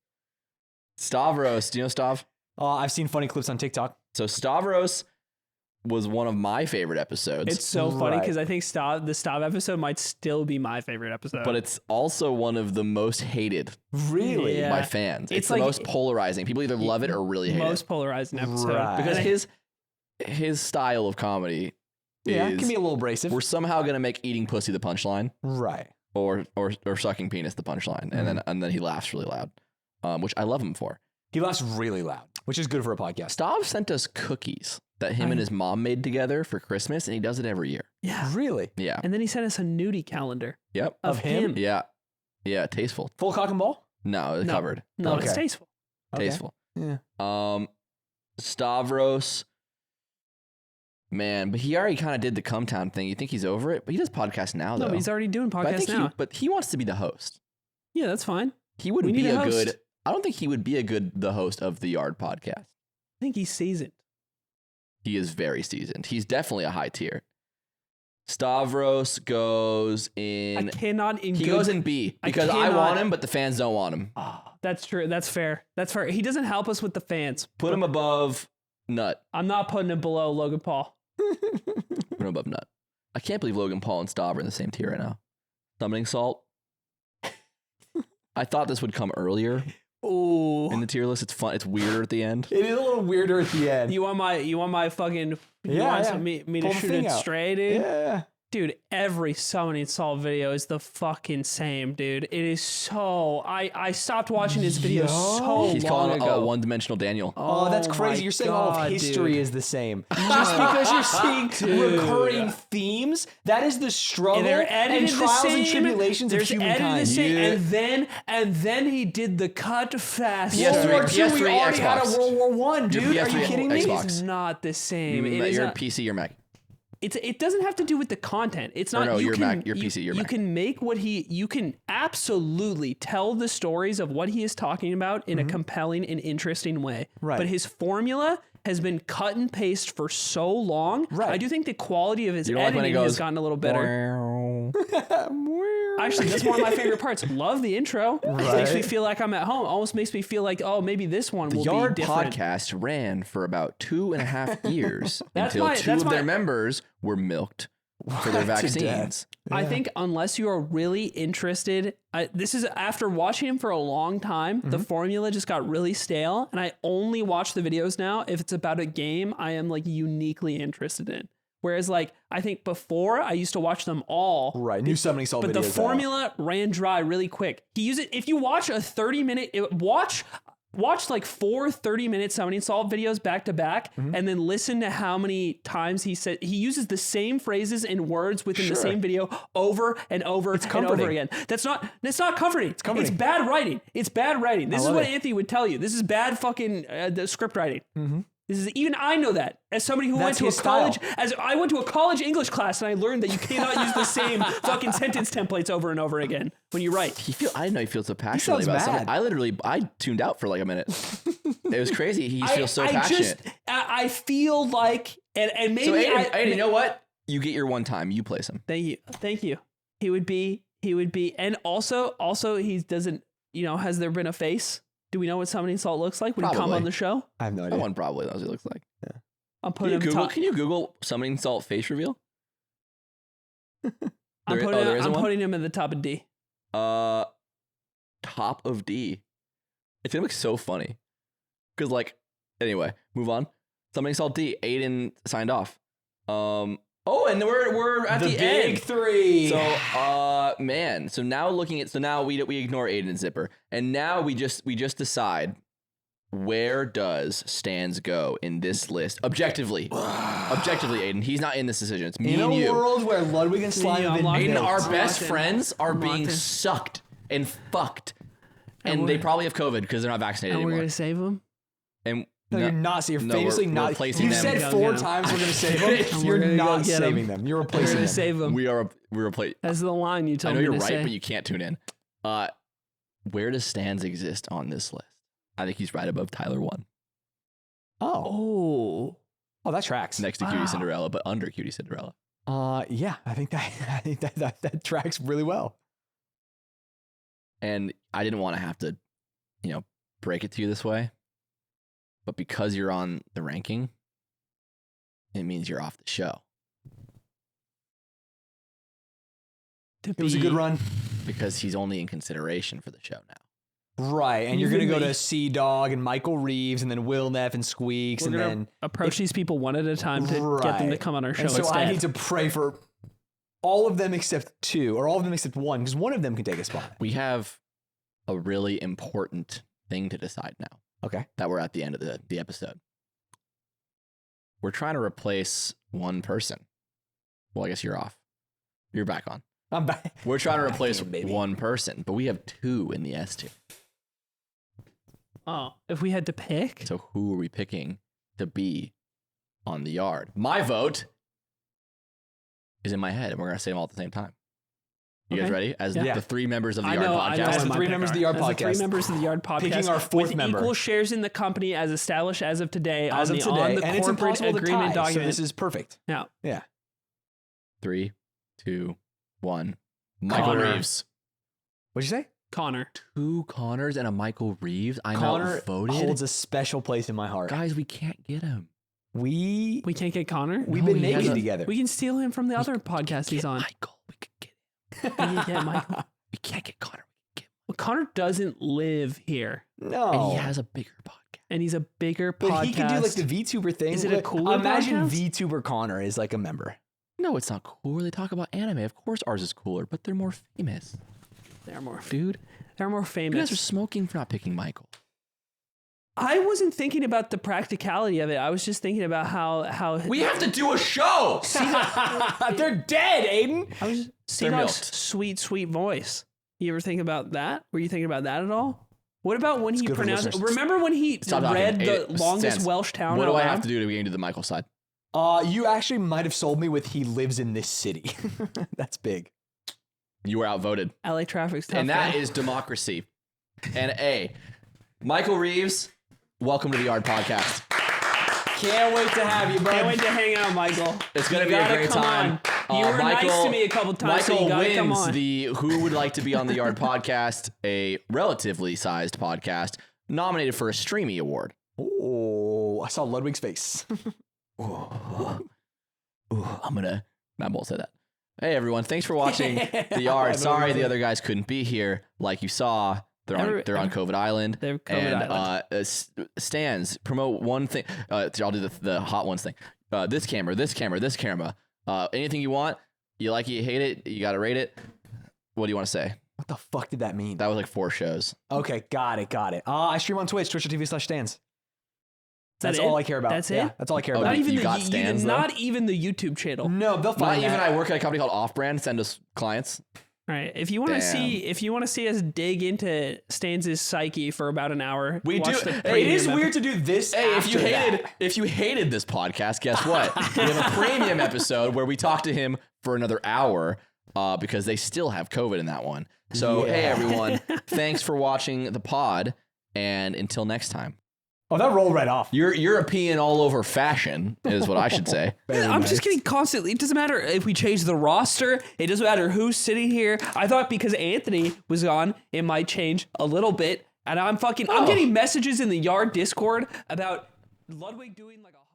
Speaker 3: Stavros, do you know Stav?
Speaker 2: I've seen funny clips on TikTok.
Speaker 3: So Stavros was one of my favorite episodes.
Speaker 1: It's so funny
Speaker 2: Right.
Speaker 1: because I think the Stav episode might still be my favorite episode.
Speaker 3: but it's also one of the most hated
Speaker 2: Really?
Speaker 1: Yeah.
Speaker 3: by fans. It's the
Speaker 1: like-
Speaker 3: most polarizing. People either love it or really hate
Speaker 1: most
Speaker 3: it.
Speaker 1: polarizing episode.
Speaker 2: Right.
Speaker 3: Because his style of comedy
Speaker 2: Yeah,
Speaker 3: is,
Speaker 2: it can be a little abrasive.
Speaker 3: we're somehow gonna make eating pussy the punchline,
Speaker 2: Right.
Speaker 3: or sucking penis the punchline, and then he laughs really loud, which I love him for.
Speaker 2: He laughs really loud, which is good for a podcast.
Speaker 3: Stav sent us cookies that him and his mom made together for Christmas, and he does it every year.
Speaker 1: Yeah.
Speaker 2: Really?
Speaker 3: Yeah.
Speaker 1: And then he sent us a nudie calendar
Speaker 3: Yep.
Speaker 1: of him.
Speaker 3: Yeah. Yeah. Tasteful.
Speaker 2: Full cock and ball?
Speaker 3: No, it's
Speaker 1: No.
Speaker 3: covered.
Speaker 1: No, it's
Speaker 2: Okay.
Speaker 1: tasteful.
Speaker 2: Okay.
Speaker 3: Tasteful.
Speaker 2: Yeah.
Speaker 3: Stavros. Man, but he already kind of did the Come Town thing. You think he's over it? But he does podcasts now, though.
Speaker 1: No, but he's already doing
Speaker 3: But I
Speaker 1: podcasts
Speaker 3: think
Speaker 1: now.
Speaker 3: but he wants to be the host.
Speaker 1: Yeah, that's fine.
Speaker 3: He wouldn't
Speaker 1: We
Speaker 3: be
Speaker 1: need a
Speaker 3: a
Speaker 1: host.
Speaker 3: good. I don't think he would be the host of the Yard podcast.
Speaker 1: I think he's seasoned.
Speaker 3: He is very seasoned. He's definitely a high tier. Stavros goes in. He goes in B because I want him, but the fans don't want him.
Speaker 1: Oh, that's true. That's fair. That's fair. He doesn't help us with the fans.
Speaker 3: Put him above Nut.
Speaker 1: I'm not putting him below Logan Paul.
Speaker 3: Put him above Nut. I can't believe Logan Paul and Stav are in the same tier right now. Summoning Salt. I thought this would come earlier
Speaker 1: Ooh.
Speaker 3: in the tier list. It's fun. It's weirder at the end.
Speaker 2: It is a little weirder at the end.
Speaker 1: You want my fucking me
Speaker 2: Pull
Speaker 1: to
Speaker 2: the
Speaker 1: shoot
Speaker 2: thing
Speaker 1: it
Speaker 2: out.
Speaker 1: straight, dude?
Speaker 2: Yeah.
Speaker 1: Dude, every Summoning Salt video is the fucking same, dude. It is so... I stopped watching his videos so
Speaker 3: He's
Speaker 1: long
Speaker 3: calling
Speaker 1: ago.
Speaker 3: one-dimensional Daniel.
Speaker 2: Oh, that's
Speaker 1: my
Speaker 2: crazy. You're saying all
Speaker 1: God,
Speaker 2: of history
Speaker 1: dude.
Speaker 2: is the same. Just because you're seeing recurring themes, that is the struggle
Speaker 1: And they're
Speaker 2: and
Speaker 1: edited
Speaker 2: trials
Speaker 1: the same.
Speaker 2: and tribulations of
Speaker 1: There's edited
Speaker 2: humankind.
Speaker 1: the same,
Speaker 3: Yeah.
Speaker 1: and then he did the cut fast.
Speaker 3: PS3,
Speaker 2: World War II, we
Speaker 3: PS3,
Speaker 2: already had a
Speaker 3: Xbox.
Speaker 2: World War One, dude. Are you
Speaker 3: PS3,
Speaker 2: kidding me?
Speaker 3: Xbox.
Speaker 1: It's not the same. It is
Speaker 3: Your
Speaker 1: not,
Speaker 3: PC, your Mac.
Speaker 1: it doesn't have to do with the content. It's not.
Speaker 3: no,
Speaker 1: you
Speaker 3: your
Speaker 1: can,
Speaker 3: Mac, your PC, your
Speaker 1: you
Speaker 3: Mac.
Speaker 1: can make you can absolutely tell the stories of what he is talking about in a compelling and interesting way.
Speaker 2: Right.
Speaker 1: But his formula has been cut and paste for so long.
Speaker 2: Right.
Speaker 1: I do think the quality of his
Speaker 3: You don't like when
Speaker 1: editing
Speaker 3: it
Speaker 1: has
Speaker 3: goes,
Speaker 1: gotten a little better. Actually, that's one of my favorite parts. Love the intro. It makes me feel like I'm at home. Almost makes me feel like, oh, maybe this one will
Speaker 3: Yard
Speaker 1: be different.
Speaker 3: podcast ran for about 2.5 years
Speaker 1: That's
Speaker 3: until
Speaker 1: my-
Speaker 3: two
Speaker 1: that's
Speaker 3: of their
Speaker 1: my-
Speaker 3: members were milked for their vaccines.
Speaker 1: I think unless you are really interested, this is after watching him for a long time, the formula just got really stale, and I only watch the videos now if it's about a game I am like uniquely interested in. Whereas like I think before I used to watch them all.
Speaker 2: Right, new Summoning Salt
Speaker 1: But
Speaker 2: videos.
Speaker 1: the formula ran dry really quick. He used it. If you watch a 30-minute, watch like 4 30-minute Summoning Salt videos back to back, and then listen to how many times he uses the same phrases and words within the same video over and over and over
Speaker 2: comforting.
Speaker 1: again. That's not comforting. It's
Speaker 2: comforting.
Speaker 1: bad writing. It's bad writing. This is
Speaker 2: love
Speaker 1: what
Speaker 2: it.
Speaker 1: Anthony would tell you. This is bad fucking the script writing. Even I know that as somebody who went to a college, as I went to a college English class, and I learned that you cannot use the same fucking sentence templates over and over again when you write.
Speaker 3: I didn't know he feels so passionately about something. I tuned out for like a minute. It was crazy. He feels so passionate.
Speaker 1: I feel like, and maybe
Speaker 3: so Aiden, you know what? You get your one time. You place him.
Speaker 1: Thank you. He would be, and also he doesn't. Has there been a face? Do we know what summoning salt looks like when you come on the show?
Speaker 2: I have no idea.
Speaker 3: Someone probably knows what it looks like.
Speaker 2: Yeah.
Speaker 1: I'll put him top.
Speaker 3: Can you Google summoning salt face reveal?
Speaker 1: I'm putting him at the top of D.
Speaker 3: Top of D. It's gonna look so funny. Cause anyway, move on. Summoning salt D. Aiden signed off. And we're at the end.
Speaker 2: Big three.
Speaker 3: So man. So now we ignore Aiden's zipper, and now we just decide, where does Stanz go in this list objectively? Objectively, Aiden, he's not in this decision. It's me and you.
Speaker 2: In a world where Ludwig and Slime have been
Speaker 3: Aiden, our best friends are being sucked and fucked, and they probably have COVID because they're not vaccinated anymore.
Speaker 1: We're gonna save them.
Speaker 3: And
Speaker 2: no, you're not. So you're famously
Speaker 3: we're
Speaker 2: not.
Speaker 3: Replacing
Speaker 2: you
Speaker 3: them.
Speaker 2: said 4 times we're going to save them. You're not saving them. You're replacing them.
Speaker 1: We're going to save them.
Speaker 3: We're replacing.
Speaker 1: That's the line you told me to say.
Speaker 3: I know you're right, but you can't tune in. Where does Stanz exist on this list? I think he's right above Tyler 1.
Speaker 2: Oh, that tracks.
Speaker 3: Next to QTcinderella, but under QTcinderella.
Speaker 2: Yeah, I think that tracks really well.
Speaker 3: And I didn't want to have to, break it to you this way. But because you're on the ranking, it means you're off the show.
Speaker 2: It was a good run.
Speaker 3: Because he's only in consideration for the show now.
Speaker 2: Right, and you're going to go to cdawgva and Michael Reeves and then Will Neff and Squeex, and then
Speaker 1: approach these people one at a time to get them to come on our show.
Speaker 2: And so I need to pray for all of them except 2, or all of them except 1, because one of them can take a spot.
Speaker 3: We have a really important thing to decide now.
Speaker 2: Okay.
Speaker 3: That we're at the end of the episode. We're trying to replace one person. Well, I guess you're off. You're back on.
Speaker 2: I'm back.
Speaker 3: We're trying to replace one person, but we have 2 in the S2.
Speaker 1: Oh, if we had to pick?
Speaker 3: So who are we picking to be on the yard? My vote is in my head, and we're going to say them all at the same time. You guys ready? As the 3 members of the Yard podcast.
Speaker 2: As the 3 members of the Yard podcast.
Speaker 1: The 3 members of the Yard podcast.
Speaker 2: Picking our 4th member.
Speaker 1: With equal shares in the company as established as of today.
Speaker 2: As of today.
Speaker 1: On the
Speaker 2: and it's
Speaker 1: corporate
Speaker 2: impossible
Speaker 1: agreement
Speaker 2: to tie,
Speaker 1: document.
Speaker 2: so this is perfect.
Speaker 1: Yeah.
Speaker 3: 3, 2, 1. Michael Reeves.
Speaker 2: What'd you say?
Speaker 1: Connor.
Speaker 3: 2 Connors and a Michael Reeves.
Speaker 2: Connor
Speaker 3: outvoted.
Speaker 2: Holds a special place in my heart.
Speaker 3: Guys, we can't get him.
Speaker 2: We
Speaker 1: can't get Connor?
Speaker 2: We've been naked together.
Speaker 1: We can steal him from the other podcast he's on.
Speaker 3: Michael. We could get him.
Speaker 1: We can get Michael.
Speaker 3: We can't get Connor.
Speaker 1: Well, Connor doesn't live here.
Speaker 2: No.
Speaker 3: And he has a bigger podcast.
Speaker 1: And he's a bigger
Speaker 2: but
Speaker 1: podcast.
Speaker 2: He can do like the VTuber thing.
Speaker 1: Is it a cooler
Speaker 2: Imagine
Speaker 1: podcast?
Speaker 2: VTuber Connor is like a member.
Speaker 3: No, it's not cool. They talk about anime. Of course ours is cooler, but they're more famous.
Speaker 1: They're more famous.
Speaker 3: You guys are smoking for not picking Michael.
Speaker 1: I wasn't thinking about the practicality of it. I was just thinking about how
Speaker 3: we have to do a show.
Speaker 2: They're dead, Aiden.
Speaker 1: I was cdawgva's sweet voice. You ever think about that? Were you thinking about that at all? What about when he pronounced? Remember when he read the longest Welsh town?
Speaker 3: What do I have to do to get into the Michael side?
Speaker 2: You actually might have sold me with he lives in this city. That's big.
Speaker 3: You were outvoted.
Speaker 1: LA traffic's tough.
Speaker 3: And that is democracy. And Michael Reeves, welcome to the Yard podcast.
Speaker 2: Can't wait to have you, bro.
Speaker 1: Can't wait to hang out, Michael.
Speaker 3: It's going to be a great time.
Speaker 1: You were nice to me a couple times, so you gotta come on.
Speaker 3: Michael wins the Who Would Like to Be on the Yard podcast, a relatively sized podcast, nominated for a Streamy Award.
Speaker 2: Oh, I saw Ludwig's face.
Speaker 3: I won't say that. Hey, everyone. Thanks for watching The Yard. Sorry the other guys couldn't be here. Like you saw, they're on COVID Island.
Speaker 1: They're COVID Island.
Speaker 3: Stanz, promote one thing. I'll do the hot ones thing. This camera. Anything you want. You like it, you hate it, you got to rate it. What do you want to say?
Speaker 2: What the fuck did that mean?
Speaker 3: That was like 4 shows.
Speaker 2: Okay, got it. I stream on Twitch, twitch.tv/Stanz. That's all I care about.
Speaker 1: That's it?
Speaker 2: Yeah, that's all I care about.
Speaker 1: Not even
Speaker 3: Stanz,
Speaker 1: not even the YouTube channel.
Speaker 2: No, they'll find
Speaker 3: Not even
Speaker 2: that.
Speaker 3: I work at a company called Off Brand. Send us clients.
Speaker 1: All right. If you want to see us dig into Stanz's psyche for about an hour,
Speaker 3: we do.
Speaker 2: It is weird to do this.
Speaker 3: Hey,
Speaker 2: after
Speaker 3: if you hated this podcast, guess what? We have a premium episode where we talk to him for another hour because they still have COVID in that one. So hey everyone, thanks for watching the pod, and until next time.
Speaker 2: Oh, that rolled right off.
Speaker 3: You're European all over fashion is what I should say.
Speaker 1: I'm just getting constantly. It doesn't matter if we change the roster. It doesn't matter who's sitting here. I thought because Anthony was gone, it might change a little bit. And I'm getting messages in the Yard Discord about Ludwig doing like a